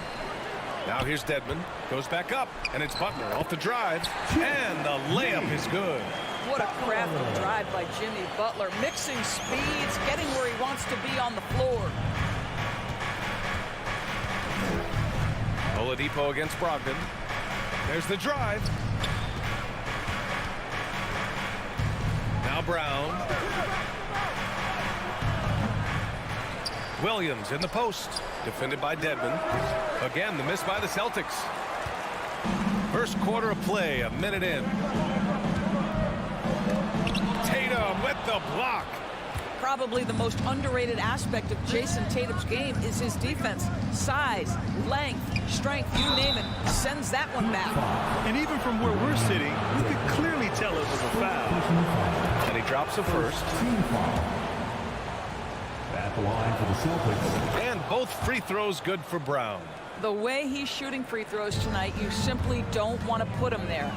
Now here's Dedmon. Goes back up, and it's Butler off the drive. And the layup is good. What a crafty drive by Jimmy Butler. Mixing speeds, getting where he wants to be on the floor. Oladipo against Brogdon. There's the drive. Now Brown. Williams in the post. Defended by Dedmon. Again, the miss by the Celtics. First quarter of play, a minute in. Tatum with the block. Probably the most underrated aspect of Jason Tatum's game is his defense. Size, length, strength, you name it, sends that one back. And even from where we're sitting, you can clearly tell it was a foul. And he drops the first. At the line for the Celtics. And both free throws good for Brown. The way he's shooting free throws tonight, you simply don't want to put him there.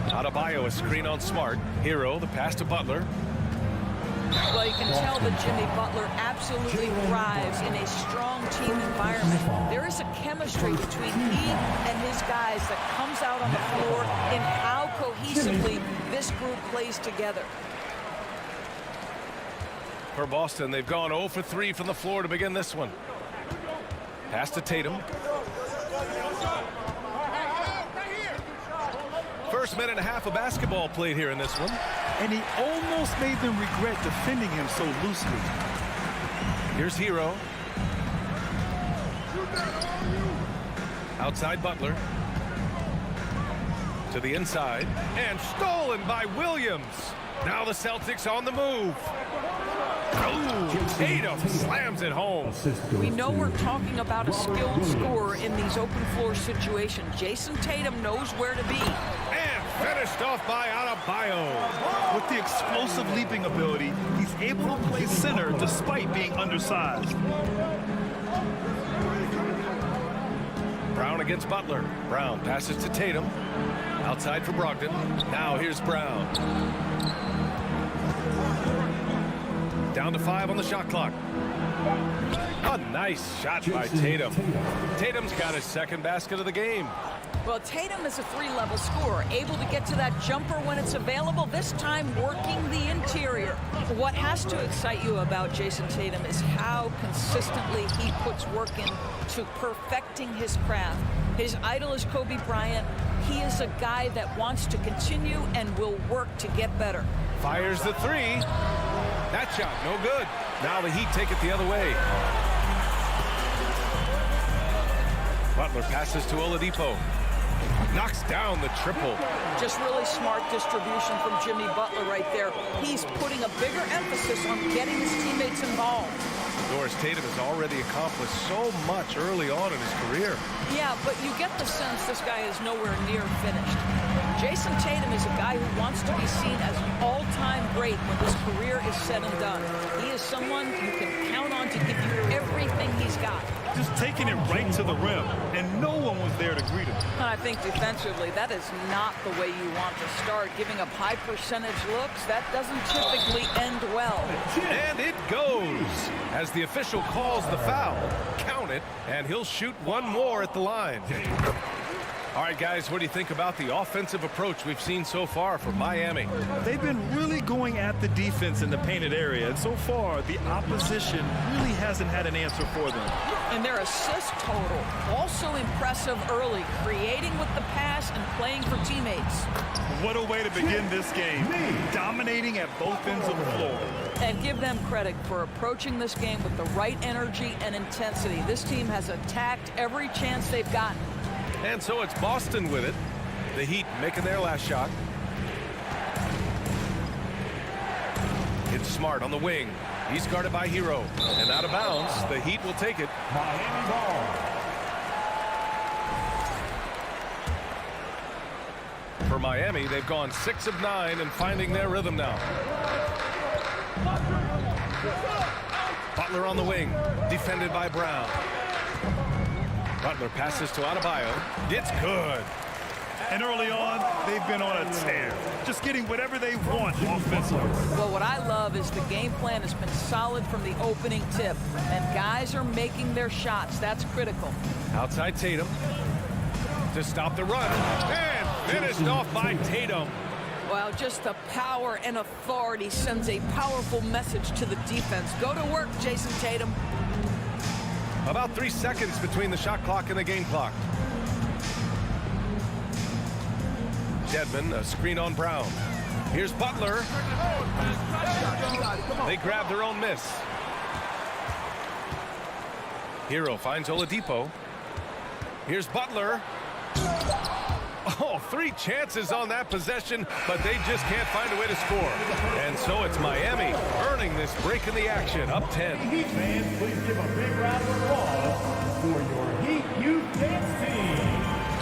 Adebayo, a screen on Smart. Hero, the pass to Butler. Well, you can tell that Jimmy Butler absolutely thrives in a strong team environment. There is a chemistry between he and his guys that comes out on the floor in how cohesively this group plays together. For Boston, they've gone 0 for 3 from the floor to begin this one. Pass to Tatum. First minute and a half of basketball played here in this one. And he almost made them regret defending him so loosely. Here's Hero. Outside Butler. To the inside. And stolen by Williams. Now the Celtics on the move. Oh, Tatum slams it home. We know we're talking about a skilled scorer in these open floor situations. Jason Tatum knows where to be. And finished off by Adebayo. With the explosive leaping ability, he's able to play center despite being undersized. Brown against Butler. Brown passes to Tatum. Outside for Brogdon. Now here's Brown. Down to 5 on the shot clock. A nice shot by Tatum. Tatum's got his second basket of the game. Well, Tatum is a 3-level scorer, able to get to that jumper when it's available, this time working the interior. What has to excite you about Jason Tatum is how consistently he puts work into perfecting his craft. His idol is Kobe Bryant. He is a guy that wants to continue and will work to get better. Fires the 3. That shot, no good. Now the Heat take it the other way. Butler passes to Oladipo. Knocks down the triple. Just really smart distribution from Jimmy Butler right there. He's putting a bigger emphasis on getting his teammates involved. Doris, Tatum has already accomplished so much early on in his career. Yeah, but you get the sense this guy is nowhere near finished. Jason Tatum is a guy who wants to be seen as an all-time great when his career is said and done. He is someone you can count on to give you everything he's got. Just taking it right to the rim, and no one was there to greet him. I think defensively, that is not the way you want to start. Giving up high percentage looks, that doesn't typically end well. And it goes. As the official calls the foul, count it, and he'll shoot one more at the line. All right, guys, what do you think about the offensive approach we've seen so far from Miami? They've been really going at the defense in the painted area, and so far, the opposition really hasn't had an answer for them. And their assist total, also impressive early, creating with the pass and playing for teammates. What a way to begin this game, dominating at both ends of the floor. And give them credit for approaching this game with the right energy and intensity. This team has attacked every chance they've gotten. And so it's Boston with it. The Heat making their last shot. It's Smart on the wing. He's guarded by Hero. And out of bounds, the Heat will take it. Miami ball. for Miami. They've gone 6 of 9 and finding their rhythm now. Butler on the wing, defended by Brown. Butler passes to Adebayo. It's good. And early on, they've been on a tear, just getting whatever they want offensively. Well, what I love is the game plan has been solid from the opening tip, and guys are making their shots. That's critical. Outside Tatum to stop the run, and finished off by Tatum. Well, just the power and authority sends a powerful message to the defense. Go to work, Jason Tatum. About 3 seconds between the shot clock and the game clock. Dedmon, a screen on Brown. Here's Butler. They grab their own miss. Hero finds Oladipo. Here's Butler. Oh, 3 chances on that possession, but they just can't find a way to score. And so it's Miami earning this break in the action, up 10. Heat fans, please give a big round of applause for your Heat Youth Dance team.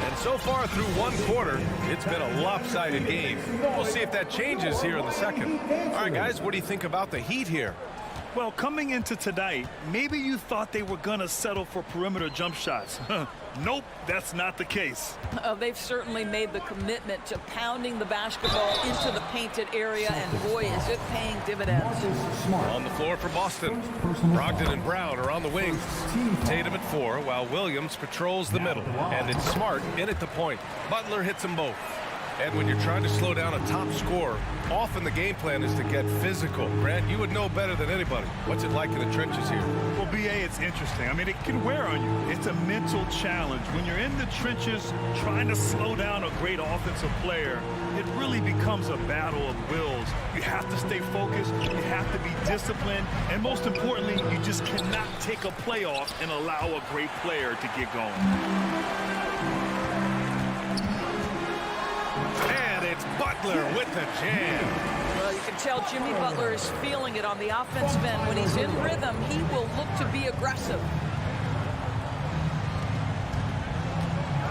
And so far through 1 quarter, it's been a lopsided game. We'll see if that changes here in the second. All right, guys, what do you think about the Heat here? Well, coming into tonight, maybe you thought they were going to settle for perimeter jump shots. Nope, that's not the case. They've certainly made the commitment to pounding the basketball into the painted area, and boy, is it paying dividends. On the floor for Boston, Brogdon and Brown are on the wings. Tatum at 4, while Williams patrols the middle. And it's Smart in at the point. Butler hits them both. And when you're trying to slow down a top scorer, often the game plan is to get physical. Grant, you would know better than anybody. What's it like in the trenches here? Well, B.A., it's interesting. I mean, it can wear on you. It's a mental challenge. When you're in the trenches trying to slow down a great offensive player, it really becomes a battle of wills. You have to stay focused. You have to be disciplined. And most importantly, you just cannot take a play off and allow a great player to get going. It's Butler with the jam. Well, you can tell Jimmy Butler is feeling it on the offensive end. When he's in rhythm, he will look to be aggressive.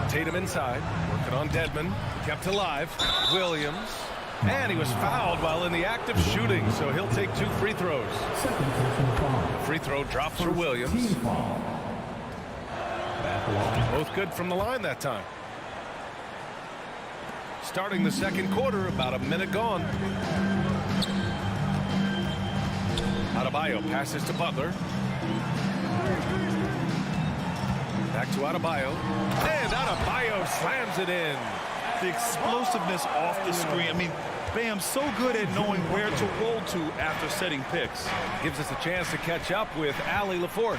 Tatum inside, working on Dedmon, kept alive. Williams, and he was fouled while in the act of shooting, so he'll take 2 free throws. Free throw drops for Williams. Both good from the line that time. Starting the second quarter, about a minute gone. Adebayo passes to Butler. Back to Adebayo. And Adebayo slams it in. The explosiveness off the screen. I mean, Bam's so good at knowing where to roll to after setting picks. Gives us a chance to catch up with Allie LaForce.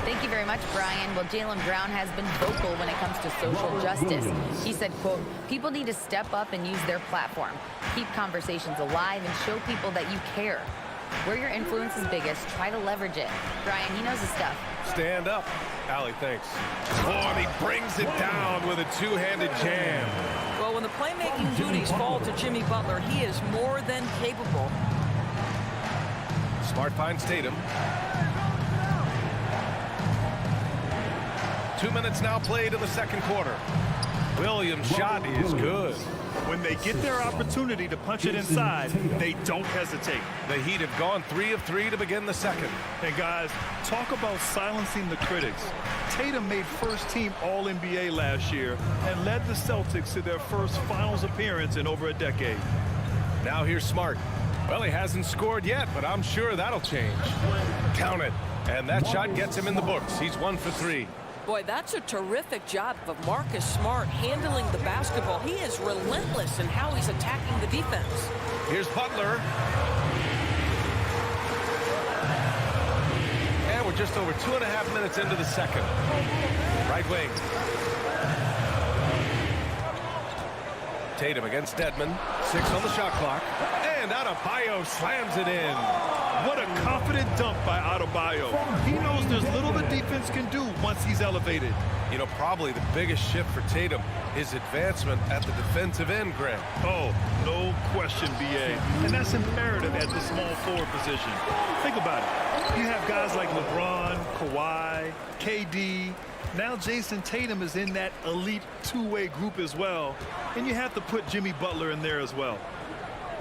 Thank you very much, Brian. Well, Jaylen Brown has been vocal when it comes to social justice. He said, quote, people need to step up and use their platform. Keep conversations alive and show people that you care. Where your influence is biggest, try to leverage it. Brian, he knows his stuff. Stand up. Allie, thanks. Oh, and he brings it down with a 2-handed jam. Well, when the playmaking duties fall to Jimmy Butler, he is more than capable. Smart finds Tatum. 2 minutes now played in the second quarter. Williams' shot is good. When they get their opportunity to punch it inside, they don't hesitate. The Heat have gone 3 of 3 to begin the second. And guys, talk about silencing the critics. Tatum made first-team All-NBA last year and led the Celtics to their first finals appearance in over a decade. Now here's Smart. Well, he hasn't scored yet, but I'm sure that'll change. Count it. And that shot gets him in the books. He's 1 for 3. Boy, that's a terrific job of Marcus Smart handling the basketball. He is relentless in how he's attacking the defense. Here's Butler. And we're just over 2.5 minutes into the second. Right wing. Tatum against Dedmon. 6 on the shot clock. And Adebayo slams it in. What a confident dunk by Adebayo. He knows there's little the defense can do once he's elevated. You know, probably the biggest shift for Tatum, his advancement at the defensive end, Grant. Oh, no question, B.A. And that's imperative at the small forward position. Think about it. You have guys like LeBron, Kawhi, KD. Now Jason Tatum is in that elite two-way group as well. And you have to put Jimmy Butler in there as well.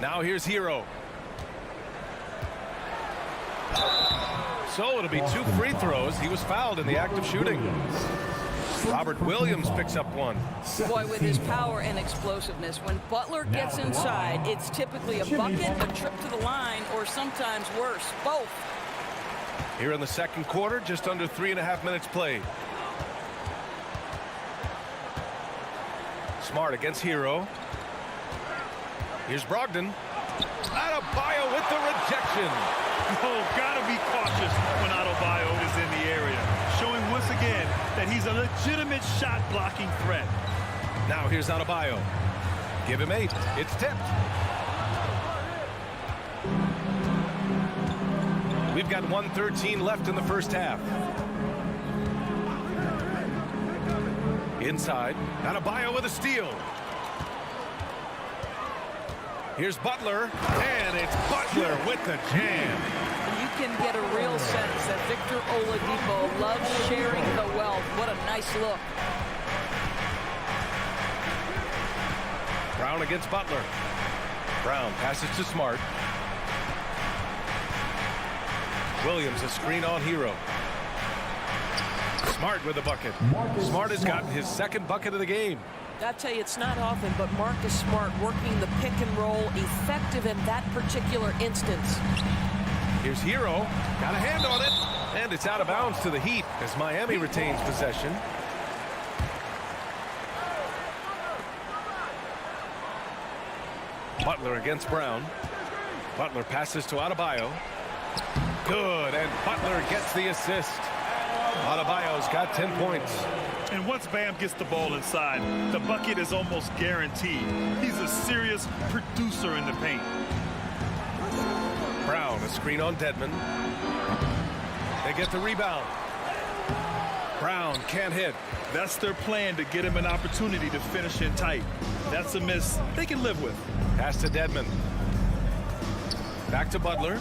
Now here's Hero. So it'll be 2 free throws. He was fouled in the act of shooting. Robert Williams picks up one. Boy, with his power and explosiveness, when Butler gets inside, it's typically a bucket, a trip to the line, or sometimes worse, both. Here in the second quarter, just under 3.5 minutes played. Smart against Hero. Here's Brogdon. Adebayo with the rejection. Oh, gotta be cautious when Adebayo is in the area, showing once again that he's a legitimate shot blocking threat. Now here's Adebayo. Give him 8. It's tipped. We've got 1:13 left in the first half. Inside, Adebayo with a steal. Here's Butler, and it's Butler with the jam. You can get a real sense that Victor Oladipo loves sharing the wealth. What a nice look. Brown against Butler. Brown passes to Smart. Williams a screen on Hero. Smart with a bucket. Smart has gotten his second bucket of the game. I tell you, it's not often, but Marcus Smart working the pick and roll, effective in that particular instance. Here's Hero. Got a hand on it. And it's out of bounds to the Heat as Miami retains possession. Butler against Brown. Butler passes to Adebayo. Good, and Butler gets the assist. Adebayo's got 10 points. And once Bam gets the ball inside, the bucket is almost guaranteed. He's a serious producer in the paint. Brown, a screen on Dedmon. They get the rebound. Brown can't hit. That's their plan, to get him an opportunity to finish in tight. That's a miss they can live with. Pass to Dedmon. Back to Butler.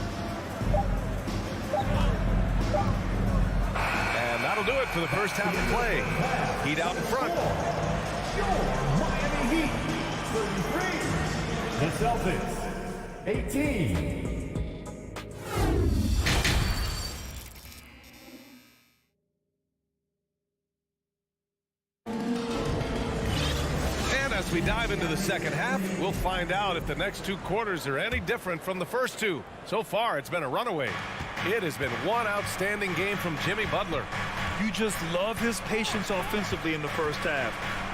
And that'll do it for the first half of play. Heat out in front. Miami Heat, 33. The Celtics, 18. And as we dive into the second half, we'll find out if the next 2 quarters are any different from the first 2. So far, it's been a runaway. It has been one outstanding game from Jimmy Butler. You just love his patience offensively in the first half.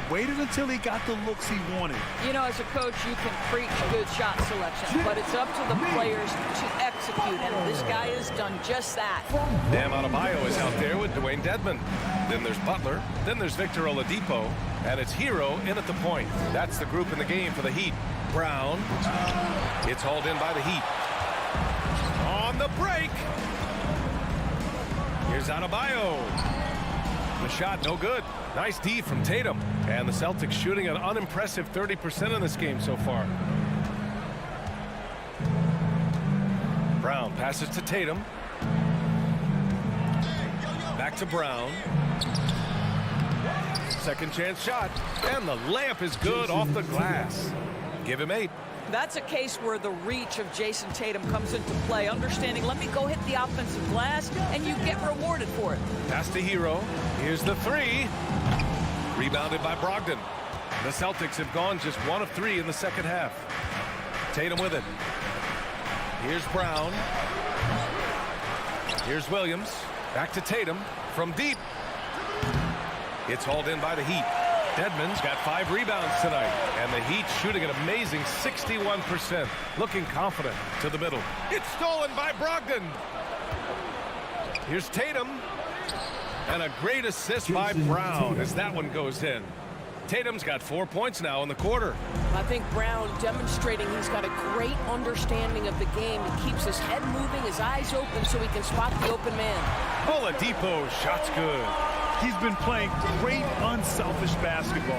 Waited until he got the looks he wanted. You know, as a coach, you can preach good shot selection, but it's up to the players to execute, and this guy has done just that. Bam Adebayo is out there with Dwayne Dedmon. Then there's Butler. Then there's Victor Oladipo. And it's Hero in at the point. That's the group in the game for the Heat. Brown. It's hauled in by the Heat. On the break. Here's Adebayo. The shot no good. Nice D from Tatum. And the Celtics shooting an unimpressive 30% in this game so far. Brown passes to Tatum. Back to Brown. Second chance shot. And the layup is good off the glass. Give him 8. That's a case where the reach of Jason Tatum comes into play. Understanding, let me go hit the offensive glass, and you get rewarded for it. Pass to Hero. Here's the 3. Rebounded by Brogdon. The Celtics have gone just 1 of 3 in the second half. Tatum with it. Here's Brown. Here's Williams. Back to Tatum from deep. It's hauled in by the Heat. Dedmon's got 5 rebounds tonight, and the Heat shooting an amazing 61%, looking confident to the middle. It's stolen by Brogdon. Here's Tatum, and a great assist by Brown as that one goes in. Tatum's got 4 points now in the quarter. I think Brown demonstrating he's got a great understanding of the game. He keeps his head moving, his eyes open so he can spot the open man. Oladipo, shot's good. He's been playing great, unselfish basketball,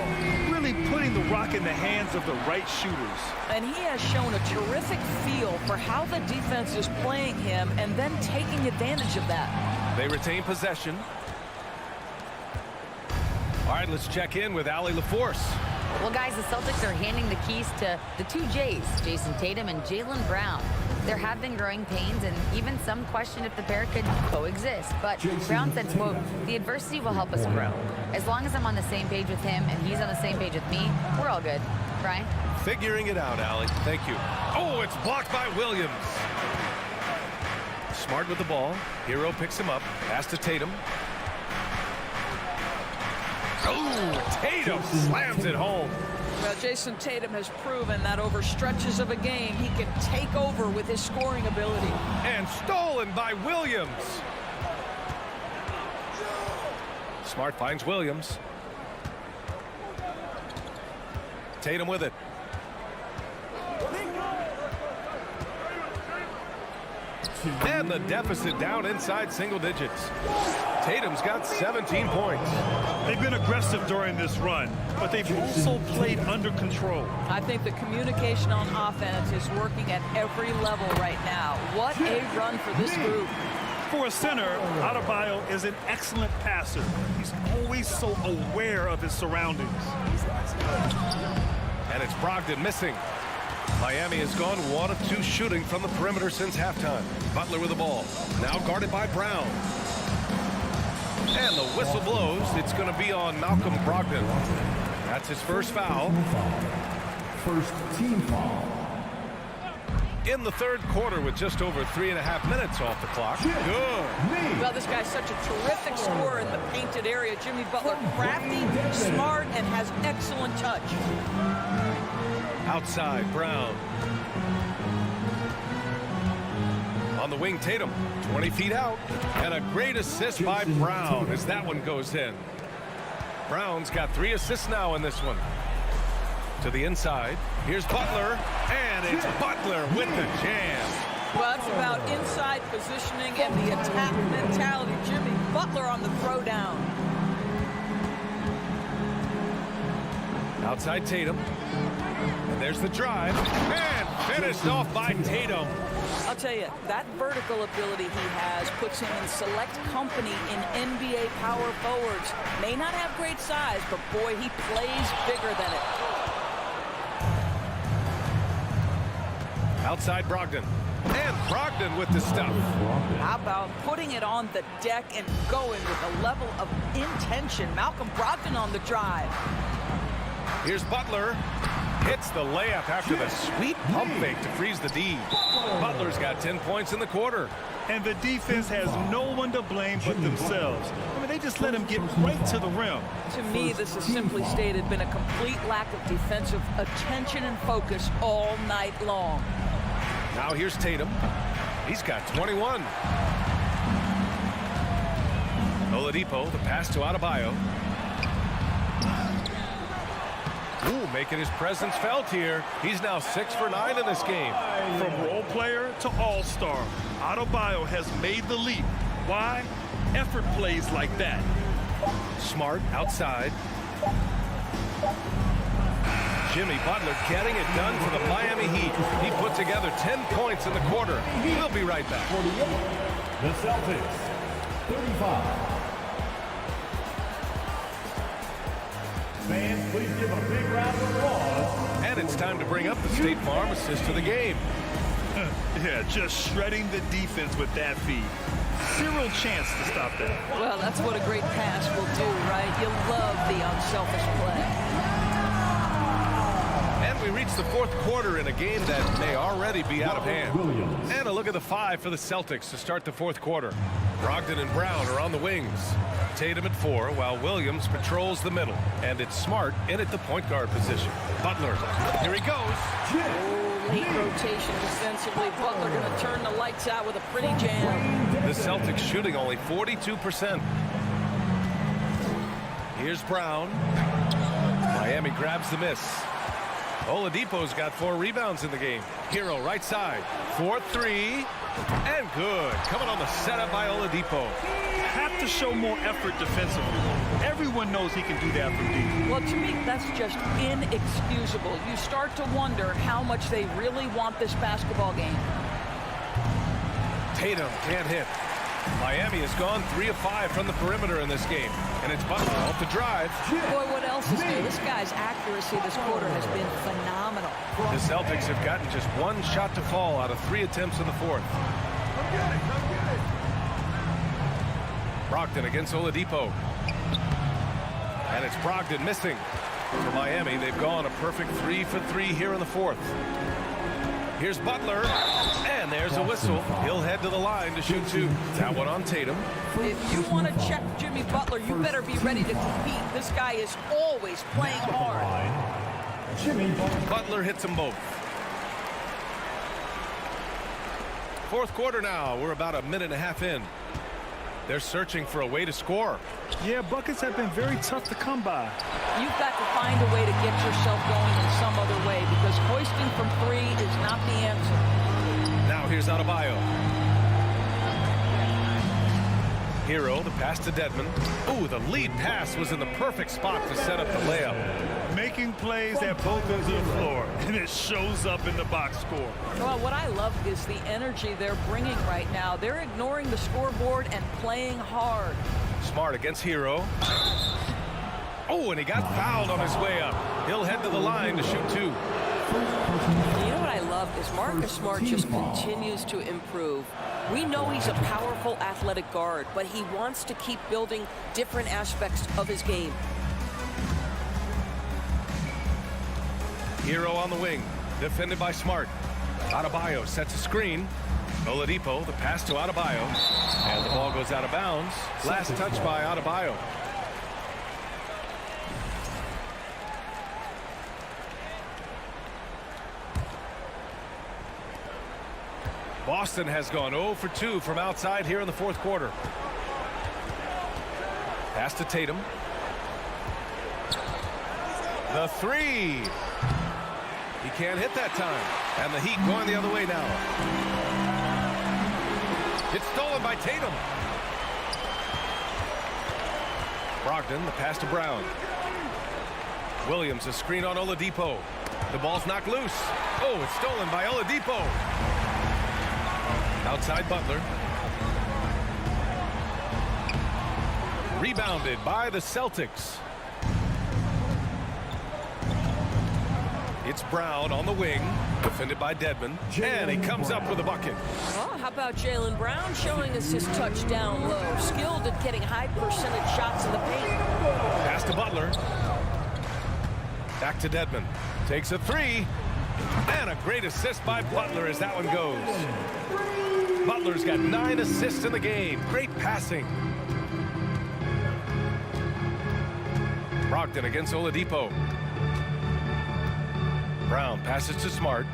really putting the rock in the hands of the right shooters. And he has shown a terrific feel for how the defense is playing him and then taking advantage of that. They retain possession. All right, let's check in with Allie LaForce. Well, guys, the Celtics are handing the keys to the two J's, Jason Tatum and Jaylen Brown. There have been growing pains and even some question if the pair could coexist. But Brown said, quote, the adversity will help us grow. As long as I'm on the same page with him and he's on the same page with me, we're all good. Brian? Figuring it out, Allie. Thank you. Oh, it's blocked by Williams. Smart with the ball. Hero picks him up. Pass to Tatum. Oh, Tatum slams it home. Well, Jason Tatum has proven that over stretches of a game, he can take over with his scoring ability. And stolen by Williams. Smart finds Williams. Tatum with it. And the deficit down inside single digits. Tatum's got 17 points. They've been aggressive during this run, but they've also played under control. I think the communication on offense is working at every level right now. What a run for this group. For a center, Adebayo is an excellent passer. He's always so aware of his surroundings. And it's Brogdon missing. Miami has gone 1 of 2 shooting from the perimeter since halftime. Butler with the ball. Now guarded by Brown. And the whistle blows. It's going to be on Malcolm Brogdon. That's his first foul. First team foul. In the third quarter with just over 3.5 minutes off the clock. Good. Well, this guy's such a terrific scorer in the painted area. Jimmy Butler, crafty, smart, and has excellent touch. Outside, Brown. On the wing, Tatum, 20 feet out. And a great assist by Brown as that one goes in. Brown's got 3 assists now in this one. To the inside. Here's Butler. And it's Butler with the jam. Well, it's about inside positioning and the attack mentality. Jimmy Butler on the throwdown. Outside Tatum. And there's the drive. And finished off by Tatum. I'll tell you, that vertical ability he has puts him in select company in NBA power forwards. May not have great size, but boy, he plays bigger than it. Outside Brogdon. And Brogdon with the stuff. How about putting it on the deck and going with a level of intention? Malcolm Brogdon on the drive. Here's Butler. Hits the layup after the sweet pump fake to freeze the D. Butler's got 10 points in the quarter. And the defense has no one to blame but themselves. I mean, they just let him get right to the rim. To me, this has simply stated been a complete lack of defensive attention and focus all night long. Now here's Tatum. He's got 21. Oladipo, the pass to Adebayo. Ooh, making his presence felt here. He's now 6 for 9 in this game. From role player to all-star, Adebayo has made the leap. Why? Effort plays like that. Smart outside. Jimmy Butler getting it done for the Miami Heat. He put together 10 points in the quarter. We'll be right back. The Celtics, 35. Fans, please give a big round of applause. And it's time to bring up the State Farm assist to the game. Yeah, just shredding the defense with that feed. Zero chance to stop that. Well, that's what a great pass will do, right? You love the unselfish play. And we reach the fourth quarter in a game that may already be out of hand. And a look at the 5 for the Celtics to start the fourth quarter. Brogdon and Brown are on the wings. Tatum at 4, while Williams patrols the middle. And it's Smart in at the point guard position. Butler, here he goes. Oh, late rotation defensively. Butler going to turn the lights out with a pretty jam. The Celtics shooting only 42%. Here's Brown. Miami grabs the miss. Oladipo's got 4 rebounds in the game. Hero right side. 4-3. And good. Coming on the setup by Oladipo. Have to show more effort defensively. Everyone knows he can do that from deep. Well, to me, that's just inexcusable. You start to wonder how much they really want this basketball game. Tatum can't hit. Miami has gone 3 of 5 from the perimeter in this game. And it's Butler off the drive. Boy, what else is new? This guy's accuracy this quarter has been phenomenal. The Celtics have gotten just 1 shot to fall out of 3 attempts in the 4th. Brogdon against Oladipo. And it's Brogdon missing. For Miami, they've gone a perfect 3 for 3 here in the 4th. Here's Butler, and there's a whistle. He'll head to the line to shoot 2. That one on Tatum. If you want to check Jimmy Butler, you better be ready to compete. This guy is always playing hard. Butler hits them both. 4th quarter now. We're about a minute and a half in. They're searching for a way to score. Yeah, buckets have been very tough to come by. You've got to find a way to get yourself going in some other way, because hoisting from 3 is not the answer. Now here's Adebayo. Hero, the pass to Dedmon. Ooh, the lead pass was in the perfect spot to set up the layup. Making plays at both ends of the floor, and it shows up in the box score. Well, what I love is the energy they're bringing right now. They're ignoring the scoreboard and playing hard. Smart against Hero. Oh, and he got fouled on his way up. He'll head to the line to shoot 2. You know what I love is Marcus Smart just continues to improve. We know he's a powerful athletic guard, but he wants to keep building different aspects of his game. Hero on the wing, defended by Smart. Adebayo sets a screen. Oladipo, the pass to Adebayo. And the ball goes out of bounds. Last touch by Adebayo. Boston has gone 0 for 2 from outside here in the 4th quarter. Pass to Tatum. The 3. He can't hit that time. And the Heat going the other way now. It's stolen by Tatum. Brogdon, the pass to Brown. Williams, a screen on Oladipo. The ball's knocked loose. Oh, it's stolen by Oladipo. Outside Butler. Rebounded by the Celtics. It's Brown on the wing, defended by Dedmon, and he comes up with a bucket. Well, how about Jaylen Brown showing us his touch down low, skilled at getting high percentage shots in the paint. Pass to Butler. Back to Dedmon. Takes a 3, and a great assist by Butler as that one goes. Butler's got 9 assists in the game. Great passing. Brogdon against Oladipo. Brown passes to Smart.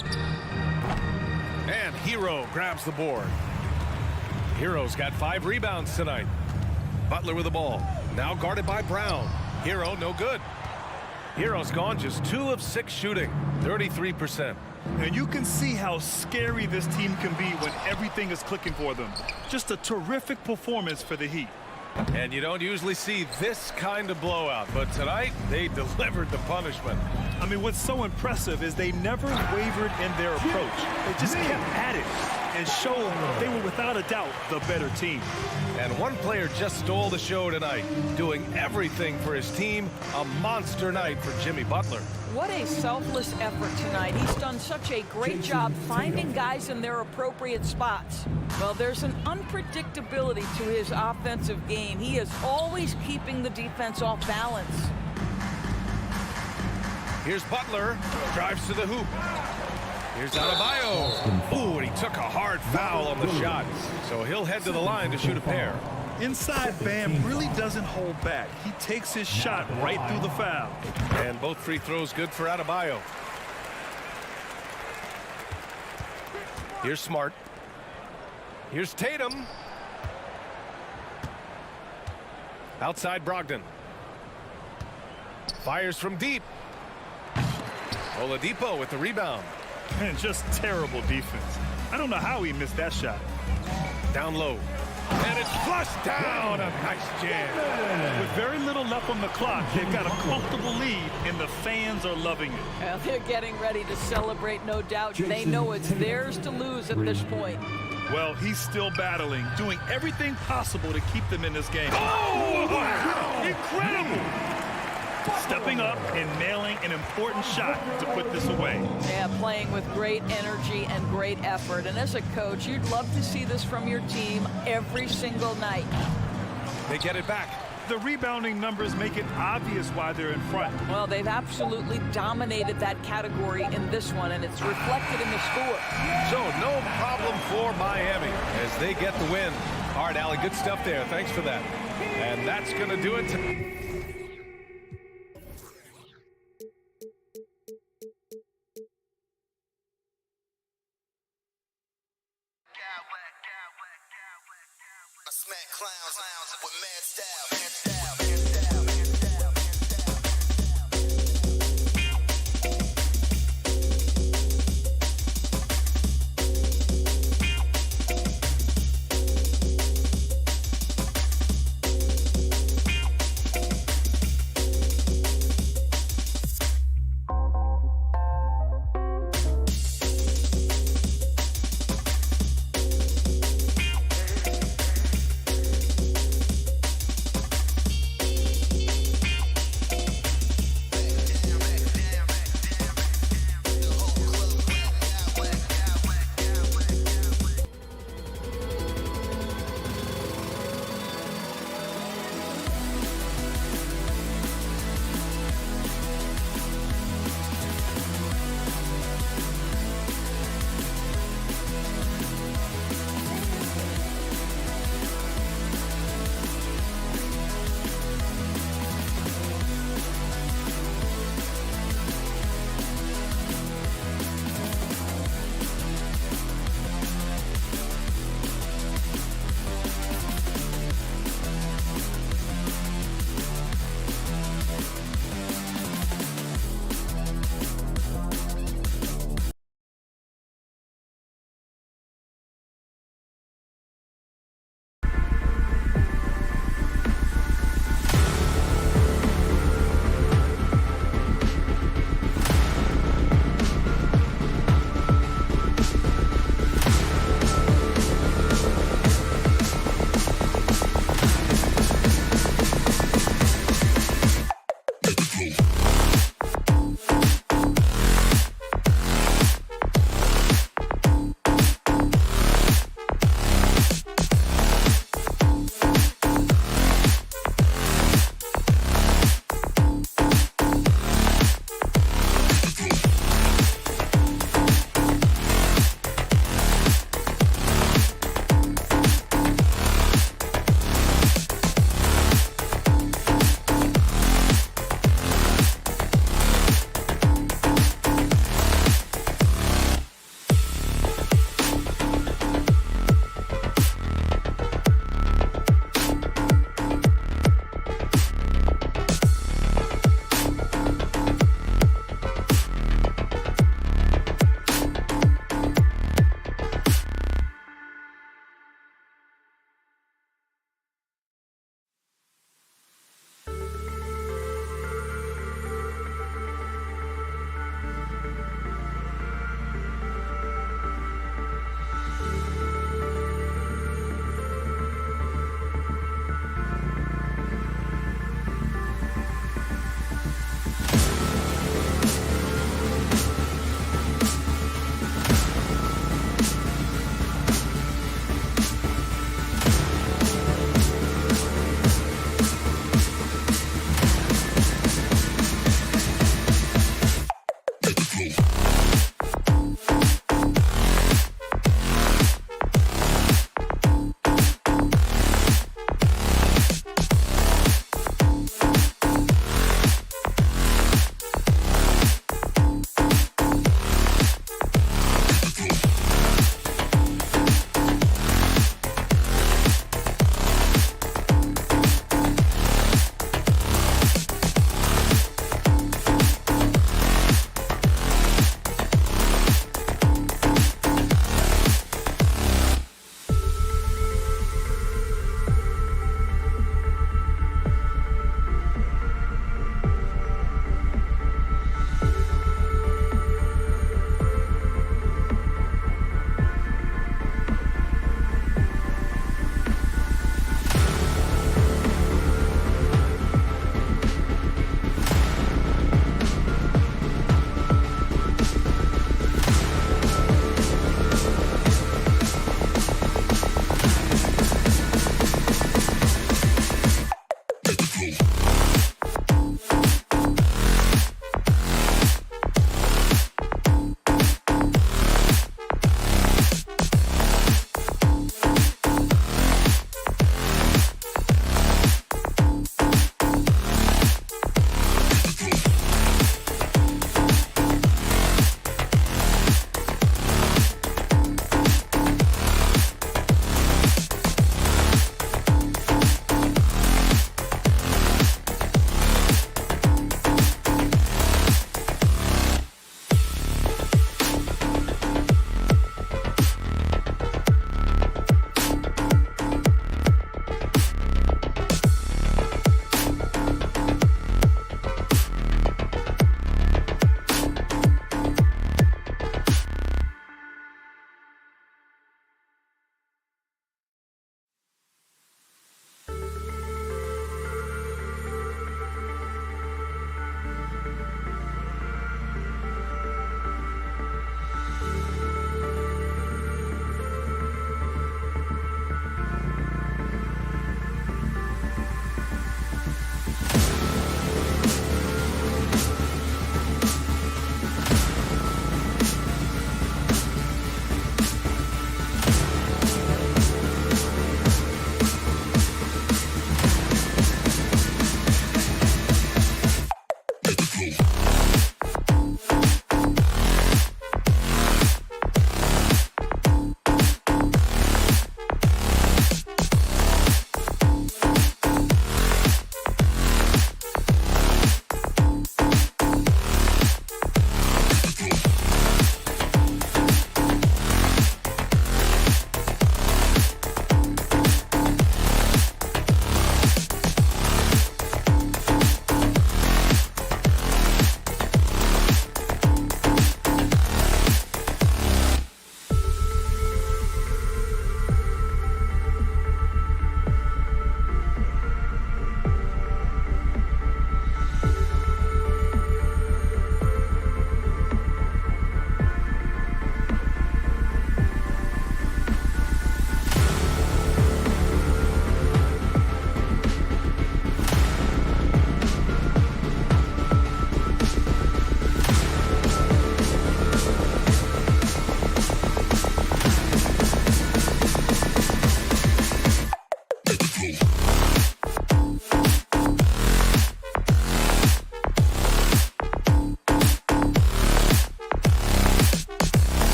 And Hero grabs the board. Hero's got 5 rebounds tonight. Butler with the ball. Now guarded by Brown. Hero no good. Hero's gone just 2 of 6 shooting. 33%. And you can see how scary this team can be when everything is clicking for them. Just a terrific performance for the Heat. And you don't usually see this kind of blowout, but tonight they delivered the punishment. I mean, what's so impressive is they never wavered in their approach. They just kept at it and showed they were without a doubt the better team. And one player just stole the show tonight, doing everything for his team. A monster night for Jimmy Butler. What a selfless effort tonight. He's done such a great job finding guys in their appropriate spots. Well, there's an unpredictability to his offensive game. He is always keeping the defense off balance. Here's Butler, drives to the hoop. Here's Adebayo. Ooh, and he took a hard foul on the shot. So he'll head to the line to shoot a pair. Inside, Bam really doesn't hold back. He takes his shot right through the foul. And both free throws good for Adebayo. Here's Smart. Here's Tatum. Outside Brogdon. Fires from deep. Oladipo with the rebound. Man, just terrible defense. I don't know how he missed that shot. Down low. And it's flushed down. A nice jam. With very little left on the clock, they've got a comfortable lead, and the fans are loving it. Well, they're getting ready to celebrate, no doubt. They know it's theirs to lose at this point. Well, he's still battling, doing everything possible to keep them in this game. Oh, wow. Incredible! Stepping up and nailing an important shot to put this away. Yeah, playing with great energy and great effort. And as a coach, you'd love to see this from your team every single night. They get it back. The rebounding numbers make it obvious why they're in front. Well, they've absolutely dominated that category in this one, and it's reflected in the score. So no problem for Miami as they get the win. All right, Allie, good stuff there. Thanks for that. And that's going to do it. Smack clowns with mad style. Let's go.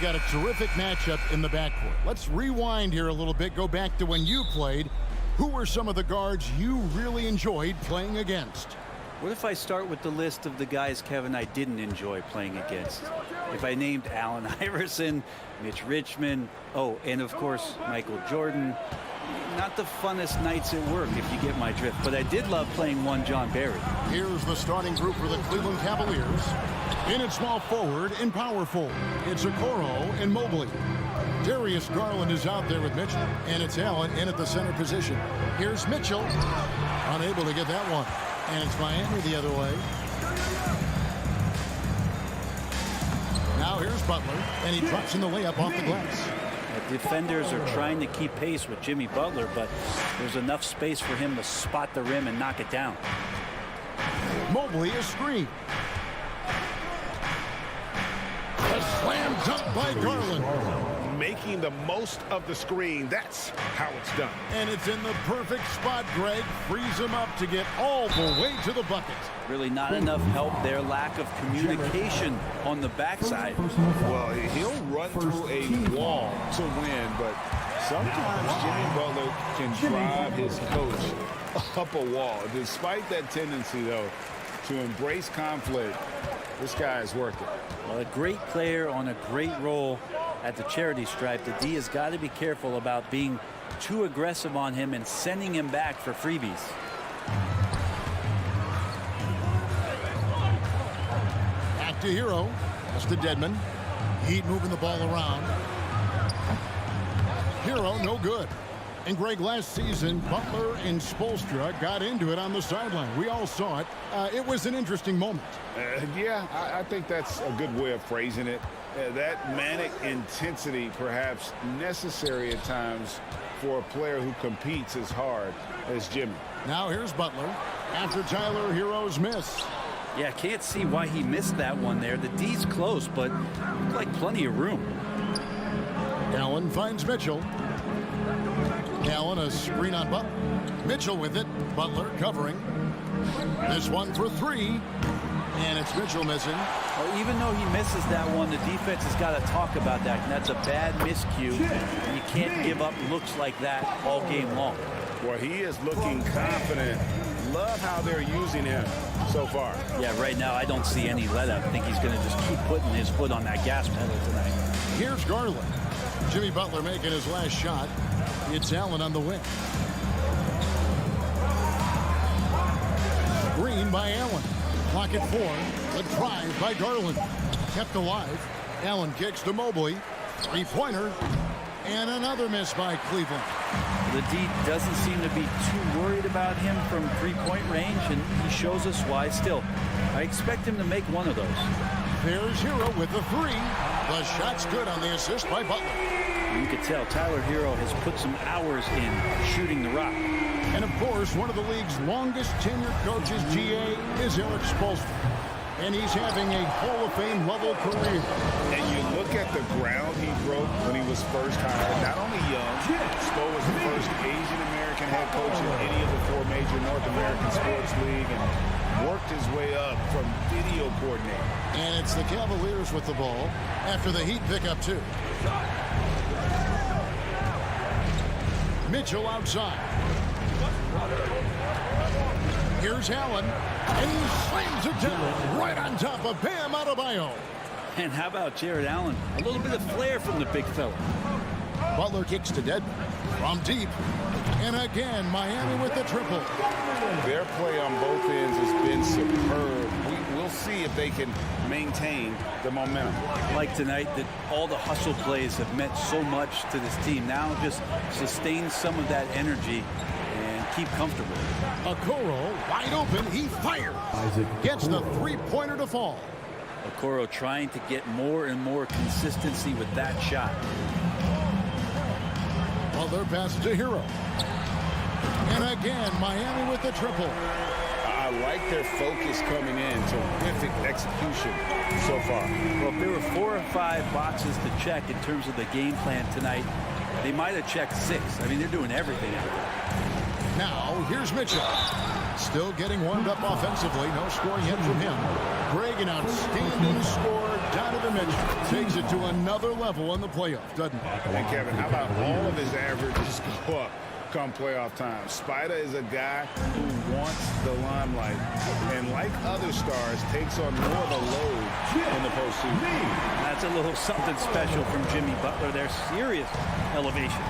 got a terrific matchup in the backcourt. Let's rewind here a little bit. Go back to when you played. Who were some of the guards you really enjoyed playing against? What if I start with the list of the guys, Kevin, I didn't enjoy playing against? If I named Allen Iverson, Mitch Richmond, oh, and of course, Michael Jordan. Not the funnest nights at work, if you get my drift, but I did love playing one John Barry. Here's the starting group for the Cleveland Cavaliers. In at small forward and power forward, it's Okoro and Mobley. Darius Garland is out there with Mitchell, and it's Allen in at the center position. Here's Mitchell, unable to get that one, and it's Miami the other way. Now here's Butler, and he drops in the layup off the glass. The defenders are trying to keep pace with Jimmy Butler, but there's enough space for him to spot the rim and knock it down. Mobley is screened. A slam dunk by Garland. Making the most of the screen. That's how it's done. And it's in the perfect spot, Greg. Frees him up to get all the way to the bucket. Really not enough help there. Lack of communication on the backside. Well, he'll run through a wall to win, but sometimes Jimmy Butler can drive his coach up a wall. Despite that tendency, though, to embrace conflict, this guy is worth it. Well, a great player on a great role at the charity stripe. The D has got to be careful about being too aggressive on him and sending him back for freebies. Back to Hero. That's to Dedmon. Heat moving the ball around. Hero, no good. And Greg, last season, Butler and Spoelstra got into it on the sideline. We all saw it. It was an interesting moment. Yeah, I think that's a good way of phrasing it. That manic intensity perhaps necessary at times for a player who competes as hard as Jimmy. Now here's Butler after Tyler Hero's miss. Yeah, can't see why he missed that one there. The D's close, but looked like plenty of room. Allen finds Mitchell. Allen a screen on Butler. Mitchell with it. Butler covering. This one for three. And it's Mitchell missing. Well, even though he misses that one, the defense has got to talk about that. And that's a bad miscue. You can't give up looks like that all game long. Well, he is looking confident. Love how they're using him so far. Yeah, right now I don't see any let up. I think he's going to just keep putting his foot on that gas pedal tonight. Here's Garland. Jimmy Butler making his last shot. It's Allen on the wing. Green by Allen. Clock at 4. The drive by Garland. Kept alive. Allen kicks to Mobley. Three-pointer. And another miss by Cleveland. The D doesn't seem to be too worried about him from three-point range, and he shows us why still. I expect him to make one of those. There's Hero with the three. The shot's good on the assist by Butler. You can tell Tyler Hero has put some hours in shooting the rock. And of course, one of the league's longest tenured coaches, GA, is Eric Spoelstra. And he's having a Hall of Fame level career. And you look at the ground he broke when he was first hired. Not only young, Spo was the first Asian American head coach in any of the 4 major North American sports league, and worked his way up from video coordinator. And it's the Cavaliers with the ball after the Heat pick up 2. Mitchell outside. Here's Allen, and he slams it down right on top of Bam Adebayo. And how about Jared Allen? A little bit of flair from the big fella. Butler kicks to Dedmon from deep. And again, Miami with the triple. Their play on both ends has been superb. We'll see if they can maintain the momentum. Like tonight, that all the hustle plays have meant so much to this team. Now just sustain some of that energy and keep comfortable. Okoro wide open. He fires. Gets the three-pointer to fall. Okoro trying to get more and more consistency with that shot. Butler passes to Hero. And again, Miami with the triple. I like their focus coming in. Terrific execution so far. Well, if there were 4 or 5 boxes to check in terms of the game plan tonight, they might have checked 6. I mean, they're doing everything out there. Now, here's Mitchell. Still getting warmed up offensively. No scoring yet from him. Greg, an outstanding score down to the middle. Mitchell takes it to another level in the playoff, doesn't he? And Kevin, how about all of his averages go up come playoff time? Spider is a guy who wants the limelight, and like other stars, takes on more of a load in the postseason. That's a little something special from Jimmy Butler. There's serious elevation.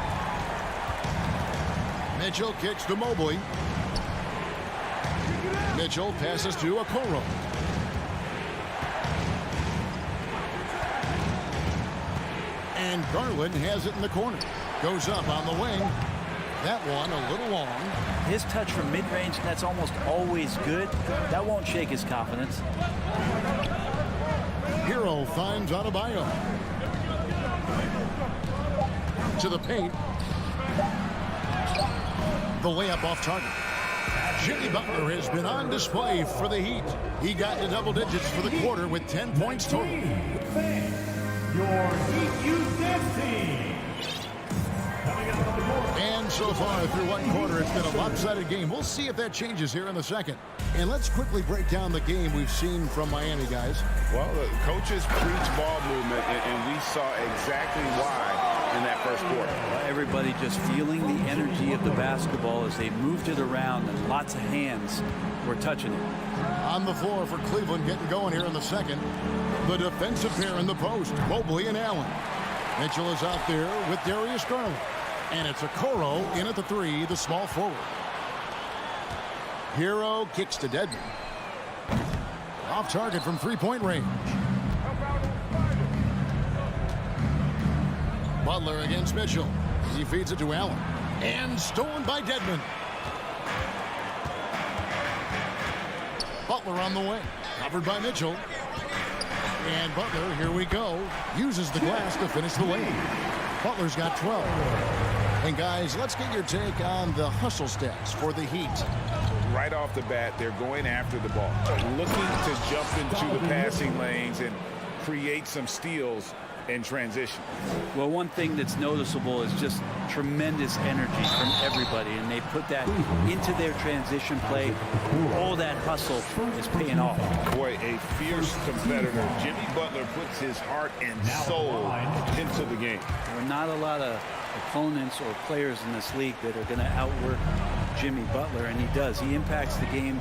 Mitchell kicks to Mobley. Mitchell passes to Okoro. And Garland has it in the corner. Goes up on the wing. That one a little long. His touch from mid-range, that's almost always good. That won't shake his confidence. Hero finds Adebayo. To the paint. The layup off target. Jimmy Butler has been on display for the Heat. He got to double digits for the quarter with 10 points total. Your Heat Youth Dance Team. And so far through one quarter, it's been a lopsided game. We'll see if that changes here in the second. And let's quickly break down the game we've seen from Miami, guys. Well, the coaches preach ball movement, and we saw exactly why in that first quarter. Everybody just feeling the energy of the basketball as they moved it around, and lots of hands were touching it. On the floor for Cleveland, getting going here in the second. The defensive pair in the post, Mobley and Allen. Mitchell is out there with Darius Garland. And it's Okoro in at the three, the small forward. Hero kicks to Dedmon. Off target from three-point range. Butler against Mitchell. He feeds it to Allen. And stolen by Dedmon. Butler on the wing. Covered by Mitchell. And Butler, here we go, uses the glass to finish the lead. Butler's got 12. And guys, let's get your take on the hustle stats for the Heat. Right off the bat, they're going after the ball, looking to jump into the passing lanes and create some steals in transition. Well, one thing that's noticeable is just tremendous energy from everybody, and they put that into their transition play. All that hustle is paying off. Boy, a fierce competitor. Jimmy Butler puts his heart and soul into the game. There are not a lot of opponents or players in this league that are going to outwork Jimmy Butler, and he does. He impacts the game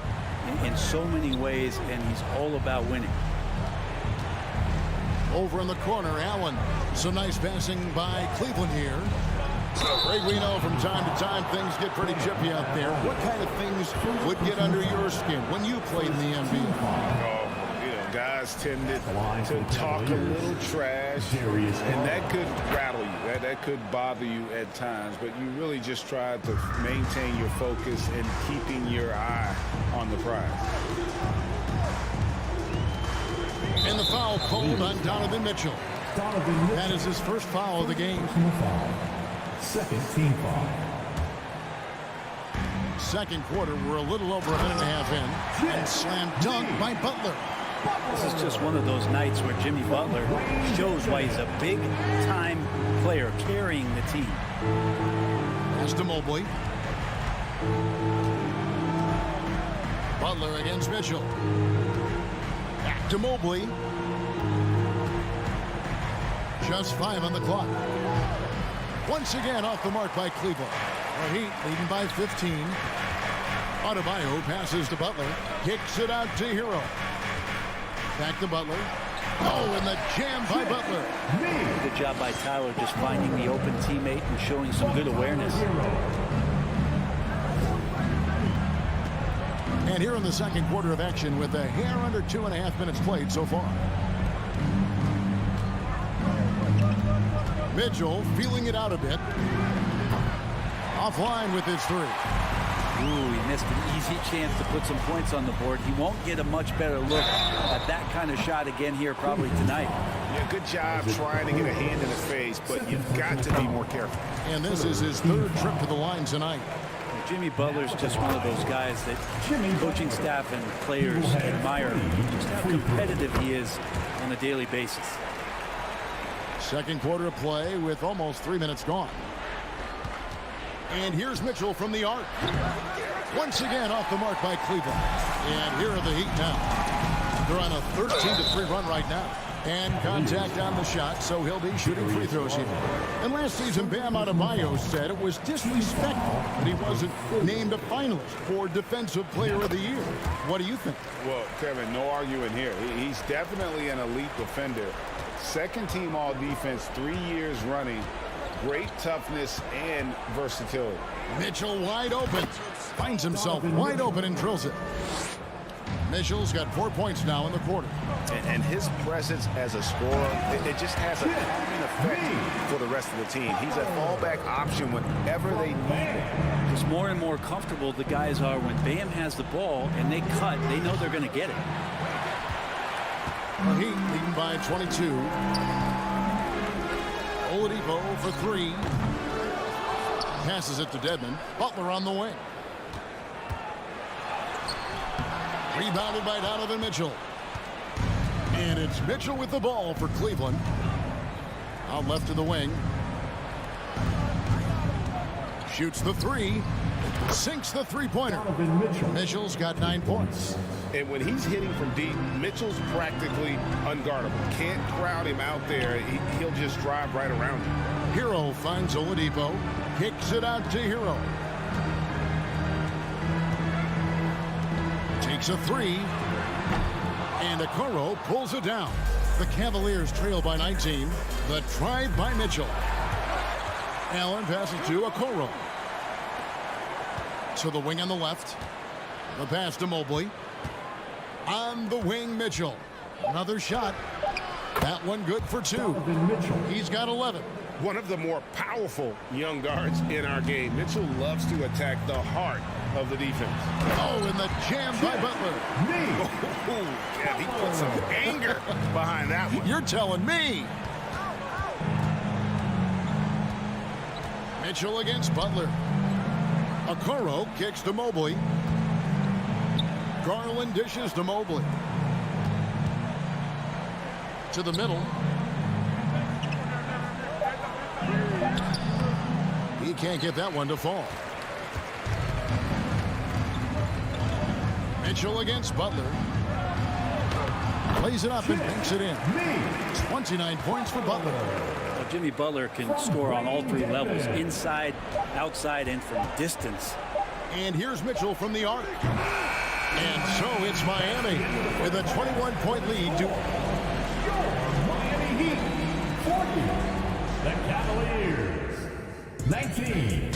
in so many ways, and he's all about winning. Over in the corner, Allen. Some nice passing by Cleveland here. Greg, we know from time to time things get pretty chippy out there. What kind of things would get under your skin when you played in the NBA? Guys tended to talk a little trash, and that could rattle you. That could bother you at times, but you really just try to maintain your focus and keeping your eye on the prize. And the foul called on Donovan Mitchell. That is his first foul of the game. Second team foul. Second quarter, we're a little over a minute and a half in. And slam dunk by Butler. This is just one of those nights where Jimmy Butler shows why he's a big-time player carrying the team. Pass to Mobley. Butler against Mitchell. Back to Mobley. Just 5 on the clock. Once again off the mark by Cleveland. The Heat leading by 15. Adebayo passes to Butler. Kicks it out to Hero. Back to Butler. Oh, and the jam by Butler. Good job by Tyler just finding the open teammate and showing some good awareness. And here in the second quarter of action with a hair under 2.5 minutes played so far. Mitchell feeling it out a bit. Offline with his three. Ooh, he missed an easy chance to put some points on the board. He won't get a much better look at that kind of shot again here probably tonight. Yeah, good job trying to get a hand in his face, but you've got to be more careful. And this is his third trip to the line tonight. Jimmy Butler's just one of those guys that coaching staff and players admire just how competitive he is on a daily basis. Second quarter of play with almost 3 minutes gone. And here's Mitchell from the arc. Once again off the mark by Cleveland. And here are the Heat now. They're on a 13-3 run right now. And contact on the shot, so he'll be shooting free throws here. And last season, Bam Adebayo said it was disrespectful that he wasn't named a finalist for Defensive Player of the Year. What do you think? Well, Kevin, no arguing here. He's definitely an elite defender. Second team all defense 3 years running. Great toughness and versatility. Mitchell wide open. Finds himself wide open and drills it. Mitchell's got 4 points now in the quarter. And his presence as a scorer, it just has a calming effect for the rest of the team. He's a fallback option whenever they need him. Just more and more comfortable the guys are when Bam has the ball and they cut, they know they're going to get it. The Heat leading by 22. Oladipo for 3. Passes it to Dedmon. Butler on the wing. Rebounded by Donovan Mitchell. And it's Mitchell with the ball for Cleveland. Out left to the wing. Shoots the 3. Sinks the three-pointer. Mitchell's got 9 points. And when he's hitting from deep, Mitchell's practically unguardable. Can't crowd him out there. He'll just drive right around him. Hero finds Oladipo. Kicks it out to Hero. Takes a 3. And Okoro pulls it down. The Cavaliers trail by 19. The drive by Mitchell. Allen passes to Okoro. To the wing on the left. The pass to Mobley. On the wing, Mitchell. Another shot. That one good for 2. He's got 11. One of the more powerful young guards in our game. Mitchell loves to attack the heart of the defense. Oh, and the jam by Butler. Yeah, he put some anger behind that one. You're telling me. Mitchell against Butler. Okoro kicks to Mobley. Garland dishes to Mobley. To the middle. He can't get that one to fall. Mitchell against Butler. Plays it up and banks it in. 29 points for Butler. Well, Jimmy Butler can score on all 3 levels. Inside, outside, and from distance. And here's Mitchell from the arc. And so it's Miami with a 21-point lead to Miami Heat 40. The Cavaliers 19.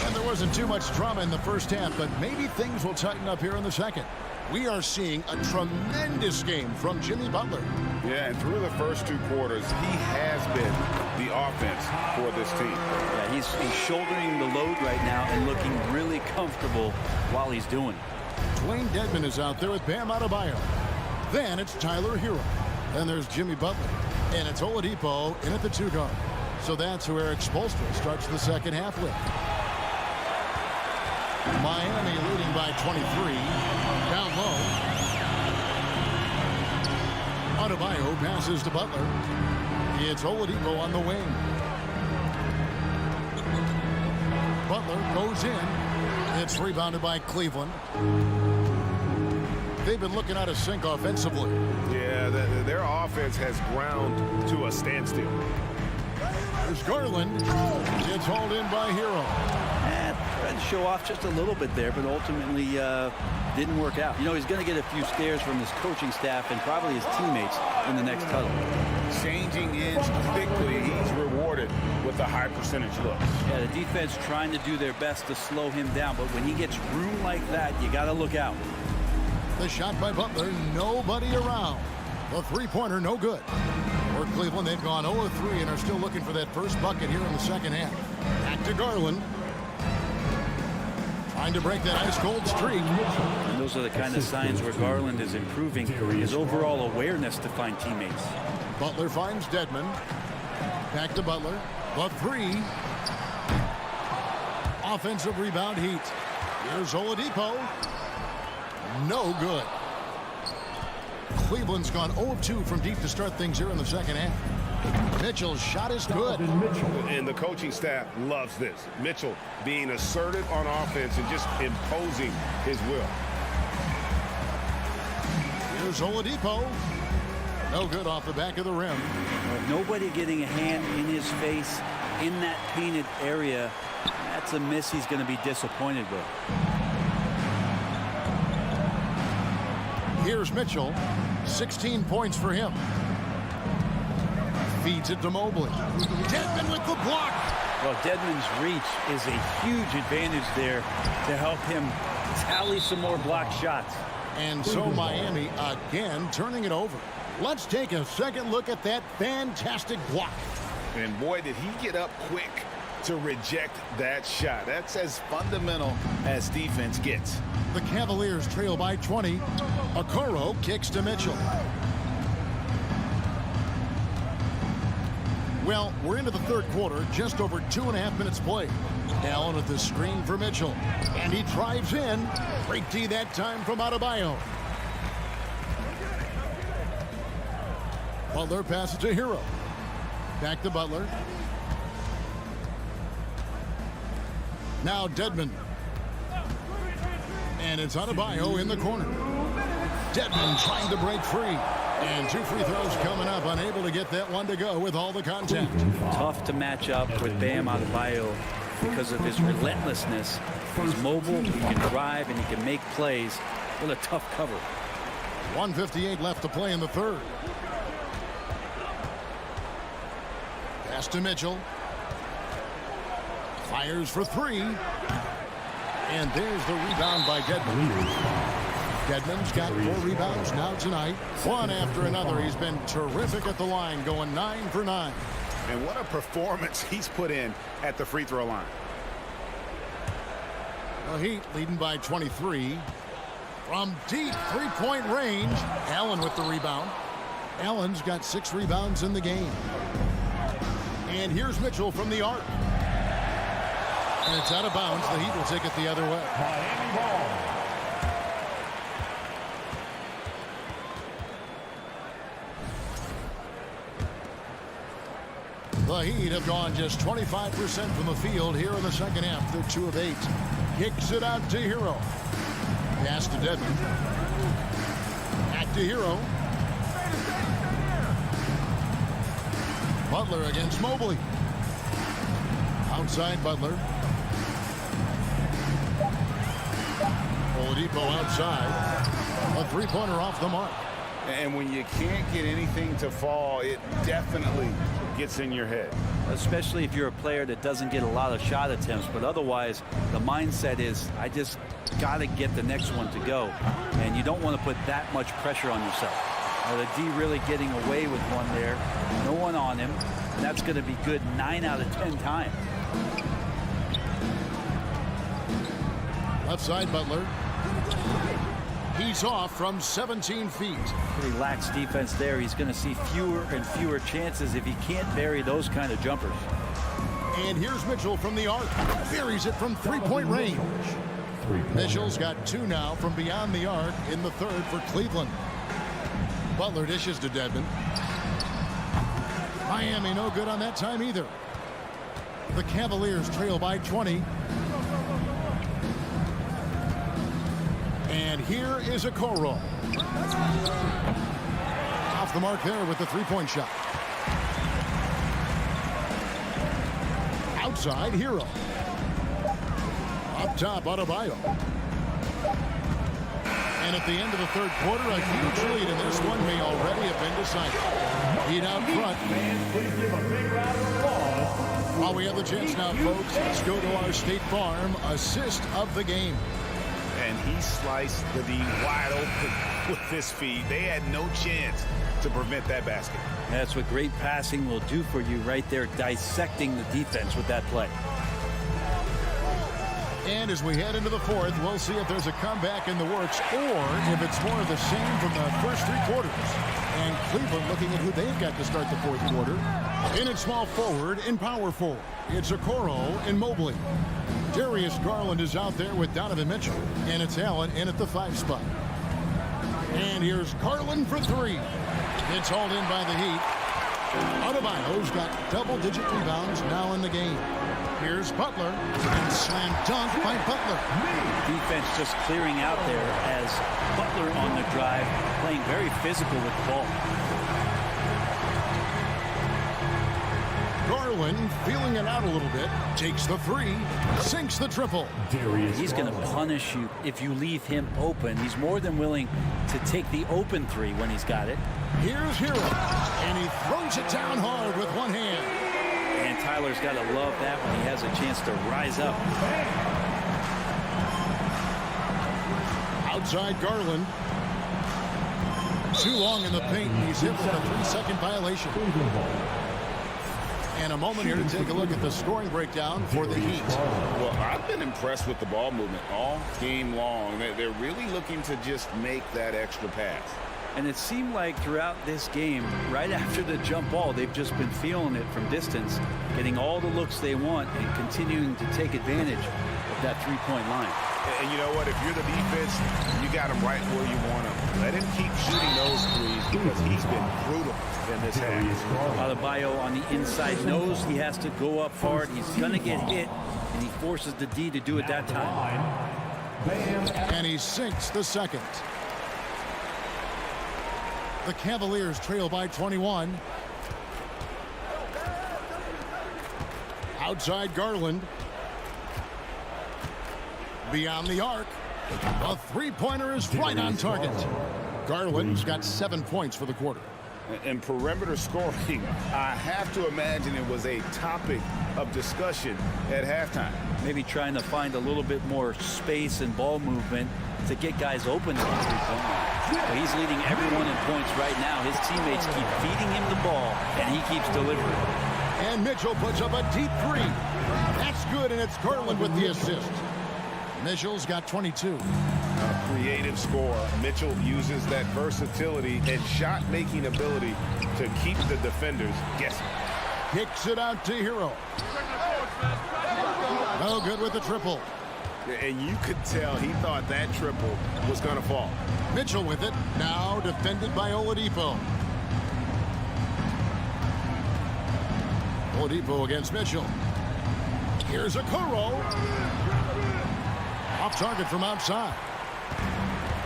And there wasn't too much drama in the first half, but maybe things will tighten up here in the second. We are seeing a tremendous game from Jimmy Butler. Yeah, and through the first 2 quarters, he has been the offense for this team. Yeah, he's shouldering the load right now and looking really comfortable while he's doing it. Dwayne Dedmon is out there with Bam Adebayo. Then it's Tyler Hero. Then there's Jimmy Butler. And it's Oladipo in at the 2 guard. So that's who Eric Spoelstra starts the second half with. Miami leading by 23. Down low. Adebayo passes to Butler. It's Oladipo on the wing. Butler goes in. It's rebounded by Cleveland. They've been looking out of sync offensively. Yeah, their offense has ground to a standstill. There's Garland. It's hauled in by Hero. Tried to show off just a little bit there, but ultimately didn't work out. You know, he's going to get a few stares from his coaching staff and probably his teammates in the next huddle. Changing ends quickly. He's rewarded with a high percentage look. Yeah, the defense trying to do their best to slow him down, but when he gets room like that, you got to look out. The shot by Butler, nobody around. The three-pointer, no good. For Cleveland, they've gone 0-3 and are still looking for that first bucket here in the second half. Back to Garland. Trying to break that ice-cold streak. And those are the kind of signs where Garland is improving his overall awareness to find teammates. Butler finds Dedmon. Back to Butler. The 3. Offensive rebound Heat. Here's Oladipo. No good. Cleveland's gone 0-2 from deep to start things here in the second half. Mitchell's shot is good. And the coaching staff loves this. Mitchell being assertive on offense and just imposing his will. Here's Oladipo. No good off the back of the rim. Nobody getting a hand in his face in that painted area. That's a miss he's going to be disappointed with. Here's Mitchell. 16 points for him. Feeds it to Mobley. Dedmon with the block. Well, Dedmon's reach is a huge advantage there to help him tally some more block shots. And so Miami again turning it over. Let's take a second look at that fantastic block. And boy, did he get up quick to reject that shot. That's as fundamental as defense gets. The Cavaliers trail by 20. Okoro kicks to Mitchell. Well, we're into the third quarter, just over 2.5 minutes played. Allen with the screen for Mitchell. And he drives in. Great D that time from Adebayo. Butler passes to Hero. Back to Butler. Now Dedmon. And it's Adebayo in the corner. Dedmon trying to break free. And 2 free throws coming up. Unable to get that one to go with all the contact. Tough to match up with Bam Adebayo because of his relentlessness. He's mobile, he can drive, and he can make plays. What a tough cover. 1:58 left to play in the third. Pass to Mitchell. Fires for 3. And there's the rebound by Dedmon. Dedmon's got 4 rebounds now tonight. One after another. He's been terrific at the line, going 9 for 9. And what a performance he's put in at the free throw line. The Heat leading by 23. From deep three-point range, Allen with the rebound. Allen's got 6 rebounds in the game. And here's Mitchell from the arc. And it's out of bounds. The Heat will take it the other way. Miami ball. The Heat have gone just 25% from the field here in the second half. They're 2 of 8. Kicks it out to Hero. Pass to Dedmon. Back to Hero. Butler against Mobley. Outside Butler. Oladipo outside. A 3-pointer off the mark. And when you can't get anything to fall, it definitely gets in your head. Especially if you're a player that doesn't get a lot of shot attempts, but otherwise the mindset is I just got to get the next one to go, and you don't want to put that much pressure on yourself. The D really getting away with one there, no one on him, and that's going to be good 9 out of 10 times. Left side Butler. He's off from 17 feet. Pretty lax defense there. He's going to see fewer and fewer chances if he can't bury those kind of jumpers. And here's Mitchell from the arc. Buries it from 3-point range. Mitchell's got 2 now from beyond the arc in the third for Cleveland. Butler dishes to Dedmon. Miami no good on that time either. The Cavaliers trail by 20. And here is Okoro. Off the mark there with the 3-point shot. Outside, Hero. Up top, Adebayo. And at the end of the third quarter, a huge lead in this one may already have been decided. Heat out front. While we have the chance now, folks, let's go to our State Farm assist of the game. And he sliced the D wide open with this feed. They had no chance to prevent that basket. That's what great passing will do for you right there, dissecting the defense with that play. And as we head into the fourth, we'll see if there's a comeback in the works or if it's more of the same from the first 3 quarters. And Cleveland looking at who they've got to start the fourth quarter. In at small forward and power forward, it's Okoro and Mobley. Darius Garland is out there with Donovan Mitchell. And it's Allen in at the 5 spot. And here's Garland for 3. It's hauled in by the Heat. Adebayo's got double-digit rebounds now in the game. Here's Butler, and slam dunk by Butler. Defense just clearing out there as Butler on the drive, playing very physical with the ball. Garland feeling it out a little bit, takes the three, sinks the triple. He's going to punish you if you leave him open. He's more than willing to take the open three when he's got it. Here's Hero, and he throws it down hard with one hand. And Tyler's got to love that when he has a chance to rise up. Outside Garland. Too long in the paint. He's hit with a 3-second violation. And a moment here to take a look at the scoring breakdown for the Heat. Well, I've been impressed with the ball movement all game long. They're really looking to just make that extra pass. And it seemed like throughout this game, right after the jump ball, they've just been feeling it from distance, getting all the looks they want and continuing to take advantage of that three-point line. And you know what? If you're the defense, you got him right where you want him. Let him keep shooting those threes because he's been brutal in this half. Adebayo on the inside knows he has to go up hard. He's going to get hit, and he forces the D to do it that time. And he sinks the second. The Cavaliers trail by 21. Outside Garland. Beyond the arc. A three-pointer is right on target. Garland's got 7 points for the quarter. And perimeter scoring, I have to imagine it was a topic of discussion at halftime. Maybe trying to find a little bit more space and ball movement to get guys open to the three-point line. But he's leading everyone in points right now. His teammates keep feeding him the ball, and he keeps delivering. And Mitchell puts up a deep three. That's good, and it's Garland with the assist. Mitchell's got 22. A creative scorer. Mitchell uses that versatility and shot-making ability to keep the defenders guessing. Kicks it out to Hero. No good with the triple. And you could tell he thought that triple was going to fall. Mitchell with it. Now defended by Oladipo. Oladipo against Mitchell. Here's a Okoro. Off target from outside.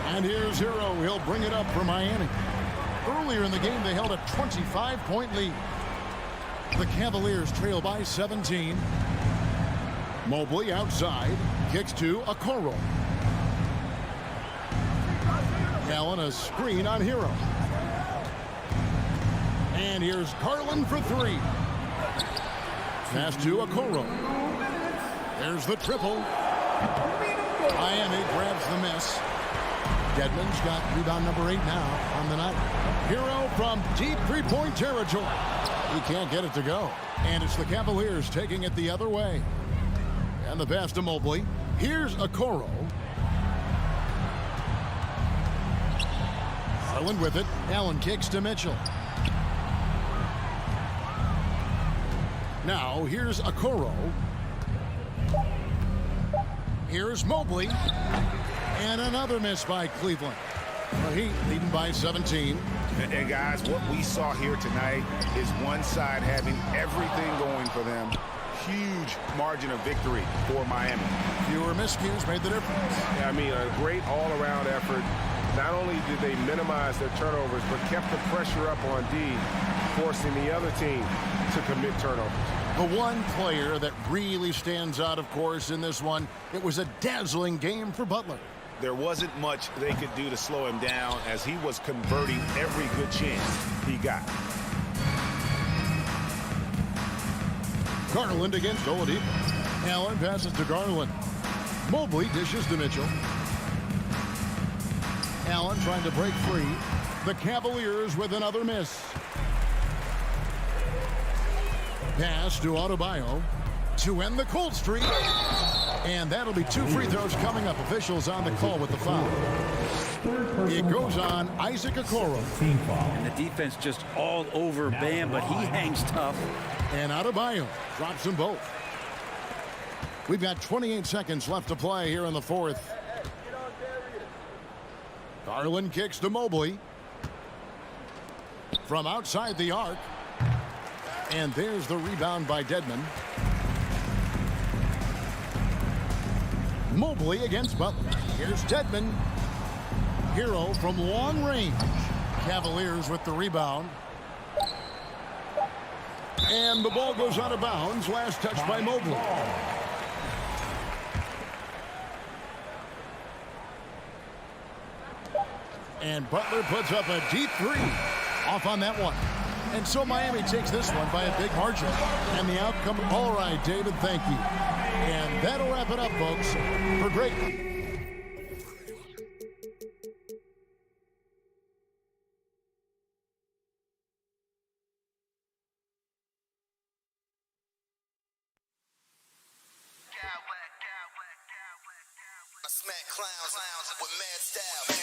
And here's Hero. He'll bring it up for Miami. Earlier in the game, they held a 25-point lead. The Cavaliers trail by 17. Mobley outside. Kicks to Okoro. Allen a screen on Hero. And here's Garland for three. Pass to Okoro. There's the triple. Miami grabs the miss. Dedmon's got rebound number 8 now on the night. Hero from deep three-point territory. He can't get it to go. And it's the Cavaliers taking it the other way. And the pass to Mobley. Here's Okoro. Garland with it. Allen kicks to Mitchell. Now here's Okoro. Here's Mobley. And another miss by Cleveland. The Heat leading by 17. And guys, what we saw here tonight is one side having everything going for them. Huge margin of victory for Miami. Fewer miscues made the difference. I mean, a great all-around effort. Not only did they minimize their turnovers, but kept the pressure up on D, forcing the other team to commit turnovers. The one player that really stands out, of course, in this one, it was a dazzling game for Butler. There wasn't much they could do to slow him down as he was converting every good chance he got. Garland against Oladipo. Allen passes to Garland. Mobley dishes to Mitchell. Allen trying to break free. The Cavaliers with another miss. Pass to Adebayo to end the cold streak. And that'll be 2 free throws coming up. Officials on the call with the foul. It goes on Isaac Okoro. And the defense just all over Bam, but he hangs tough. And Adebayo drops them both. We've got 28 seconds left to play here in the fourth. Garland kicks to Mobley. From outside the arc. And there's the rebound by Dedmon. Mobley against Butler. Here's Dedmon. Hero from long range. Cavaliers with the rebound. And the ball goes out of bounds. Last touch by Mobley. And Butler puts up a deep three. Off on that one. And so Miami takes this one by a big margin. And the outcome, all right, David, thank you. And that'll wrap it up, folks, for great. I smack clowns with mad style.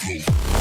Go.